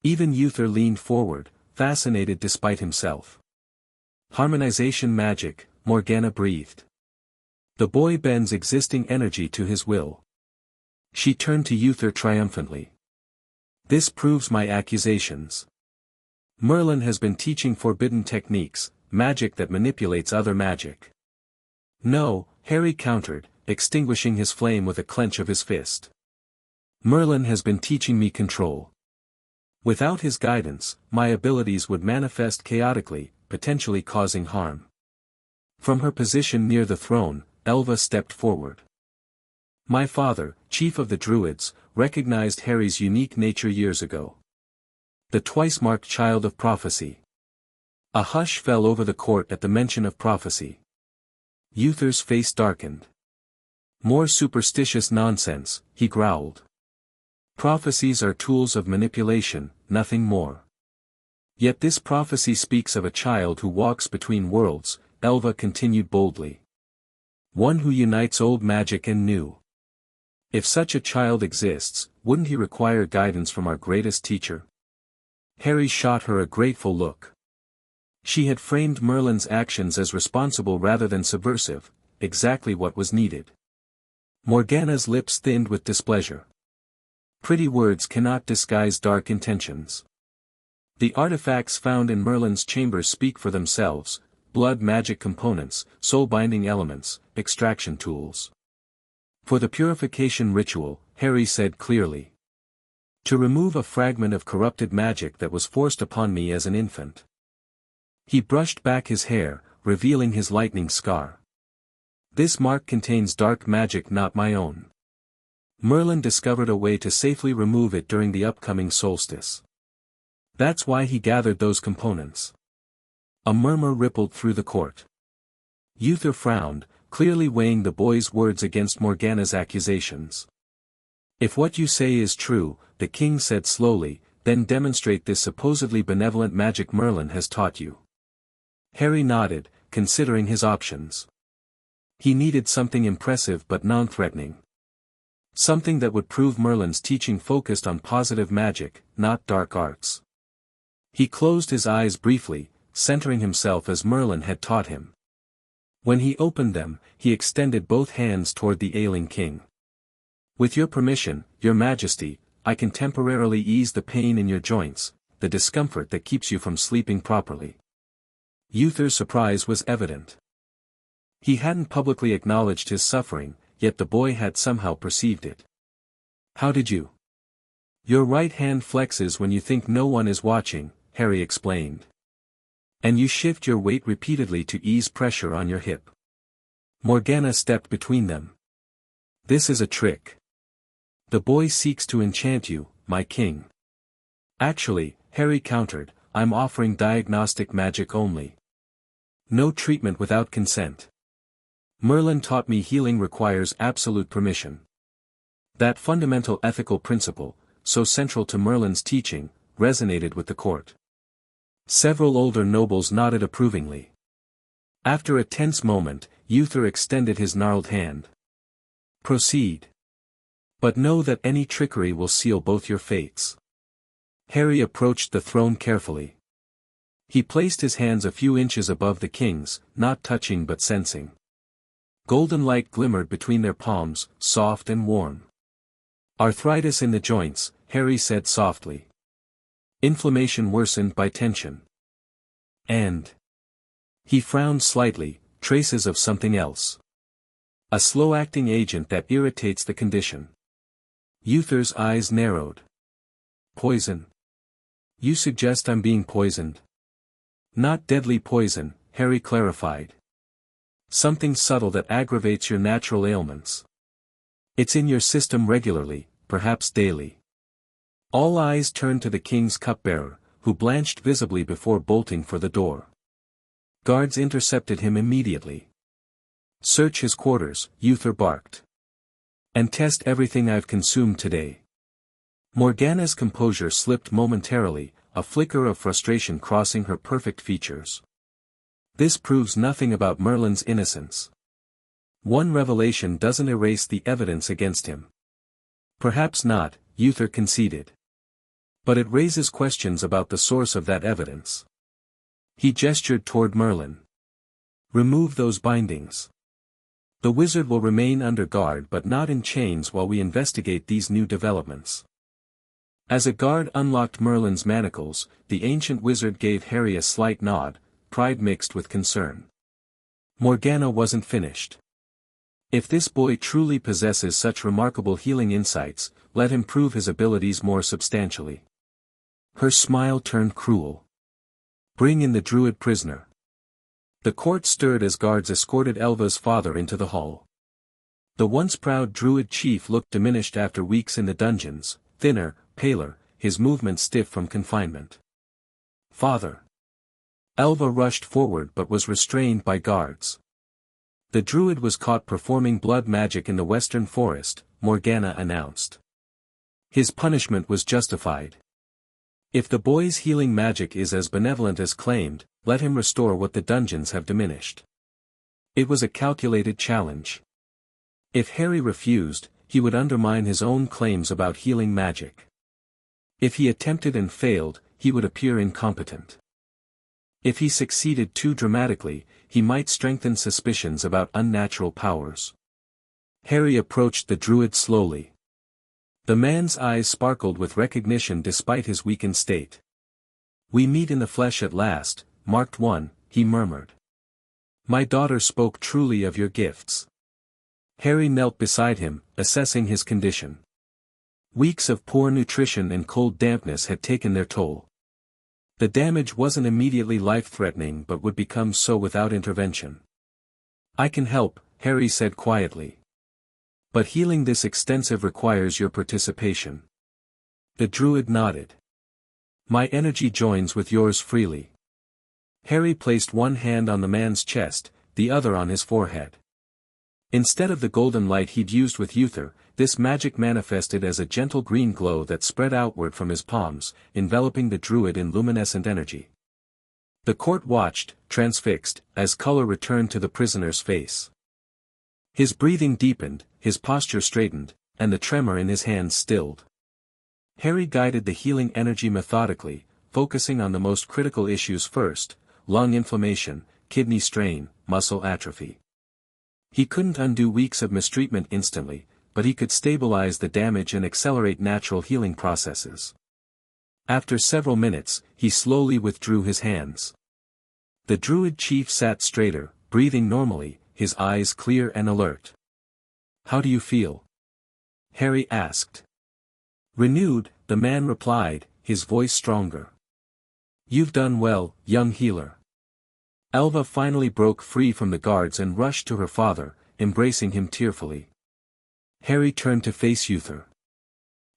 Even Uther leaned forward, fascinated despite himself. Harmonization magic, Morgana breathed. The boy bends existing energy to his will. She turned to Uther triumphantly. This proves my accusations. Merlin has been teaching forbidden techniques, magic that manipulates other magic. No, Harry countered, extinguishing his flame with a clench of his fist. Merlin has been teaching me control. Without his guidance, my abilities would manifest chaotically, potentially causing harm. From her position near the throne, Elva stepped forward. My father, chief of the Druids, recognized Harry's unique nature years ago. The twice-marked child of prophecy. A hush fell over the court at the mention of prophecy. Uther's face darkened. More superstitious nonsense, he growled. Prophecies are tools of manipulation, nothing more. Yet this prophecy speaks of a child who walks between worlds, Elva continued boldly. One who unites old magic and new. If such a child exists, wouldn't he require guidance from our greatest teacher? Harry shot her a grateful look. She had framed Merlin's actions as responsible rather than subversive, exactly what was needed. Morgana's lips thinned with displeasure. Pretty words cannot disguise dark intentions. The artifacts found in Merlin's chambers speak for themselves: blood magic components, soul-binding elements, extraction tools. For the purification ritual, Harry said clearly. To remove a fragment of corrupted magic that was forced upon me as an infant. He brushed back his hair, revealing his lightning scar. This mark contains dark magic not my own. Merlin discovered a way to safely remove it during the upcoming solstice. That's why he gathered those components. A murmur rippled through the court. Uther frowned, clearly weighing the boy's words against Morgana's accusations. If what you say is true, the king said slowly, then demonstrate this supposedly benevolent magic Merlin has taught you. Harry nodded, considering his options. He needed something impressive but non-threatening. Something that would prove Merlin's teaching focused on positive magic, not dark arts. He closed his eyes briefly, centering himself as Merlin had taught him. When he opened them, he extended both hands toward the ailing king. With your permission, your majesty, I can temporarily ease the pain in your joints, the discomfort that keeps you from sleeping properly. Uther's surprise was evident. He hadn't publicly acknowledged his suffering, yet the boy had somehow perceived it. How did you? Your right hand flexes when you think no one is watching, Harry explained. And you shift your weight repeatedly to ease pressure on your hip. Morgana stepped between them. This is a trick. The boy seeks to enchant you, my king. Actually, Harry countered, I'm offering diagnostic magic only. No treatment without consent. Merlin taught me healing requires absolute permission. That fundamental ethical principle, so central to Merlin's teaching, resonated with the court. Several older nobles nodded approvingly. After a tense moment, Uther extended his gnarled hand. Proceed. But know that any trickery will seal both your fates. Harry approached the throne carefully. He placed his hands a few inches above the king's, not touching but sensing. Golden light glimmered between their palms, soft and warm. Arthritis in the joints, Harry said softly. Inflammation worsened by tension. And he frowned slightly, traces of something else. A slow-acting agent that irritates the condition. Uther's eyes narrowed. Poison. You suggest I'm being poisoned? Not deadly poison, Harry clarified. Something subtle that aggravates your natural ailments. It's in your system regularly, perhaps daily. All eyes turned to the king's cupbearer, who blanched visibly before bolting for the door. Guards intercepted him immediately. Search his quarters, Uther barked. And test everything I've consumed today. Morgana's composure slipped momentarily, a flicker of frustration crossing her perfect features. This proves nothing about Merlin's innocence. One revelation doesn't erase the evidence against him. Perhaps not, Uther conceded. But it raises questions about the source of that evidence. He gestured toward Merlin. Remove those bindings. The wizard will remain under guard but not in chains while we investigate these new developments. As a guard unlocked Merlin's manacles, the ancient wizard gave Harry a slight nod, pride mixed with concern. Morgana wasn't finished. If this boy truly possesses such remarkable healing insights, let him prove his abilities more substantially. Her smile turned cruel. Bring in the druid prisoner. The court stirred as guards escorted Elva's father into the hall. The once proud druid chief looked diminished after weeks in the dungeons, thinner, paler, his movements stiff from confinement. "Father!" Elva rushed forward but was restrained by guards. The druid was caught performing blood magic in the western forest, Morgana announced. His punishment was justified. If the boy's healing magic is as benevolent as claimed, let him restore what the dungeons have diminished. It was a calculated challenge. If Harry refused, he would undermine his own claims about healing magic. If he attempted and failed, he would appear incompetent. If he succeeded too dramatically, he might strengthen suspicions about unnatural powers. Harry approached the druid slowly. The man's eyes sparkled with recognition despite his weakened state. "We meet in the flesh at last, marked one," he murmured. "My daughter spoke truly of your gifts." Harry knelt beside him, assessing his condition. Weeks of poor nutrition and cold dampness had taken their toll. The damage wasn't immediately life-threatening but would become so without intervention. "I can help," Harry said quietly. "But healing this extensive requires your participation." The druid nodded. "My energy joins with yours freely." Harry placed one hand on the man's chest, the other on his forehead. Instead of the golden light he'd used with Uther, this magic manifested as a gentle green glow that spread outward from his palms, enveloping the druid in luminescent energy. The court watched, transfixed, as color returned to the prisoner's face. His breathing deepened, his posture straightened, and the tremor in his hands stilled. Harry guided the healing energy methodically, focusing on the most critical issues first: lung inflammation, kidney strain, muscle atrophy. He couldn't undo weeks of mistreatment instantly, but he could stabilize the damage and accelerate natural healing processes. After several minutes, he slowly withdrew his hands. The druid chief sat straighter, breathing normally, his eyes clear and alert. "How do you feel?" Harry asked. "Renewed," the man replied, his voice stronger. "You've done well, young healer." Elva finally broke free from the guards and rushed to her father, embracing him tearfully. Harry turned to face Uther.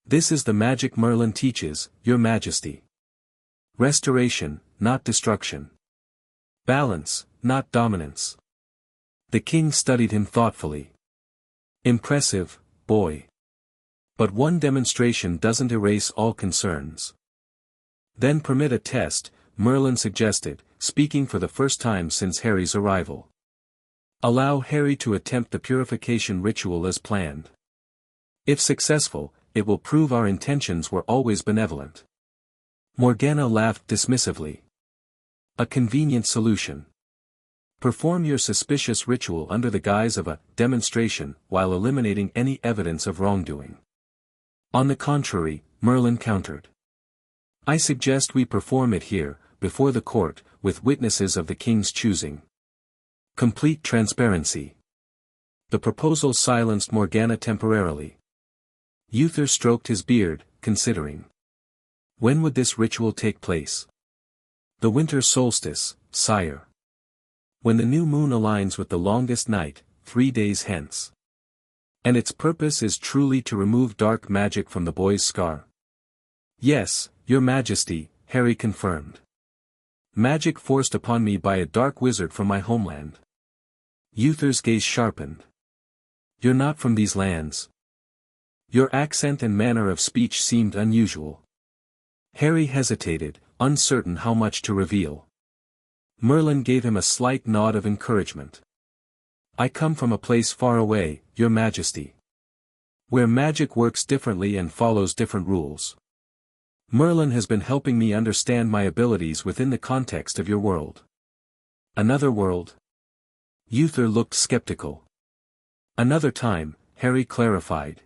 "This is the magic Merlin teaches, Your Majesty. Restoration, not destruction. Balance, not dominance." The king studied him thoughtfully. "Impressive, boy. But one demonstration doesn't erase all concerns." "Then permit a test," Merlin suggested, speaking for the first time since Harry's arrival. "Allow Harry to attempt the purification ritual as planned. If successful, it will prove our intentions were always benevolent." Morgana laughed dismissively. "A convenient solution. Perform your suspicious ritual under the guise of a demonstration while eliminating any evidence of wrongdoing." "On the contrary," Merlin countered. "I suggest we perform it here, before the court, with witnesses of the king's choosing. Complete transparency." The proposal silenced Morgana temporarily. Uther stroked his beard, considering. "When would this ritual take place?" "The winter solstice, sire. When the new moon aligns with the longest night, 3 days hence. And its purpose is truly to remove dark magic from the boy's scar." "Yes, Your Majesty," Harry confirmed. "Magic forced upon me by a dark wizard from my homeland." Uther's gaze sharpened. "You're not from these lands." Your accent and manner of speech seemed unusual. Harry hesitated, uncertain how much to reveal. Merlin gave him a slight nod of encouragement. "I come from a place far away, Your Majesty. Where magic works differently and follows different rules. Merlin has been helping me understand my abilities within the context of your world." "Another world?" Uther looked skeptical. "Another time," Harry clarified.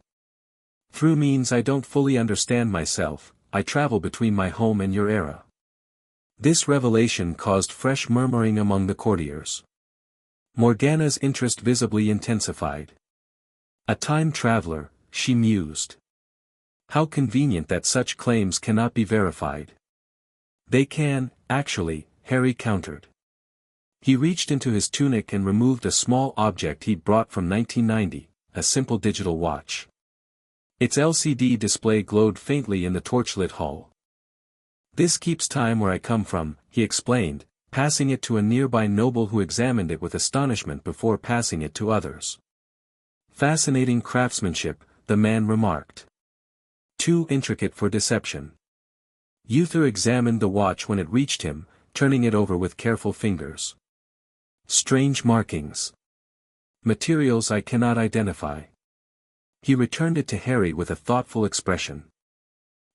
"Through means I don't fully understand myself, I travel between my home and your era." This revelation caused fresh murmuring among the courtiers. Morgana's interest visibly intensified. "A time traveler," she mused. "How convenient that such claims cannot be verified." "They can, actually," Harry countered. He reached into his tunic and removed a small object he'd brought from 1990, a simple digital watch. Its LCD display glowed faintly in the torchlit hall. "This keeps time where I come from," he explained, passing it to a nearby noble who examined it with astonishment before passing it to others. "Fascinating craftsmanship," the man remarked. "Too intricate for deception." Uther examined the watch when it reached him, turning it over with careful fingers. "Strange markings. Materials I cannot identify." He returned it to Harry with a thoughtful expression.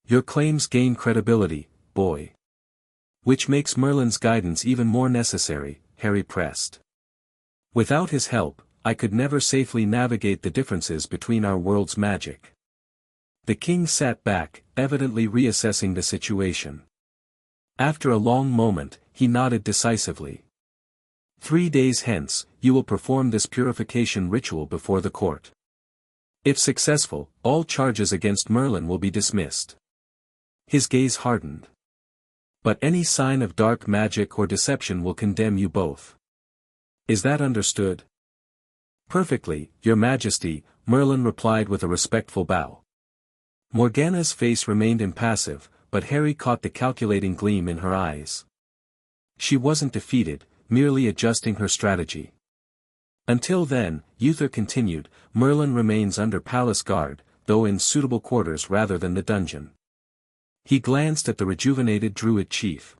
"Your claims gain credibility, boy. Which makes Merlin's guidance even more necessary," Harry pressed. "Without his help, I could never safely navigate the differences between our world's magic." The king sat back, evidently reassessing the situation. After a long moment, he nodded decisively. 3 days hence, you will perform this purification ritual before the court. If successful, all charges against Merlin will be dismissed. His gaze hardened. But any sign of dark magic or deception will condemn you both. Is that understood? Perfectly, Your Majesty, Merlin replied with a respectful bow. Morgana's face remained impassive, but Harry caught the calculating gleam in her eyes. She wasn't defeated, merely adjusting her strategy. Until then, Uther continued, Merlin remains under palace guard, though in suitable quarters rather than the dungeon. He glanced at the rejuvenated druid chief.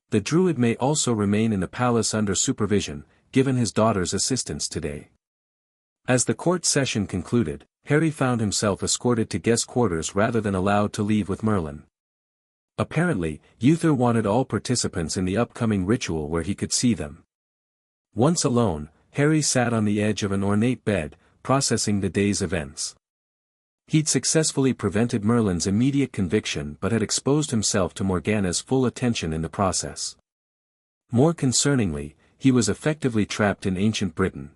The druid may also remain in the palace under supervision, given his daughter's assistance today. As the court session concluded, Harry found himself escorted to guest quarters rather than allowed to leave with Merlin. Apparently, Uther wanted all participants in the upcoming ritual where he could see them. Once alone, Harry sat on the edge of an ornate bed, processing the day's events. He'd successfully prevented Merlin's immediate conviction but had exposed himself to Morgana's full attention in the process. More concerningly, he was effectively trapped in ancient Britain.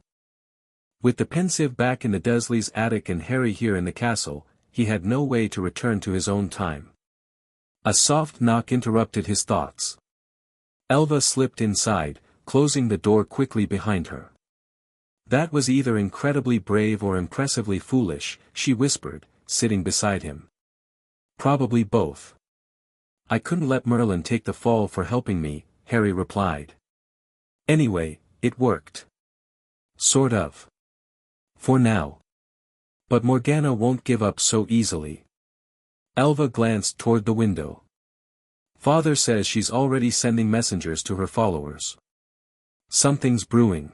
With the Pensieve back in the Dursleys' attic and Harry here in the castle, he had no way to return to his own time. A soft knock interrupted his thoughts. Elva slipped inside, closing the door quickly behind her. "That was either incredibly brave or impressively foolish," she whispered, sitting beside him. "Probably both. I couldn't let Merlin take the fall for helping me," Harry replied. "Anyway, it worked. Sort of. For now. But Morgana won't give up so easily." Elva glanced toward the window. "Father says she's already sending messengers to her followers. Something's brewing.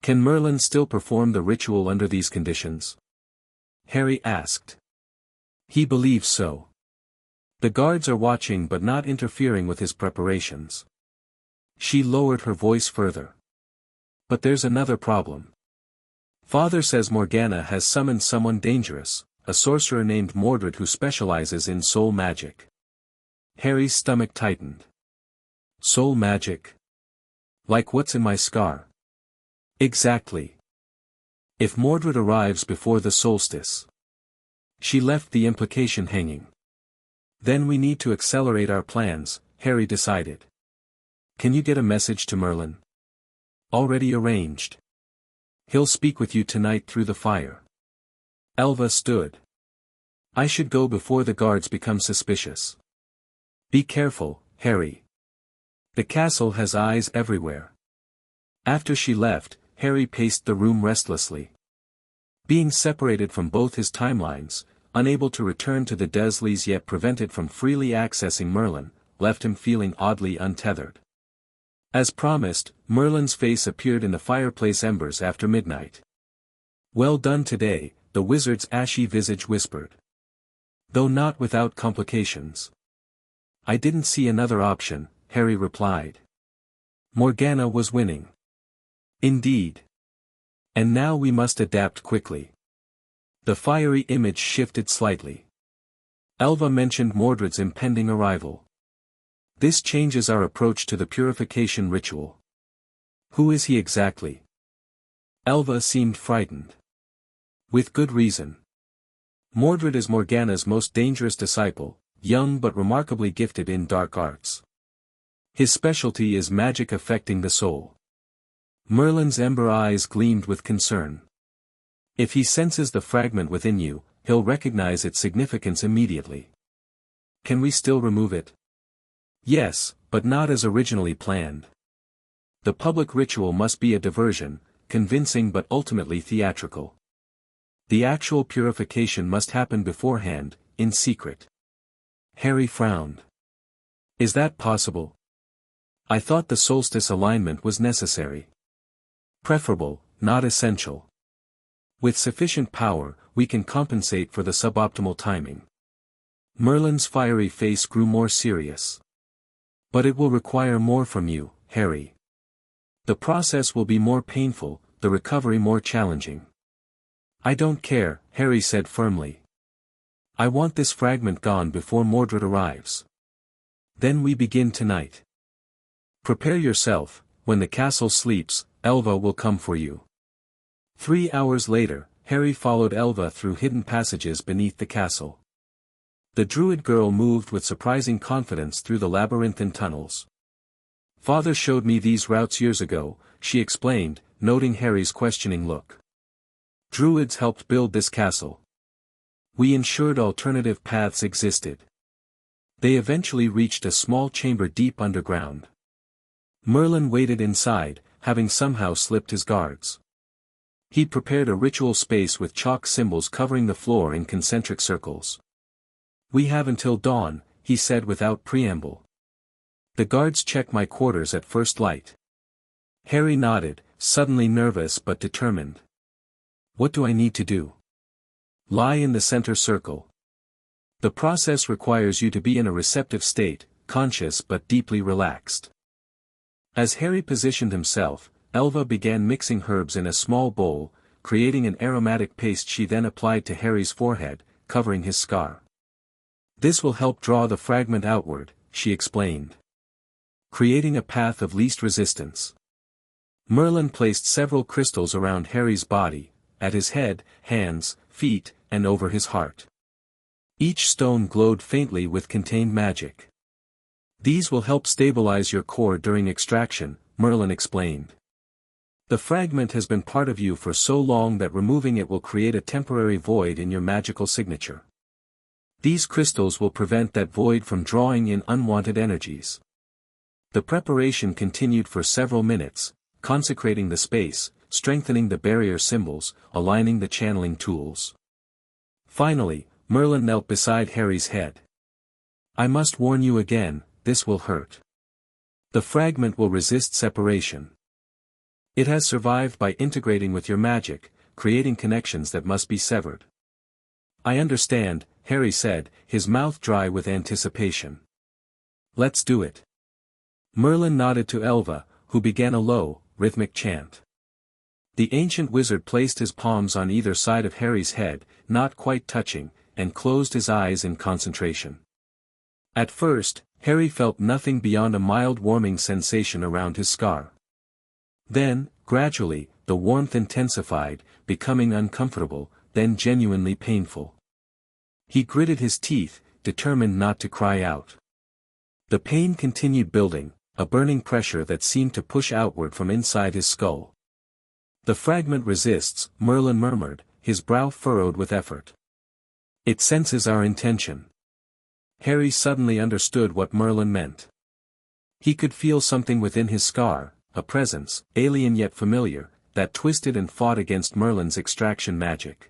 Can Merlin still perform the ritual under these conditions?" Harry asked. "He believes so. The guards are watching but not interfering with his preparations." She lowered her voice further. "But there's another problem. Father says Morgana has summoned someone dangerous, a sorcerer named Mordred who specializes in soul magic." Harry's stomach tightened. "Soul magic? Like what's in my scar?" "Exactly. If Mordred arrives before the solstice." She left the implication hanging. "Then we need to accelerate our plans," Harry decided. "Can you get a message to Merlin?" "Already arranged. He'll speak with you tonight through the fire." Elva stood. "I should go before the guards become suspicious." "Be careful, Harry. The castle has eyes everywhere." After she left, Harry paced the room restlessly. Being separated from both his timelines, unable to return to the Dursleys yet prevented from freely accessing Merlin, left him feeling oddly untethered. As promised, Merlin's face appeared in the fireplace embers after midnight. "Well done today," the wizard's ashy visage whispered. "Though not without complications." "I didn't see another option," Harry replied. Morgana was winning. "Indeed. And now we must adapt quickly." The fiery image shifted slightly. Elva mentioned Mordred's impending arrival. "This changes our approach to the purification ritual." "Who is he exactly?" Elva seemed frightened. "With good reason. Mordred is Morgana's most dangerous disciple, young but remarkably gifted in dark arts. His specialty is magic affecting the soul." Merlin's ember eyes gleamed with concern. "If he senses the fragment within you, he'll recognize its significance immediately. Can we still remove it? Yes, but not as originally planned. The public ritual must be a diversion, convincing but ultimately theatrical. The actual purification must happen beforehand, in secret. Harry frowned. Is that possible? I thought the solstice alignment was necessary. Preferable, not essential. With sufficient power, we can compensate for the suboptimal timing. Merlin's fiery face grew more serious. But it will require more from you, Harry. The process will be more painful, the recovery more challenging. I don't care, Harry said firmly. I want this fragment gone before Mordred arrives. Then we begin tonight. Prepare yourself, when the castle sleeps, Elva will come for you. 3 hours later, Harry followed Elva through hidden passages beneath the castle. The druid girl moved with surprising confidence through the labyrinthine tunnels. Father showed me these routes years ago, she explained, noting Harry's questioning look. Druids helped build this castle. We ensured alternative paths existed. They eventually reached a small chamber deep underground. Merlin waited inside, having somehow slipped his guards. He prepared a ritual space with chalk symbols covering the floor in concentric circles. We have until dawn, he said without preamble. The guards check my quarters at first light. Harry nodded, suddenly nervous but determined. What do I need to do? Lie in the center circle. The process requires you to be in a receptive state, conscious but deeply relaxed. As Harry positioned himself, Elva began mixing herbs in a small bowl, creating an aromatic paste she then applied to Harry's forehead, covering his scar. This will help draw the fragment outward, she explained. Creating a path of least resistance. Merlin placed several crystals around Harry's body, at his head, hands, feet, and over his heart. Each stone glowed faintly with contained magic. These will help stabilize your core during extraction, Merlin explained. The fragment has been part of you for so long that removing it will create a temporary void in your magical signature. These crystals will prevent that void from drawing in unwanted energies. The preparation continued for several minutes, consecrating the space, strengthening the barrier symbols, aligning the channeling tools. Finally, Merlin knelt beside Harry's head. I must warn you again, this will hurt. The fragment will resist separation. It has survived by integrating with your magic, creating connections that must be severed. I understand, Harry said, his mouth dry with anticipation. Let's do it. Merlin nodded to Elva, who began a low, rhythmic chant. The ancient wizard placed his palms on either side of Harry's head, not quite touching, and closed his eyes in concentration. At first, Harry felt nothing beyond a mild warming sensation around his scar. Then, gradually, the warmth intensified, becoming uncomfortable, then genuinely painful. He gritted his teeth, determined not to cry out. The pain continued building, a burning pressure that seemed to push outward from inside his skull. The fragment resists, Merlin murmured, his brow furrowed with effort. It senses our intention. Harry suddenly understood what Merlin meant. He could feel something within his scar, a presence, alien yet familiar, that twisted and fought against Merlin's extraction magic.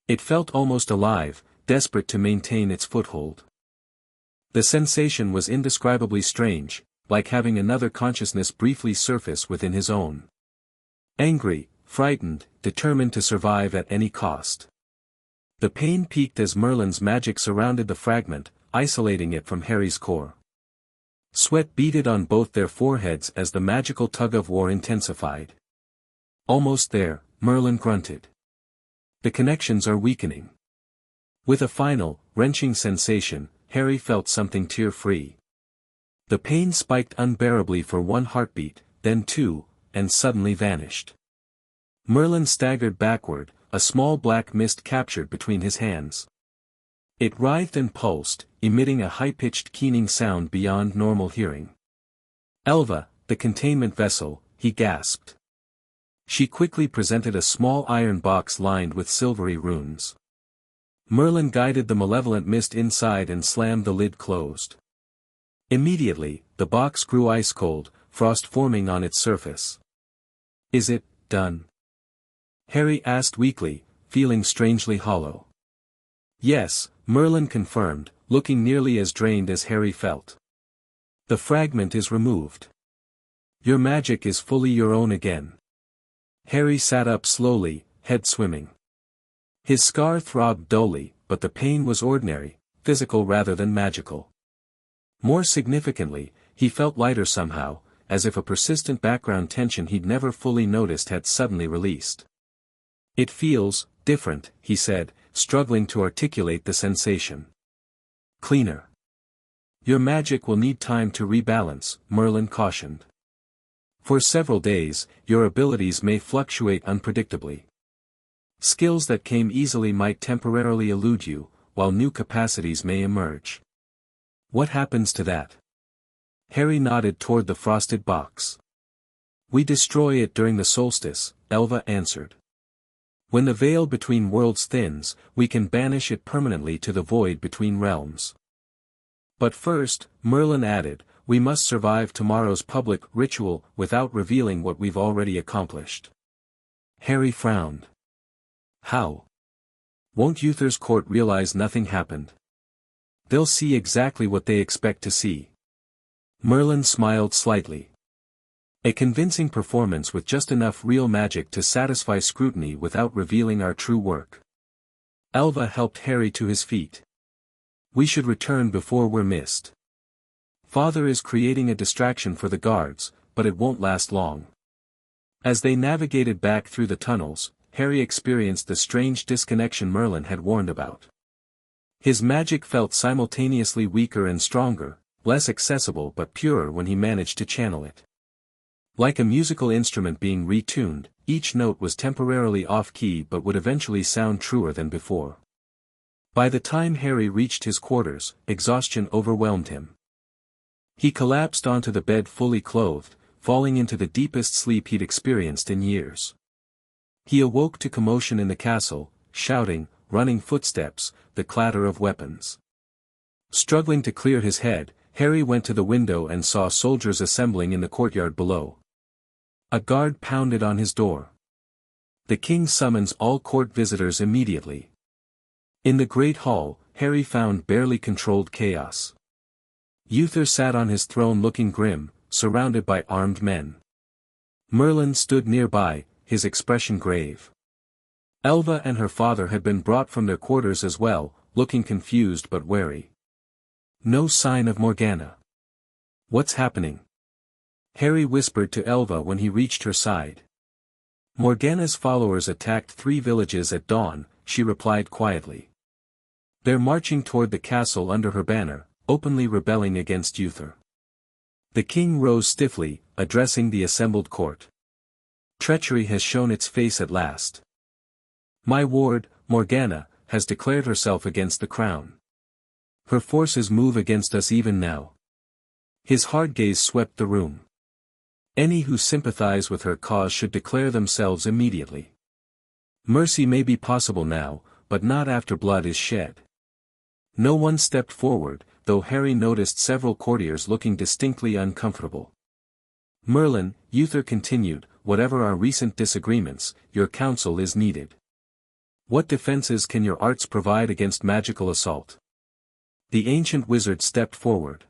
It felt almost alive, desperate to maintain its foothold. The sensation was indescribably strange, like having another consciousness briefly surface within his own. Angry, frightened, determined to survive at any cost. The pain peaked as Merlin's magic surrounded the fragment, isolating it from Harry's core. Sweat beaded on both their foreheads as the magical tug-of-war intensified. Almost there, Merlin grunted. The connections are weakening. With a final, wrenching sensation, Harry felt something tear-free. The pain spiked unbearably for one heartbeat, then two, and suddenly vanished. Merlin staggered backward, a small black mist captured between his hands. It writhed and pulsed, emitting a high-pitched keening sound beyond normal hearing. Elva, the containment vessel, he gasped. She quickly presented a small iron box lined with silvery runes. Merlin guided the malevolent mist inside and slammed the lid closed. Immediately, the box grew ice-cold, frost forming on its surface. "Is it done?" Harry asked weakly, feeling strangely hollow. "Yes," Merlin confirmed, looking nearly as drained as Harry felt. "The fragment is removed. Your magic is fully your own again." Harry sat up slowly, head swimming. His scar throbbed dully, but the pain was ordinary, physical rather than magical. More significantly, he felt lighter somehow, as if a persistent background tension he'd never fully noticed had suddenly released. "It feels different," he said, struggling to articulate the sensation. "Cleaner." "Your magic will need time to rebalance," Merlin cautioned. "For several days, your abilities may fluctuate unpredictably. Skills that came easily might temporarily elude you, while new capacities may emerge." "What happens to that?" Harry nodded toward the frosted box. "We destroy it during the solstice," Elva answered. "When the veil between worlds thins, we can banish it permanently to the void between realms. But first," Merlin added, "we must survive tomorrow's public ritual without revealing what we've already accomplished." Harry frowned. "How? Won't Uther's court realize nothing happened? They'll see exactly what they expect to see." Merlin smiled slightly. "A convincing performance with just enough real magic to satisfy scrutiny without revealing our true work." Elva helped Harry to his feet. "We should return before we're missed. Father is creating a distraction for the guards, but it won't last long." As they navigated back through the tunnels, Harry experienced the strange disconnection Merlin had warned about. His magic felt simultaneously weaker and stronger, less accessible but purer when he managed to channel it. Like a musical instrument being retuned, each note was temporarily off-key but would eventually sound truer than before. By the time Harry reached his quarters, exhaustion overwhelmed him. He collapsed onto the bed fully clothed, falling into the deepest sleep he'd experienced in years. He awoke to commotion in the castle, shouting, running footsteps, the clatter of weapons. Struggling to clear his head, Harry went to the window and saw soldiers assembling in the courtyard below. A guard pounded on his door. "The king summons all court visitors immediately." In the great hall, Harry found barely controlled chaos. Uther sat on his throne looking grim, surrounded by armed men. Merlin stood nearby, his expression grave. Elva and her father had been brought from their quarters as well, looking confused but wary. No sign of Morgana. "What's happening?" Harry whispered to Elva when he reached her side. "Morgana's followers attacked 3 villages at dawn," she replied quietly. "They're marching toward the castle under her banner, openly rebelling against Uther." The king rose stiffly, addressing the assembled court. "Treachery has shown its face at last. My ward, Morgana, has declared herself against the crown. Her forces move against us even now." His hard gaze swept the room. "Any who sympathize with her cause should declare themselves immediately. Mercy may be possible now, but not after blood is shed." No one stepped forward, though Harry noticed several courtiers looking distinctly uncomfortable. "Merlin," Uther continued, "whatever our recent disagreements, your counsel is needed. What defenses can your arts provide against magical assault?" The ancient wizard stepped forward.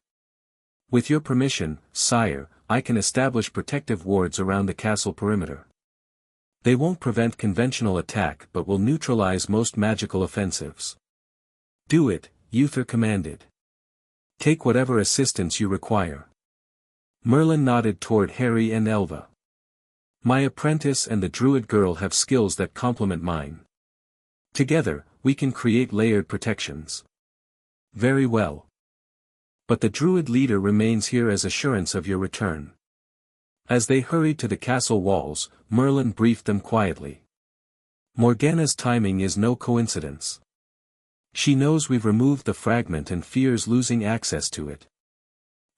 "With your permission, sire, I can establish protective wards around the castle perimeter. They won't prevent conventional attack but will neutralize most magical offensives." "Do it," Uther commanded. "Take whatever assistance you require." Merlin nodded toward Harry and Elva. "My apprentice and the druid girl have skills that complement mine. Together, we can create layered protections." "Very well. But the druid leader remains here as assurance of your return." As they hurried to the castle walls, Merlin briefed them quietly. "Morgana's timing is no coincidence. She knows we've removed the fragment and fears losing access to it.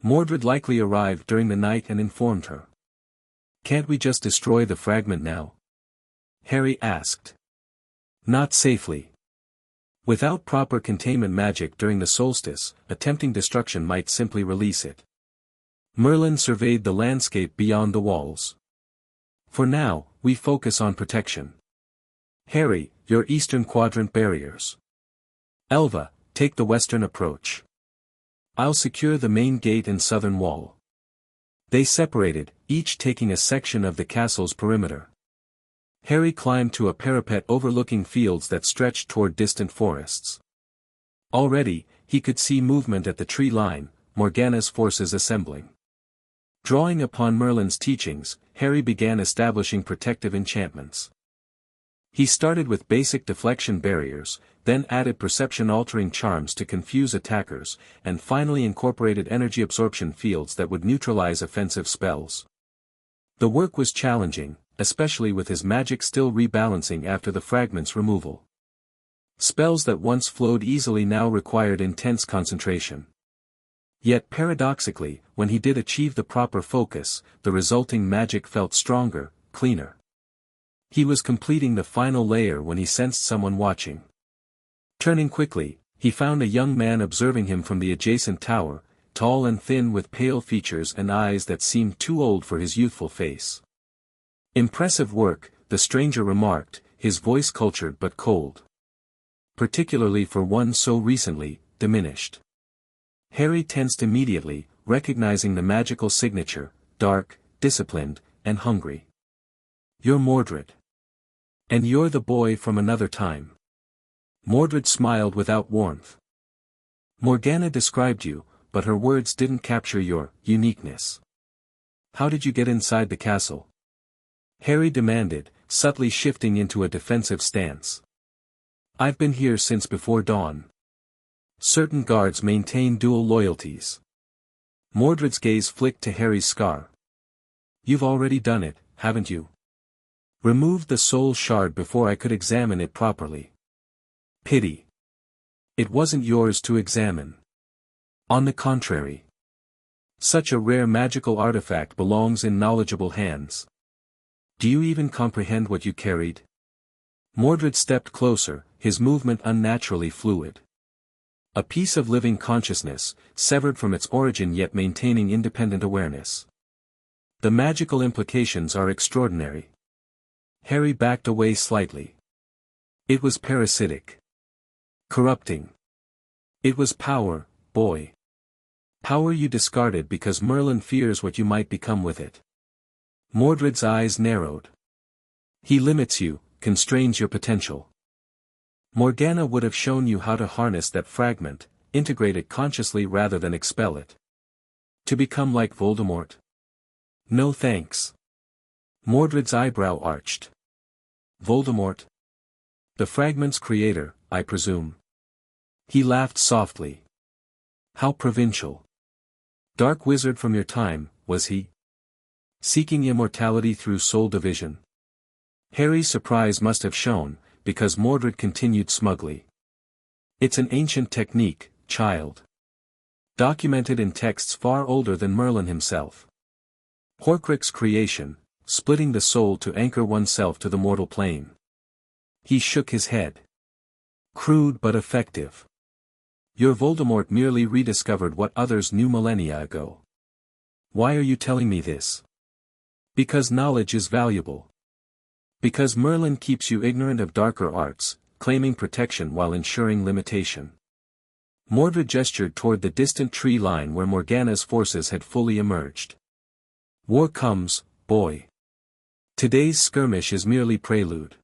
Mordred likely arrived during the night and informed her." "Can't we just destroy the fragment now?" Harry asked. "Not safely. Without proper containment magic during the solstice, attempting destruction might simply release it. Merlin surveyed the landscape beyond the walls. For now, we focus on protection. Harry, your eastern quadrant barriers. Elva, take the western approach. I'll secure the main gate and southern wall. They separated, each taking a section of the castle's perimeter. Harry climbed to a parapet overlooking fields that stretched toward distant forests. Already, he could see movement at the tree line, Morgana's forces assembling. Drawing upon Merlin's teachings, Harry began establishing protective enchantments. He started with basic deflection barriers, then added perception-altering charms to confuse attackers, and finally incorporated energy absorption fields that would neutralize offensive spells. The work was challenging, especially with his magic still rebalancing after the fragment's removal. Spells that once flowed easily now required intense concentration. Yet paradoxically, when he did achieve the proper focus, the resulting magic felt stronger, cleaner. He was completing the final layer when he sensed someone watching. Turning quickly, he found a young man observing him from the adjacent tower, tall and thin with pale features and eyes that seemed too old for his youthful face. Impressive work, the stranger remarked, his voice cultured but cold. Particularly for one so recently diminished. Harry tensed immediately, recognizing the magical signature, dark, disciplined, and hungry. You're Mordred. And you're the boy from another time. Mordred smiled without warmth. Morgana described you, but her words didn't capture your uniqueness. How did you get inside the castle? Harry demanded, subtly shifting into a defensive stance. I've been here since before dawn. Certain guards maintain dual loyalties. Mordred's gaze flicked to Harry's scar. You've already done it, haven't you? Removed the soul shard before I could examine it properly. Pity. It wasn't yours to examine. On the contrary. Such a rare magical artifact belongs in knowledgeable hands. Do you even comprehend what you carried? Mordred stepped closer, his movement unnaturally fluid. A piece of living consciousness, severed from its origin yet maintaining independent awareness. The magical implications are extraordinary. Harry backed away slightly. It was parasitic. Corrupting. It was power, boy. Power you discarded because Merlin fears what you might become with it. Mordred's eyes narrowed. He limits you, constrains your potential. Morgana would have shown you how to harness that fragment, integrate it consciously rather than expel it. To become like Voldemort? No thanks. Mordred's eyebrow arched. Voldemort? The fragment's creator, I presume. He laughed softly. How provincial. Dark wizard from your time, was he? Seeking immortality through soul division. Harry's surprise must have shown, because Mordred continued smugly. It's an ancient technique, child. Documented in texts far older than Merlin himself. Horcrux creation, splitting the soul to anchor oneself to the mortal plane. He shook his head. Crude but effective. Your Voldemort merely rediscovered what others knew millennia ago. Why are you telling me this? Because knowledge is valuable. Because Merlin keeps you ignorant of darker arts, claiming protection while ensuring limitation. Mordred gestured toward the distant tree line where Morgana's forces had fully emerged. War comes, boy. Today's skirmish is merely prelude.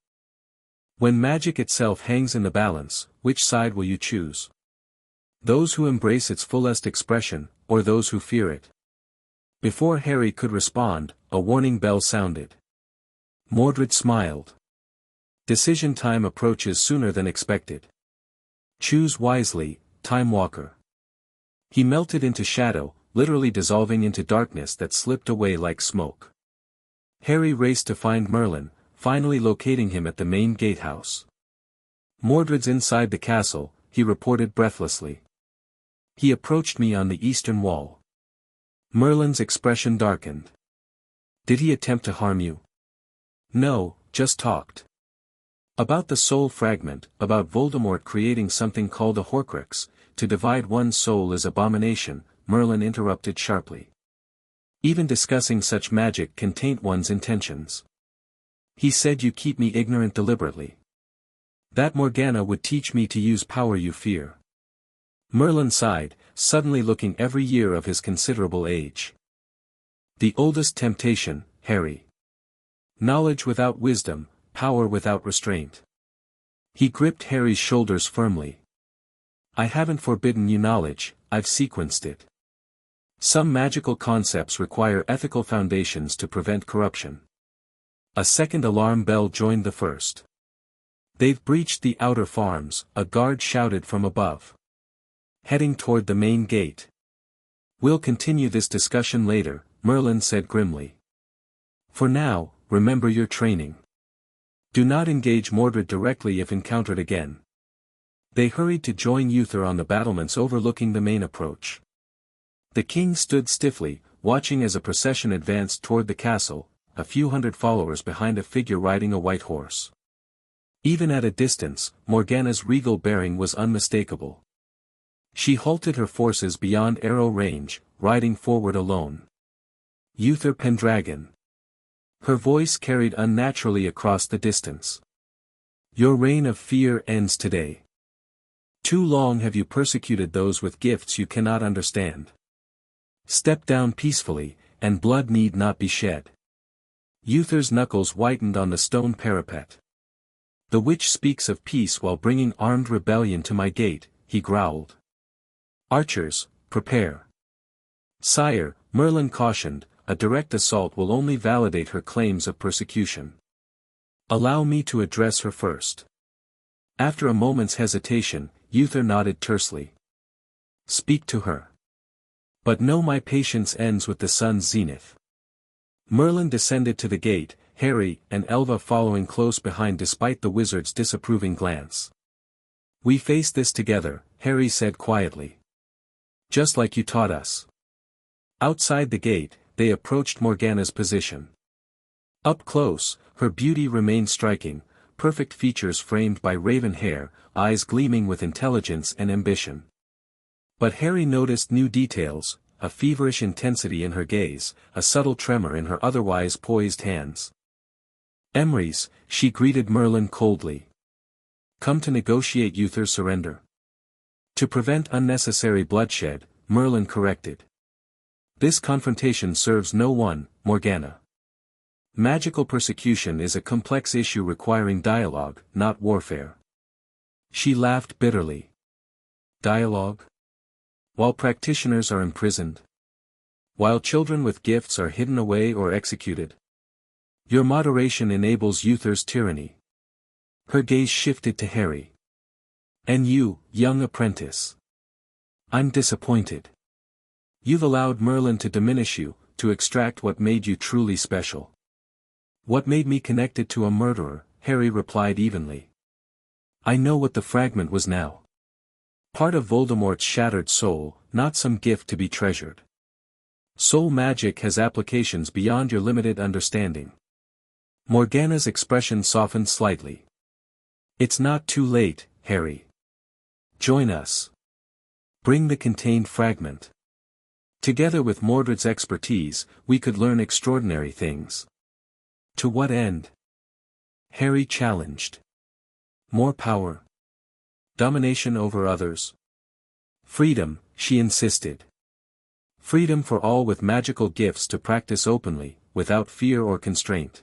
When magic itself hangs in the balance, which side will you choose? Those who embrace its fullest expression, or those who fear it? Before Harry could respond, a warning bell sounded. Mordred smiled. Decision time approaches sooner than expected. Choose wisely, Time Walker. He melted into shadow, literally dissolving into darkness that slipped away like smoke. Harry raced to find Merlin, finally locating him at the main gatehouse. Mordred's inside the castle, he reported breathlessly. He approached me on the eastern wall. Merlin's expression darkened. Did he attempt to harm you? No, just talked. About the soul fragment, about Voldemort creating something called a Horcrux, to divide one's soul is abomination, Merlin interrupted sharply. Even discussing such magic can taint one's intentions. He said you keep me ignorant deliberately. That Morgana would teach me to use power you fear. Merlin sighed, suddenly looking every year of his considerable age. The oldest temptation, Harry. Knowledge without wisdom, power without restraint. He gripped Harry's shoulders firmly. I haven't forbidden you knowledge, I've sequenced it. Some magical concepts require ethical foundations to prevent corruption. A second alarm bell joined the first. They've breached the outer farms, a guard shouted from above. Heading toward the main gate. We'll continue this discussion later, Merlin said grimly. For now, remember your training. Do not engage Mordred directly if encountered again. They hurried to join Uther on the battlements overlooking the main approach. The king stood stiffly, watching as a procession advanced toward the castle, a few hundred followers behind a figure riding a white horse. Even at a distance, Morgana's regal bearing was unmistakable. She halted her forces beyond arrow range, riding forward alone. Uther Pendragon. Her voice carried unnaturally across the distance. Your reign of fear ends today. Too long have you persecuted those with gifts you cannot understand. Step down peacefully, and blood need not be shed. Uther's knuckles whitened on the stone parapet. The witch speaks of peace while bringing armed rebellion to my gate, he growled. Archers, prepare. Sire, Merlin cautioned, a direct assault will only validate her claims of persecution. Allow me to address her first. After a moment's hesitation, Uther nodded tersely. Speak to her. But know my patience ends with the sun's zenith. Merlin descended to the gate, Harry and Elva following close behind despite the wizard's disapproving glance. We face this together, Harry said quietly. Just like you taught us. Outside the gate, they approached Morgana's position. Up close, her beauty remained striking, perfect features framed by raven hair, eyes gleaming with intelligence and ambition. But Harry noticed new details, a feverish intensity in her gaze, a subtle tremor in her otherwise poised hands. Emrys, she greeted Merlin coldly. Come to negotiate Uther's surrender. To prevent unnecessary bloodshed, Merlin corrected. This confrontation serves no one, Morgana. Magical persecution is a complex issue requiring dialogue, not warfare. She laughed bitterly. Dialogue? While practitioners are imprisoned? While children with gifts are hidden away or executed? Your moderation enables Uther's tyranny. Her gaze shifted to Harry. And you, young apprentice. I'm disappointed. You've allowed Merlin to diminish you, to extract what made you truly special. What made me connected to a murderer, Harry replied evenly. I know what the fragment was now. Part of Voldemort's shattered soul, not some gift to be treasured. Soul magic has applications beyond your limited understanding. Morgana's expression softened slightly. It's not too late, Harry. Join us. Bring the contained fragment. Together with Mordred's expertise, we could learn extraordinary things. To what end? Harry challenged. More power. Domination over others. Freedom, she insisted. Freedom for all with magical gifts to practice openly, without fear or constraint.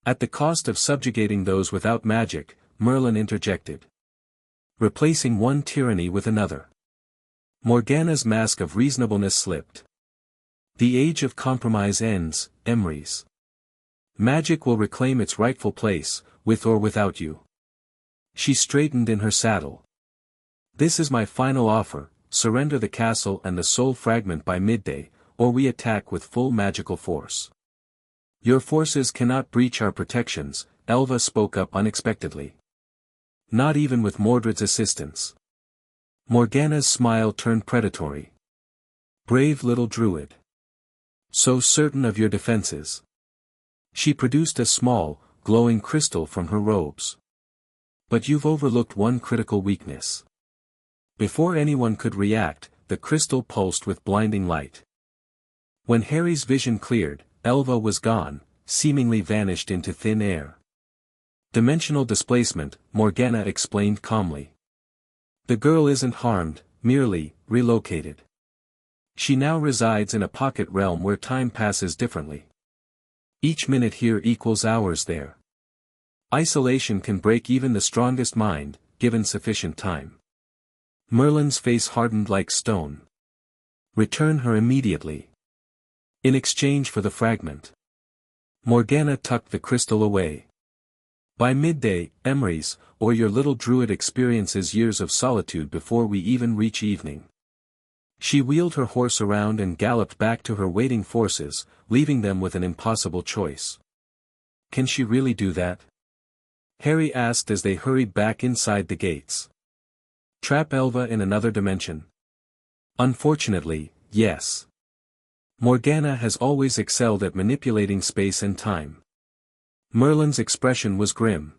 At the cost of subjugating those without magic, Merlin interjected. Replacing one tyranny with another. Morgana's mask of reasonableness slipped. The age of compromise ends, Emrys. Magic will reclaim its rightful place, with or without you. She straightened in her saddle. This is my final offer, surrender the castle and the soul fragment by midday, or we attack with full magical force. Your forces cannot breach our protections, Elva spoke up unexpectedly. Not even with Mordred's assistance. Morgana's smile turned predatory. Brave little druid. So certain of your defenses. She produced a small, glowing crystal from her robes. But you've overlooked one critical weakness. Before anyone could react, the crystal pulsed with blinding light. When Harry's vision cleared, Elva was gone, seemingly vanished into thin air. Dimensional displacement, Morgana explained calmly. The girl isn't harmed, merely relocated. She now resides in a pocket realm where time passes differently. Each minute here equals hours there. Isolation can break even the strongest mind, given sufficient time. Merlin's face hardened like stone. Return her immediately. In exchange for the fragment. Morgana tucked the crystal away. By midday, Emery's, or your little druid experiences years of solitude before we even reach evening. She wheeled her horse around and galloped back to her waiting forces, leaving them with an impossible choice. Can she really do that? Harry asked as they hurried back inside the gates. Trap Elva in another dimension? Unfortunately, yes. Morgana has always excelled at manipulating space and time. Merlin's expression was grim.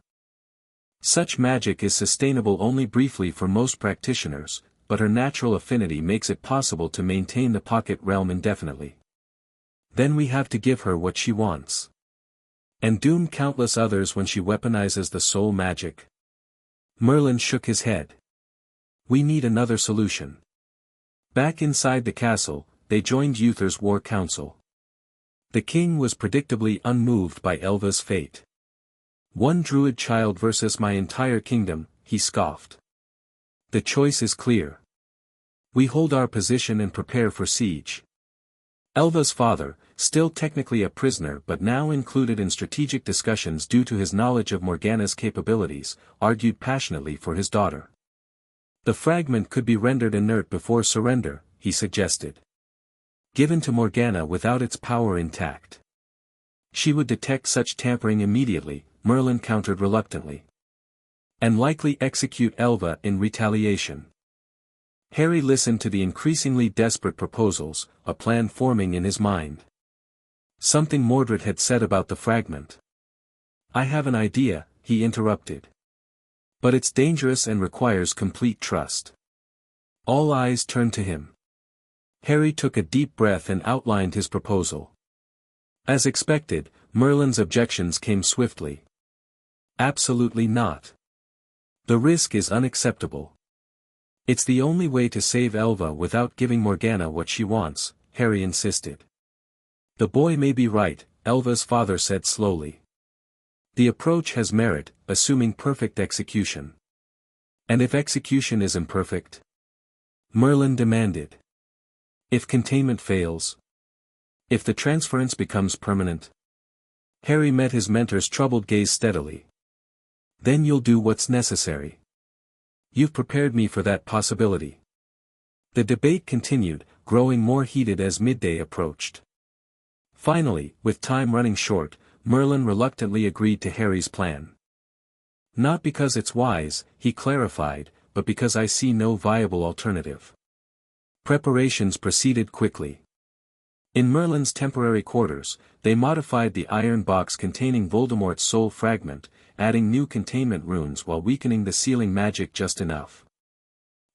Such magic is sustainable only briefly for most practitioners, but her natural affinity makes it possible to maintain the pocket realm indefinitely. Then we have to give her what she wants. And doom countless others when she weaponizes the soul magic. Merlin shook his head. We need another solution. Back inside the castle, they joined Uther's war council. The king was predictably unmoved by Elva's fate. One druid child versus my entire kingdom, he scoffed. The choice is clear. We hold our position and prepare for siege. Elva's father, still technically a prisoner but now included in strategic discussions due to his knowledge of Morgana's capabilities, argued passionately for his daughter. The fragment could be rendered inert before surrender, he suggested. Given to Morgana without its power intact. She would detect such tampering immediately, Merlin countered reluctantly. And likely execute Elva in retaliation. Harry listened to the increasingly desperate proposals, a plan forming in his mind. Something Mordred had said about the fragment. I have an idea, he interrupted. But it's dangerous and requires complete trust. All eyes turned to him. Harry took a deep breath and outlined his proposal. As expected, Merlin's objections came swiftly. Absolutely not. The risk is unacceptable. It's the only way to save Elva without giving Morgana what she wants, Harry insisted. The boy may be right, Elva's father said slowly. The approach has merit, assuming perfect execution. And if execution is imperfect? Merlin demanded. If containment fails? If the transference becomes permanent? Harry met his mentor's troubled gaze steadily. Then you'll do what's necessary. You've prepared me for that possibility. The debate continued, growing more heated as midday approached. Finally, with time running short, Merlin reluctantly agreed to Harry's plan. Not because it's wise, he clarified, but because I see no viable alternative. Preparations proceeded quickly. In Merlin's temporary quarters, they modified the iron box containing Voldemort's soul fragment, adding new containment runes while weakening the sealing magic just enough.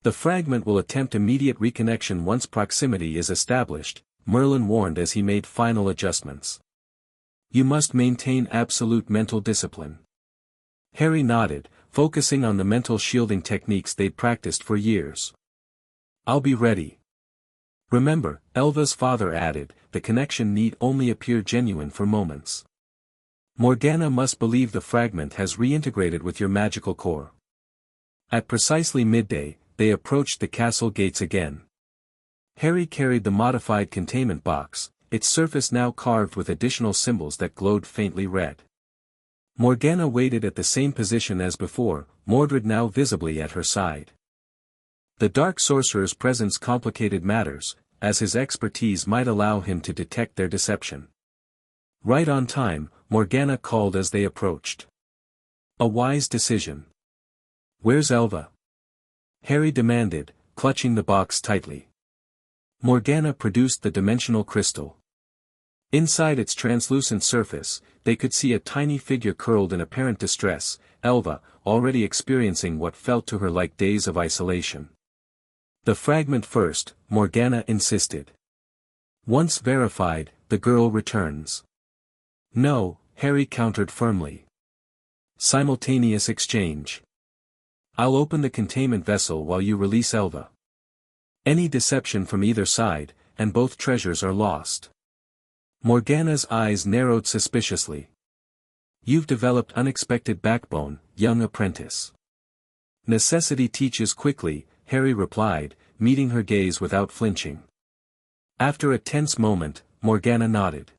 The fragment will attempt immediate reconnection once proximity is established, Merlin warned as he made final adjustments. You must maintain absolute mental discipline. Harry nodded, focusing on the mental shielding techniques they'd practiced for years. I'll be ready. Remember, Elva's father added, the connection need only appear genuine for moments. Morgana must believe the fragment has reintegrated with your magical core. At precisely midday, they approached the castle gates again. Harry carried the modified containment box, its surface now carved with additional symbols that glowed faintly red. Morgana waited at the same position as before, Mordred now visibly at her side. The dark sorcerer's presence complicated matters, as his expertise might allow him to detect their deception. Right on time, Morgana called as they approached. A wise decision. Where's Elva? Harry demanded, clutching the box tightly. Morgana produced the dimensional crystal. Inside its translucent surface, they could see a tiny figure curled in apparent distress. Elva, already experiencing what felt to her like days of isolation. "The fragment first," Morgana insisted. "Once verified, the girl returns." "No," Harry countered firmly. "Simultaneous exchange. I'll open the containment vessel while you release Elva. Any deception from either side, and both treasures are lost." Morgana's eyes narrowed suspiciously. "You've developed unexpected backbone, young apprentice." "Necessity teaches quickly," Harry replied, meeting her gaze without flinching. After a tense moment, Morgana nodded.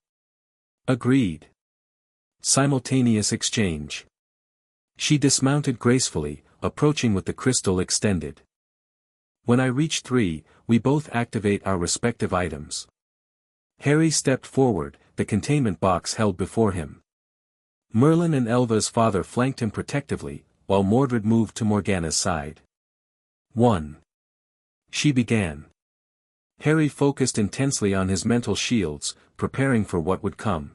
"Agreed. Simultaneous exchange." She dismounted gracefully, approaching with the crystal extended. "When I reach 3, we both activate our respective items." Harry stepped forward, the containment box held before him. Merlin and Elva's father flanked him protectively, while Mordred moved to Morgana's side. 1. She began. Harry focused intensely on his mental shields, preparing for what would come.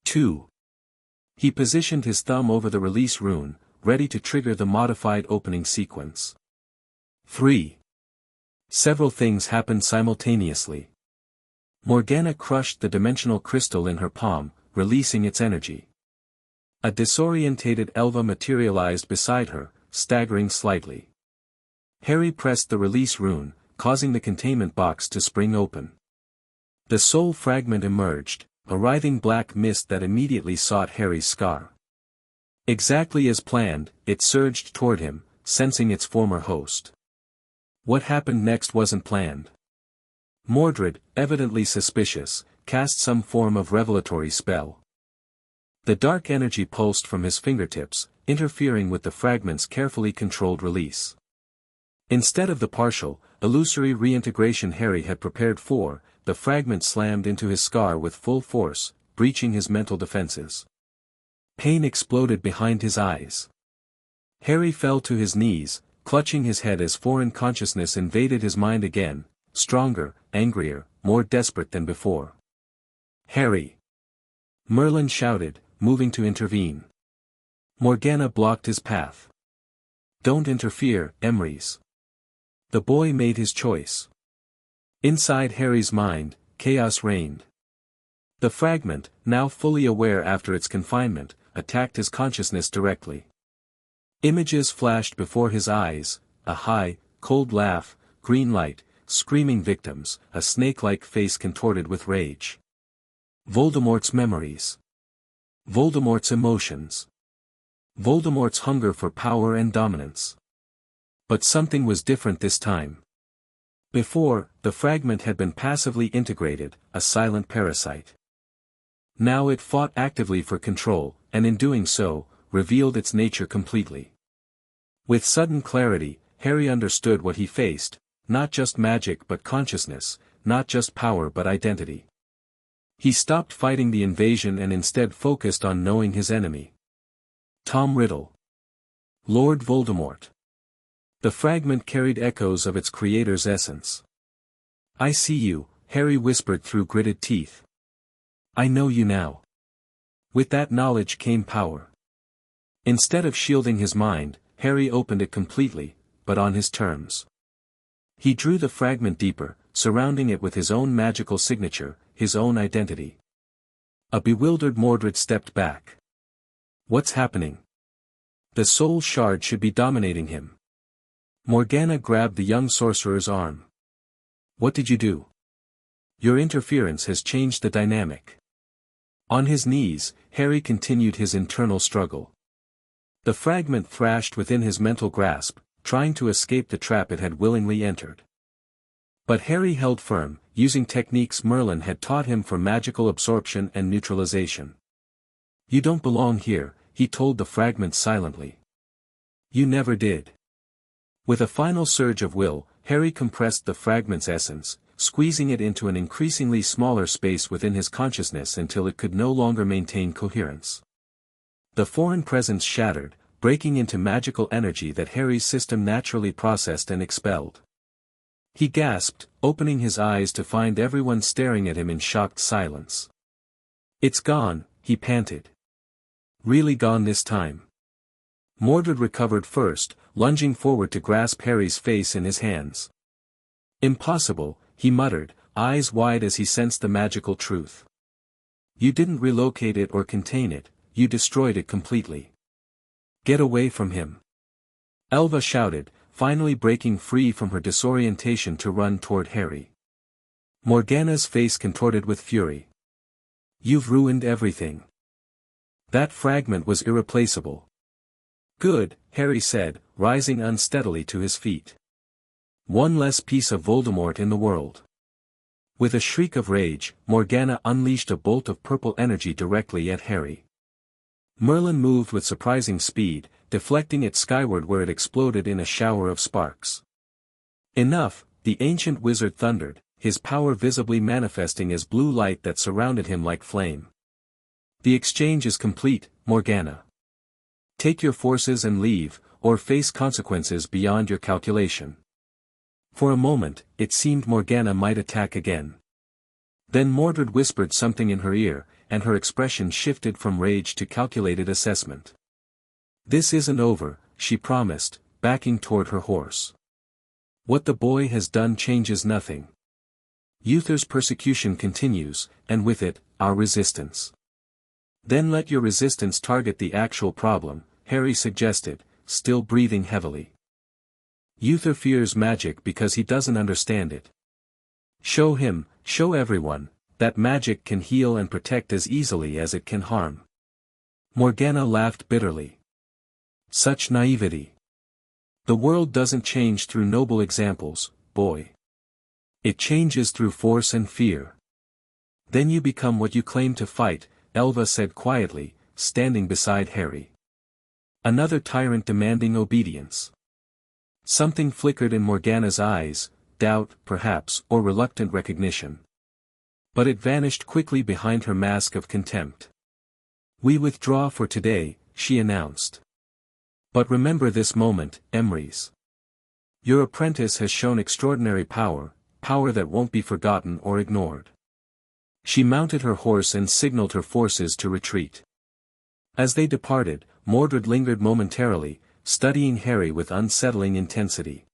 2. He positioned his thumb over the release rune, ready to trigger the modified opening sequence. 3. Several things happened simultaneously. Morgana crushed the dimensional crystal in her palm, releasing its energy. A disorientated Elva materialized beside her, staggering slightly. Harry pressed the release rune, causing the containment box to spring open. The soul fragment emerged, a writhing black mist that immediately sought Harry's scar. Exactly as planned, it surged toward him, sensing its former host. What happened next wasn't planned. Mordred, evidently suspicious, cast some form of revelatory spell. The dark energy pulsed from his fingertips, interfering with the fragment's carefully controlled release. Instead of the partial, illusory reintegration Harry had prepared for, the fragment slammed into his scar with full force, breaching his mental defenses. Pain exploded behind his eyes. Harry fell to his knees, clutching his head as foreign consciousness invaded his mind again, stronger, angrier, more desperate than before. "Harry!" Merlin shouted, moving to intervene. Morgana blocked his path. "Don't interfere, Emrys." The boy made his choice. Inside Harry's mind, chaos reigned. The fragment, now fully aware after its confinement, attacked his consciousness directly. Images flashed before his eyes, a high, cold laugh, green light, screaming victims, a snake-like face contorted with rage. Voldemort's memories. Voldemort's emotions. Voldemort's hunger for power and dominance. But something was different this time. Before, the fragment had been passively integrated, a silent parasite. Now it fought actively for control, and in doing so, revealed its nature completely. With sudden clarity, Harry understood what he faced, not just magic but consciousness, not just power but identity. He stopped fighting the invasion and instead focused on knowing his enemy. Tom Riddle. Lord Voldemort. The fragment carried echoes of its creator's essence. "I see you," Harry whispered through gritted teeth. "I know you now." With that knowledge came power. Instead of shielding his mind, Harry opened it completely, but on his terms. He drew the fragment deeper, surrounding it with his own magical signature, his own identity. A bewildered Mordred stepped back. "What's happening?" The soul shard should be dominating him. Morgana grabbed the young sorcerer's arm. "What did you do? Your interference has changed the dynamic." On his knees, Harry continued his internal struggle. The fragment thrashed within his mental grasp, trying to escape the trap it had willingly entered. But Harry held firm, using techniques Merlin had taught him for magical absorption and neutralization. "You don't belong here," he told the fragment silently. "You never did." With a final surge of will, Harry compressed the fragment's essence, squeezing it into an increasingly smaller space within his consciousness until it could no longer maintain coherence. The foreign presence shattered, breaking into magical energy that Harry's system naturally processed and expelled. He gasped, opening his eyes to find everyone staring at him in shocked silence. "It's gone," he panted. "Really gone this time?" Mordred recovered first, lunging forward to grasp Harry's face in his hands. "Impossible," he muttered, eyes wide as he sensed the magical truth. "You didn't relocate it or contain it, you destroyed it completely. Get away from him." Elva shouted, finally breaking free from her disorientation to run toward Harry. Morgana's face contorted with fury. "You've ruined everything. That fragment was irreplaceable." "Good," Harry said, rising unsteadily to his feet. "One less piece of Voldemort in the world." With a shriek of rage, Morgana unleashed a bolt of purple energy directly at Harry. Merlin moved with surprising speed, deflecting it skyward where it exploded in a shower of sparks. "Enough," the ancient wizard thundered, his power visibly manifesting as blue light that surrounded him like flame. "The exchange is complete, Morgana. Take your forces and leave, or face consequences beyond your calculation." For a moment, it seemed Morgana might attack again. Then Mordred whispered something in her ear, and her expression shifted from rage to calculated assessment. "This isn't over," she promised, backing toward her horse. "What the boy has done changes nothing. Uther's persecution continues, and with it, our resistance." "Then let your resistance target the actual problem," Harry suggested, still breathing heavily. "Uther fears magic because he doesn't understand it. Show him, show everyone, that magic can heal and protect as easily as it can harm." Morgana laughed bitterly. "Such naivety. The world doesn't change through noble examples, boy. It changes through force and fear. Then you become what you claim to fight," Elva said quietly, standing beside Harry. "Another tyrant demanding obedience." Something flickered in Morgana's eyes, doubt, perhaps, or reluctant recognition. But it vanished quickly behind her mask of contempt. "We withdraw for today," she announced. "But remember this moment, Emrys. Your apprentice has shown extraordinary power, power that won't be forgotten or ignored." She mounted her horse and signaled her forces to retreat. As they departed, Mordred lingered momentarily, studying Harry with unsettling intensity.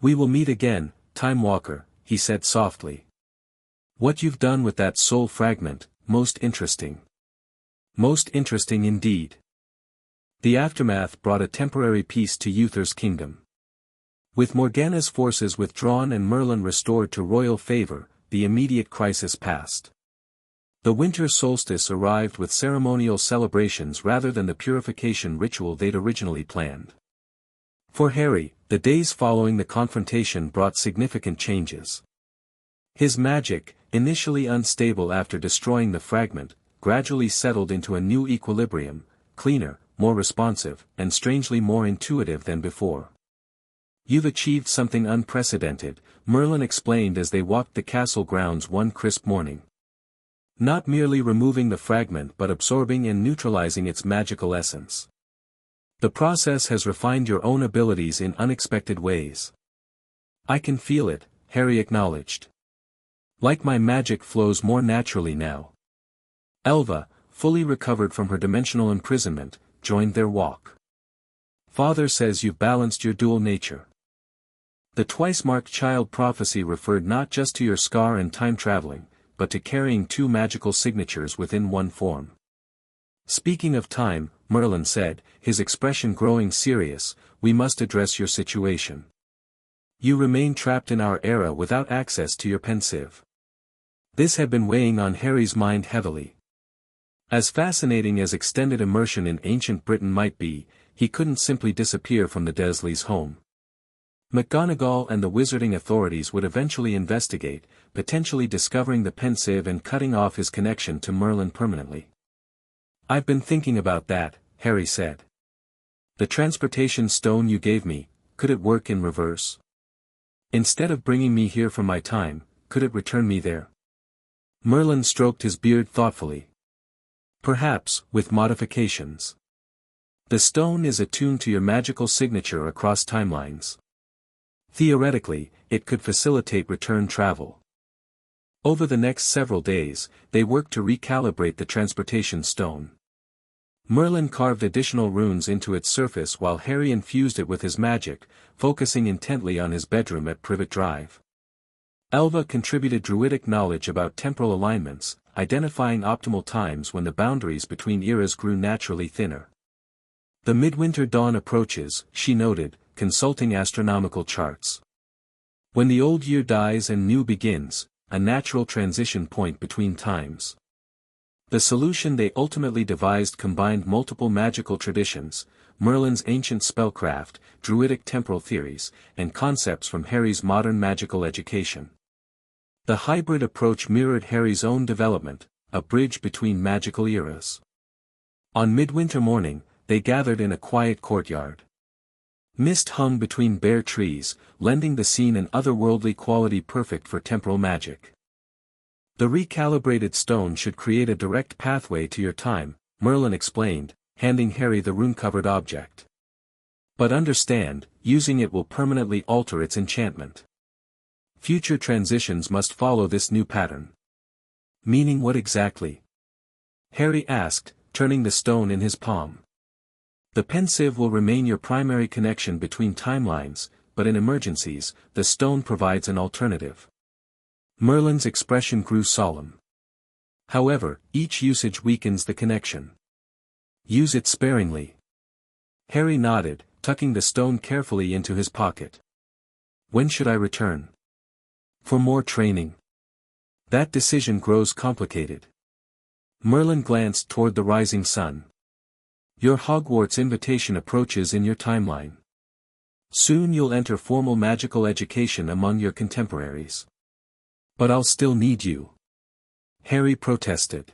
"We will meet again, Time Walker," he said softly. "What you've done with that soul fragment, most interesting. Most interesting indeed." The aftermath brought a temporary peace to Uther's kingdom. With Morgana's forces withdrawn and Merlin restored to royal favor, the immediate crisis passed. The winter solstice arrived with ceremonial celebrations rather than the purification ritual they'd originally planned. For Harry, the days following the confrontation brought significant changes. His magic, initially unstable after destroying the fragment, gradually settled into a new equilibrium, cleaner, more responsive, and strangely more intuitive than before. "You've achieved something unprecedented," Merlin explained as they walked the castle grounds one crisp morning. "Not merely removing the fragment but absorbing and neutralizing its magical essence. The process has refined your own abilities in unexpected ways." "I can feel it," Harry acknowledged. "Like my magic flows more naturally now." Elva, fully recovered from her dimensional imprisonment, joined their walk. "Father says you've balanced your dual nature." The twice-marked child prophecy referred not just to your scar and time traveling, but to carrying two magical signatures within one form. "Speaking of time," Merlin said, his expression growing serious, "we must address your situation. You remain trapped in our era without access to your Pensieve." This had been weighing on Harry's mind heavily. As fascinating as extended immersion in ancient Britain might be, he couldn't simply disappear from the Dursleys' home. McGonagall and the wizarding authorities would eventually investigate, potentially discovering the Pensieve and cutting off his connection to Merlin permanently. "I've been thinking about that," Harry said. "The transportation stone you gave me, could it work in reverse? Instead of bringing me here from my time, could it return me there?" Merlin stroked his beard thoughtfully. "Perhaps, with modifications. The stone is attuned to your magical signature across timelines. Theoretically, it could facilitate return travel." Over the next several days, they worked to recalibrate the transportation stone. Merlin carved additional runes into its surface while Harry infused it with his magic, focusing intently on his bedroom at Privet Drive. Elva contributed druidic knowledge about temporal alignments, identifying optimal times when the boundaries between eras grew naturally thinner. The midwinter dawn approaches, she noted, consulting astronomical charts. When the old year dies and new begins, a natural transition point between times. The solution they ultimately devised combined multiple magical traditions, Merlin's ancient spellcraft, druidic temporal theories, and concepts from Harry's modern magical education. The hybrid approach mirrored Harry's own development, a bridge between magical eras. On midwinter morning, they gathered in a quiet courtyard. Mist hung between bare trees, lending the scene an otherworldly quality perfect for temporal magic. The recalibrated stone should create a direct pathway to your time, Merlin explained, handing Harry the rune-covered object. But understand, using it will permanently alter its enchantment. Future transitions must follow this new pattern. Meaning what exactly? Harry asked, turning the stone in his palm. The Pensieve will remain your primary connection between timelines, but in emergencies, the stone provides an alternative. Merlin's expression grew solemn. However, each usage weakens the connection. Use it sparingly. Harry nodded, tucking the stone carefully into his pocket. When should I return? For more training. That decision grows complicated. Merlin glanced toward the rising sun. Your Hogwarts invitation approaches in your timeline. Soon you'll enter formal magical education among your contemporaries. But I'll still need you. Harry protested.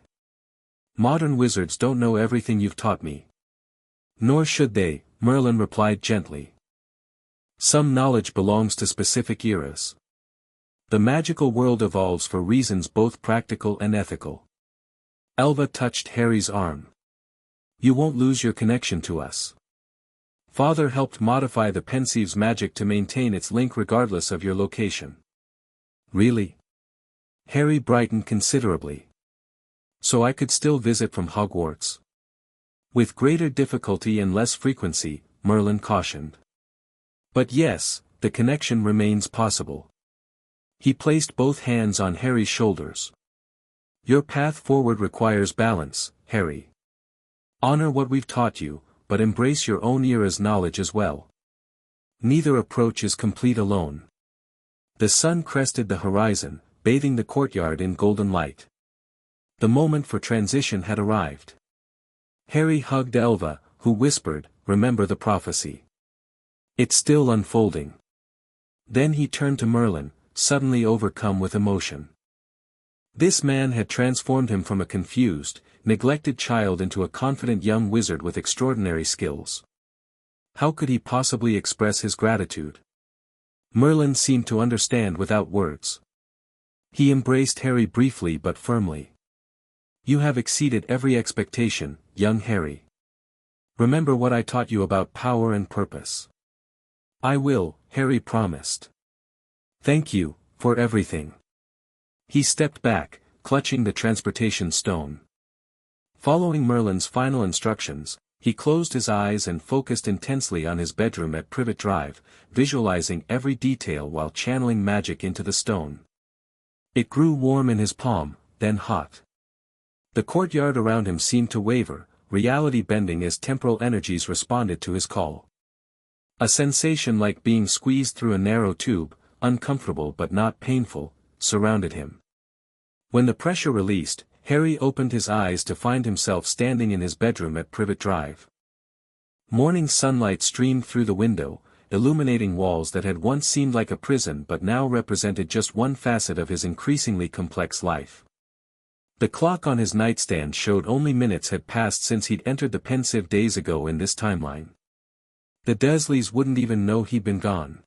Modern wizards don't know everything you've taught me. Nor should they, Merlin replied gently. Some knowledge belongs to specific eras. The magical world evolves for reasons both practical and ethical. Elva touched Harry's arm. You won't lose your connection to us. Father helped modify the Pensieve's magic to maintain its link regardless of your location. Really? Harry brightened considerably. So I could still visit from Hogwarts? With greater difficulty and less frequency, Merlin cautioned. But yes, the connection remains possible. He placed both hands on Harry's shoulders. Your path forward requires balance, Harry. Honor what we've taught you, but embrace your own era's knowledge as well. Neither approach is complete alone. The sun crested the horizon, bathing the courtyard in golden light. The moment for transition had arrived. Harry hugged Elva, who whispered, "Remember the prophecy. It's still unfolding." Then he turned to Merlin, suddenly overcome with emotion. This man had transformed him from a confused, neglected child into a confident young wizard with extraordinary skills. How could he possibly express his gratitude? Merlin seemed to understand without words. He embraced Harry briefly but firmly. You have exceeded every expectation, young Harry. Remember what I taught you about power and purpose. I will, Harry promised. Thank you, for everything. He stepped back, clutching the transportation stone. Following Merlin's final instructions, he closed his eyes and focused intensely on his bedroom at Privet Drive, visualizing every detail while channeling magic into the stone. It grew warm in his palm, then hot. The courtyard around him seemed to waver, reality bending as temporal energies responded to his call. A sensation like being squeezed through a narrow tube, uncomfortable but not painful, surrounded him. When the pressure released, Harry opened his eyes to find himself standing in his bedroom at Privet Drive. Morning sunlight streamed through the window, illuminating walls that had once seemed like a prison but now represented just one facet of his increasingly complex life. The clock on his nightstand showed only minutes had passed since he'd entered the Pensieve days ago in this timeline. The Dursleys wouldn't even know he'd been gone.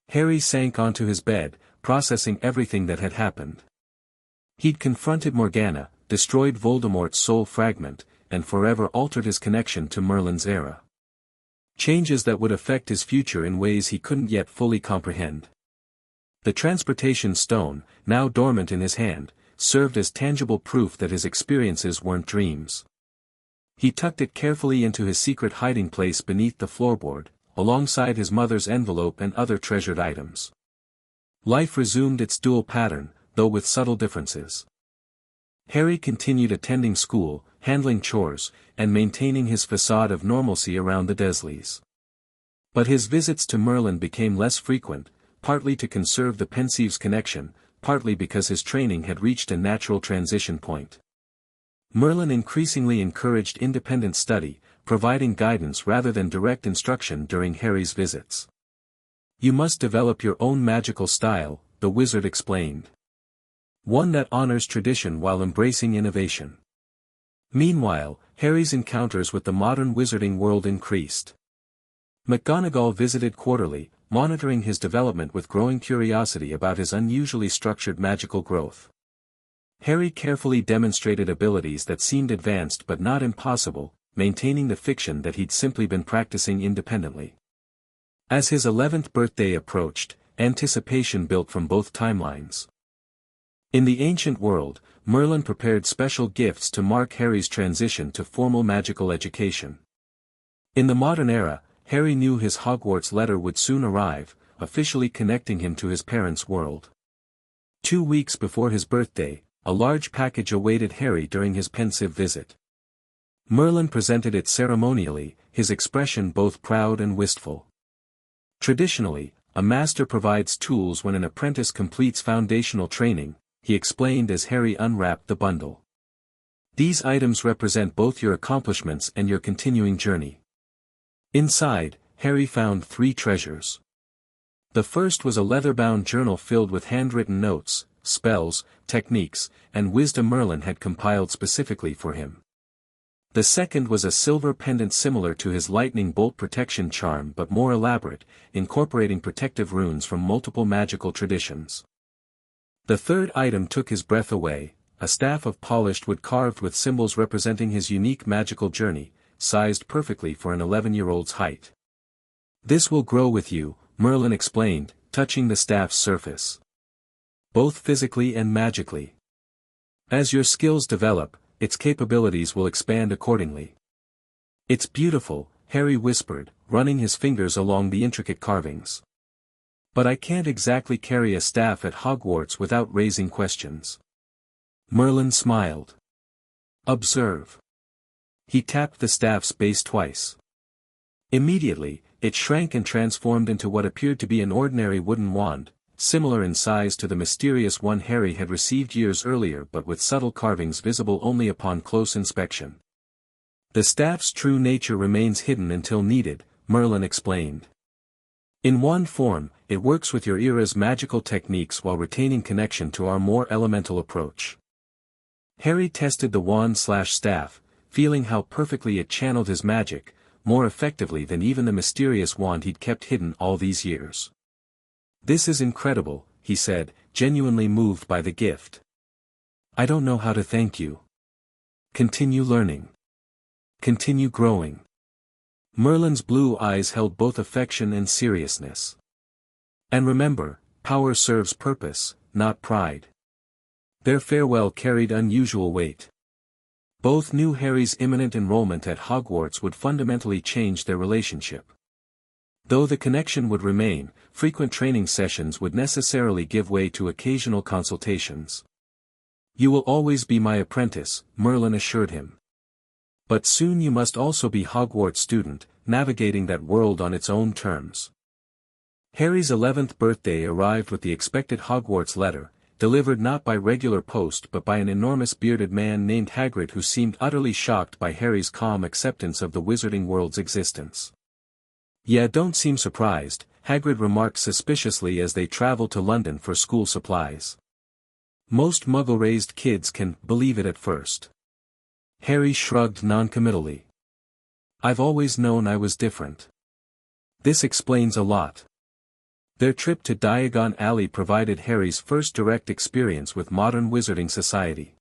Harry sank onto his bed, processing everything that had happened. He'd confronted Morgana, destroyed Voldemort's soul fragment, and forever altered his connection to Merlin's era. Changes that would affect his future in ways he couldn't yet fully comprehend. The transportation stone, now dormant in his hand, served as tangible proof that his experiences weren't dreams. He tucked it carefully into his secret hiding place beneath the floorboard, alongside his mother's envelope and other treasured items. Life resumed its dual pattern, though with subtle differences. Harry continued attending school, handling chores, and maintaining his facade of normalcy around the Dursleys. But his visits to Merlin became less frequent, partly to conserve the Pensieve's connection, partly because his training had reached a natural transition point. Merlin increasingly encouraged independent study, providing guidance rather than direct instruction during Harry's visits. "You must develop your own magical style," the wizard explained. "One that honors tradition while embracing innovation." Meanwhile, Harry's encounters with the modern wizarding world increased. McGonagall visited quarterly, monitoring his development with growing curiosity about his unusually structured magical growth. Harry carefully demonstrated abilities that seemed advanced but not impossible, maintaining the fiction that he'd simply been practicing independently. As his 11th birthday approached, anticipation built from both timelines. In the ancient world, Merlin prepared special gifts to mark Harry's transition to formal magical education. In the modern era, Harry knew his Hogwarts letter would soon arrive, officially connecting him to his parents' world. 2 weeks before his birthday, a large package awaited Harry during his Pensieve visit. Merlin presented it ceremonially, his expression both proud and wistful. Traditionally, a master provides tools when an apprentice completes foundational training, he explained as Harry unwrapped the bundle. "These items represent both your accomplishments and your continuing journey." Inside, Harry found 3 treasures. The first was a leather-bound journal filled with handwritten notes, spells, techniques, and wisdom Merlin had compiled specifically for him. The second was a silver pendant similar to his lightning bolt protection charm but more elaborate, incorporating protective runes from multiple magical traditions. The third item took his breath away, a staff of polished wood carved with symbols representing his unique magical journey, sized perfectly for an 11-year-old's height. "This will grow with you," Merlin explained, touching the staff's surface. "Both physically and magically. As your skills develop, its capabilities will expand accordingly." "It's beautiful," Harry whispered, running his fingers along the intricate carvings. "But I can't exactly carry a staff at Hogwarts without raising questions." Merlin smiled. "Observe." He tapped the staff's base twice. Immediately, it shrank and transformed into what appeared to be an ordinary wooden wand, similar in size to the mysterious one Harry had received years earlier but with subtle carvings visible only upon close inspection. "The staff's true nature remains hidden until needed," Merlin explained. "In one form, it works with your era's magical techniques while retaining connection to our more elemental approach." Harry tested the wand/staff, feeling how perfectly it channeled his magic, more effectively than even the mysterious wand he'd kept hidden all these years. "This is incredible," he said, genuinely moved by the gift. "I don't know how to thank you." "Continue learning. Continue growing." Merlin's blue eyes held both affection and seriousness. "And remember, power serves purpose, not pride." Their farewell carried unusual weight. Both knew Harry's imminent enrollment at Hogwarts would fundamentally change their relationship. Though the connection would remain, frequent training sessions would necessarily give way to occasional consultations. "You will always be my apprentice," Merlin assured him. "But soon you must also be Hogwarts student, navigating that world on its own terms." Harry's 11th birthday arrived with the expected Hogwarts letter, delivered not by regular post but by an enormous bearded man named Hagrid who seemed utterly shocked by Harry's calm acceptance of the wizarding world's existence. "Yeah, don't seem surprised," Hagrid remarked suspiciously as they traveled to London for school supplies. "Most Muggle-raised kids can believe it at first." Harry shrugged noncommittally. "I've always known I was different." This explains a lot. Their trip to Diagon Alley provided Harry's first direct experience with modern wizarding society.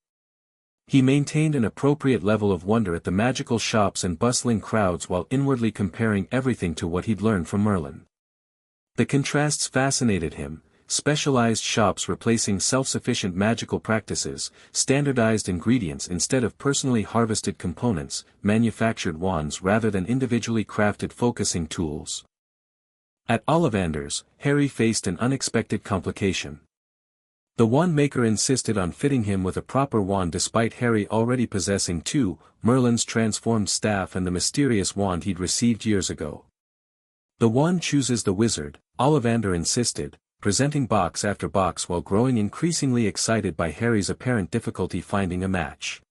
He maintained an appropriate level of wonder at the magical shops and bustling crowds while inwardly comparing everything to what he'd learned from Merlin. The contrasts fascinated him, specialized shops replacing self-sufficient magical practices, standardized ingredients instead of personally harvested components, manufactured wands rather than individually crafted focusing tools. At Ollivander's, Harry faced an unexpected complication. The wand maker insisted on fitting him with a proper wand despite Harry already possessing two, Merlin's transformed staff and the mysterious wand he'd received years ago. The wand chooses the wizard, Ollivander insisted, presenting box after box while growing increasingly excited by Harry's apparent difficulty finding a match.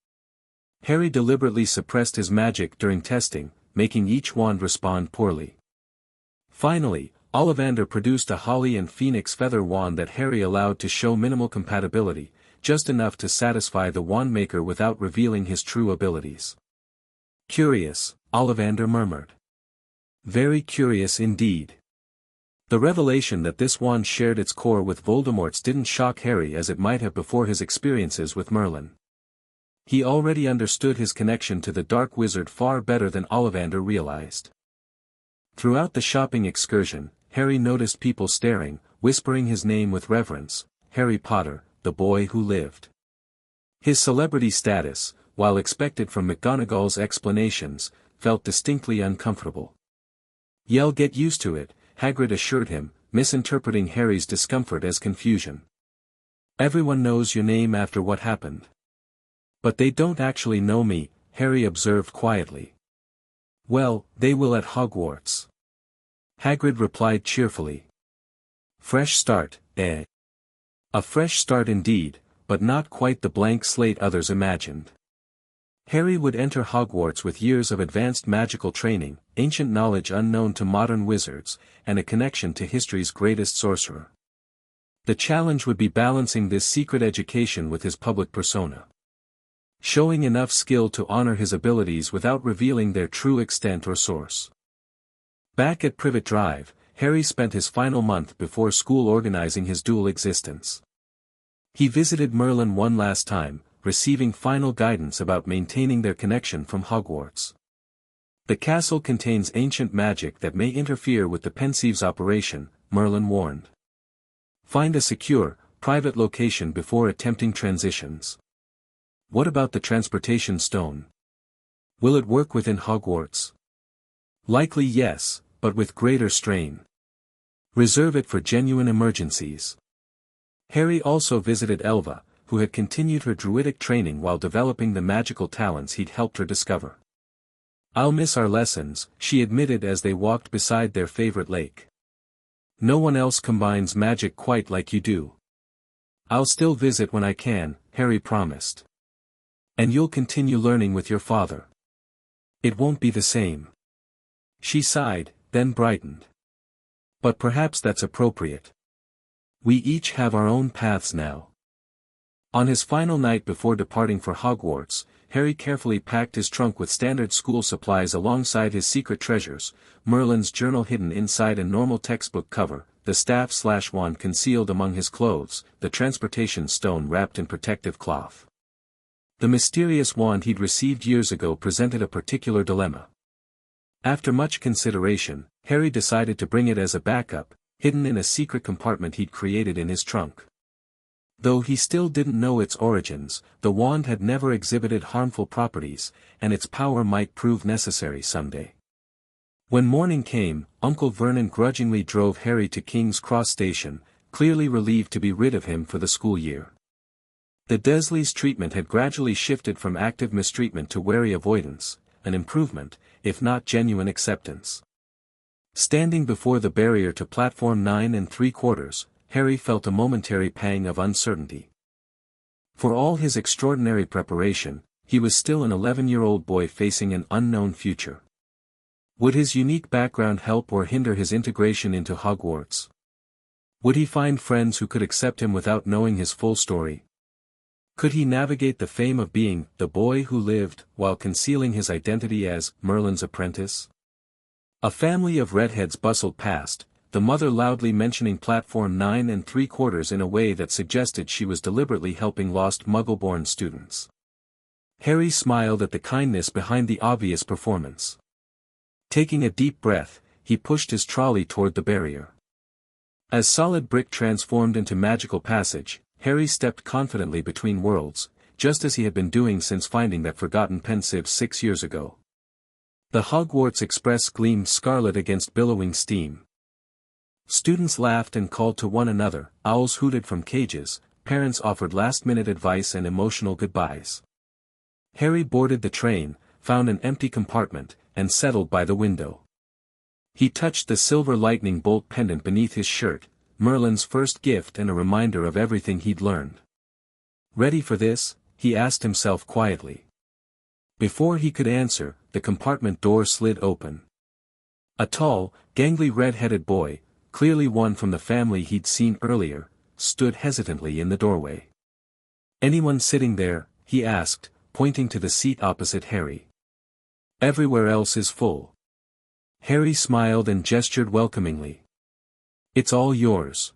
Harry deliberately suppressed his magic during testing, making each wand respond poorly. Finally, Ollivander produced a holly and phoenix feather wand that Harry allowed to show minimal compatibility, just enough to satisfy the wand maker without revealing his true abilities. "Curious," Ollivander murmured. "Very curious indeed." The revelation that this wand shared its core with Voldemort's didn't shock Harry as it might have before his experiences with Merlin. He already understood his connection to the Dark Wizard far better than Ollivander realized. Throughout the shopping excursion, Harry noticed people staring, whispering his name with reverence, Harry Potter, the boy who lived. His celebrity status, while expected from McGonagall's explanations, felt distinctly uncomfortable. "You'll get used to it," Hagrid assured him, misinterpreting Harry's discomfort as confusion. "Everyone knows your name after what happened." "But they don't actually know me," Harry observed quietly. "Well, they will at Hogwarts," Hagrid replied cheerfully. "Fresh start, eh?" A fresh start indeed, but not quite the blank slate others imagined. Harry would enter Hogwarts with years of advanced magical training, ancient knowledge unknown to modern wizards, and a connection to history's greatest sorcerer. The challenge would be balancing this secret education with his public persona. Showing enough skill to honor his abilities without revealing their true extent or source. Back at Privet Drive, Harry spent his final month before school organizing his dual existence. He visited Merlin one last time, receiving final guidance about maintaining their connection from Hogwarts. The castle contains ancient magic that may interfere with the Pensieve's operation, Merlin warned. Find a secure, private location before attempting transitions. What about the transportation stone? Will it work within Hogwarts? Likely yes, but with greater strain. Reserve it for genuine emergencies. Harry also visited Elva, who had continued her druidic training while developing the magical talents he'd helped her discover. "I'll miss our lessons," she admitted as they walked beside their favorite lake. "No one else combines magic quite like you do." "I'll still visit when I can," Harry promised. "And you'll continue learning with your father." "It won't be the same." She sighed, then brightened. "But perhaps that's appropriate. We each have our own paths now." On his final night before departing for Hogwarts, Harry carefully packed his trunk with standard school supplies alongside his secret treasures, Merlin's journal hidden inside a normal textbook cover, the staff/wand concealed among his clothes, the transportation stone wrapped in protective cloth. The mysterious wand he'd received years ago presented a particular dilemma. After much consideration, Harry decided to bring it as a backup, hidden in a secret compartment he'd created in his trunk. Though he still didn't know its origins, the wand had never exhibited harmful properties, and its power might prove necessary someday. When morning came, Uncle Vernon grudgingly drove Harry to King's Cross Station, clearly relieved to be rid of him for the school year. The Dursleys' treatment had gradually shifted from active mistreatment to wary avoidance, an improvement, if not genuine acceptance. Standing before the barrier to platform 9 3/4, Harry felt a momentary pang of uncertainty. For all his extraordinary preparation, he was still an 11-year-old boy facing an unknown future. Would his unique background help or hinder his integration into Hogwarts? Would he find friends who could accept him without knowing his full story? Could he navigate the fame of being the boy who lived while concealing his identity as Merlin's apprentice? A family of redheads bustled past, the mother loudly mentioning platform 9 3/4 in a way that suggested she was deliberately helping lost Muggle-born students. Harry smiled at the kindness behind the obvious performance. Taking a deep breath, he pushed his trolley toward the barrier. As solid brick transformed into magical passage, Harry stepped confidently between worlds, just as he had been doing since finding that forgotten Pensieve 6 years ago. The Hogwarts Express gleamed scarlet against billowing steam. Students laughed and called to one another, owls hooted from cages, parents offered last-minute advice and emotional goodbyes. Harry boarded the train, found an empty compartment, and settled by the window. He touched the silver lightning bolt pendant beneath his shirt, Merlin's first gift and a reminder of everything he'd learned. Ready for this? He asked himself quietly. Before he could answer, the compartment door slid open. A tall, gangly red-headed boy, clearly one from the family he'd seen earlier, stood hesitantly in the doorway. "Anyone sitting there?" he asked, pointing to the seat opposite Harry. "Everywhere else is full." Harry smiled and gestured welcomingly. "It's all yours."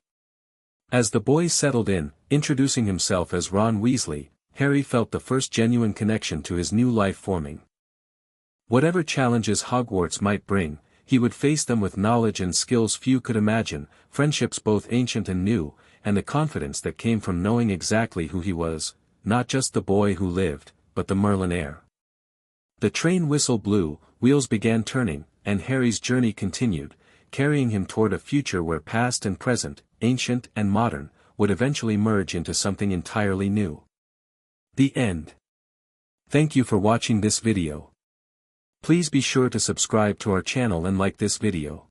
As the boy settled in, introducing himself as Ron Weasley, Harry felt the first genuine connection to his new life forming. Whatever challenges Hogwarts might bring, he would face them with knowledge and skills few could imagine, friendships both ancient and new, and the confidence that came from knowing exactly who he was, not just the boy who lived, but the Merlin heir. The train whistle blew, wheels began turning, and Harry's journey continued, carrying him toward a future where past and present, ancient and modern, would eventually merge into something entirely new. The end. Thank you for watching this video. Please be sure to subscribe to our channel and like this video.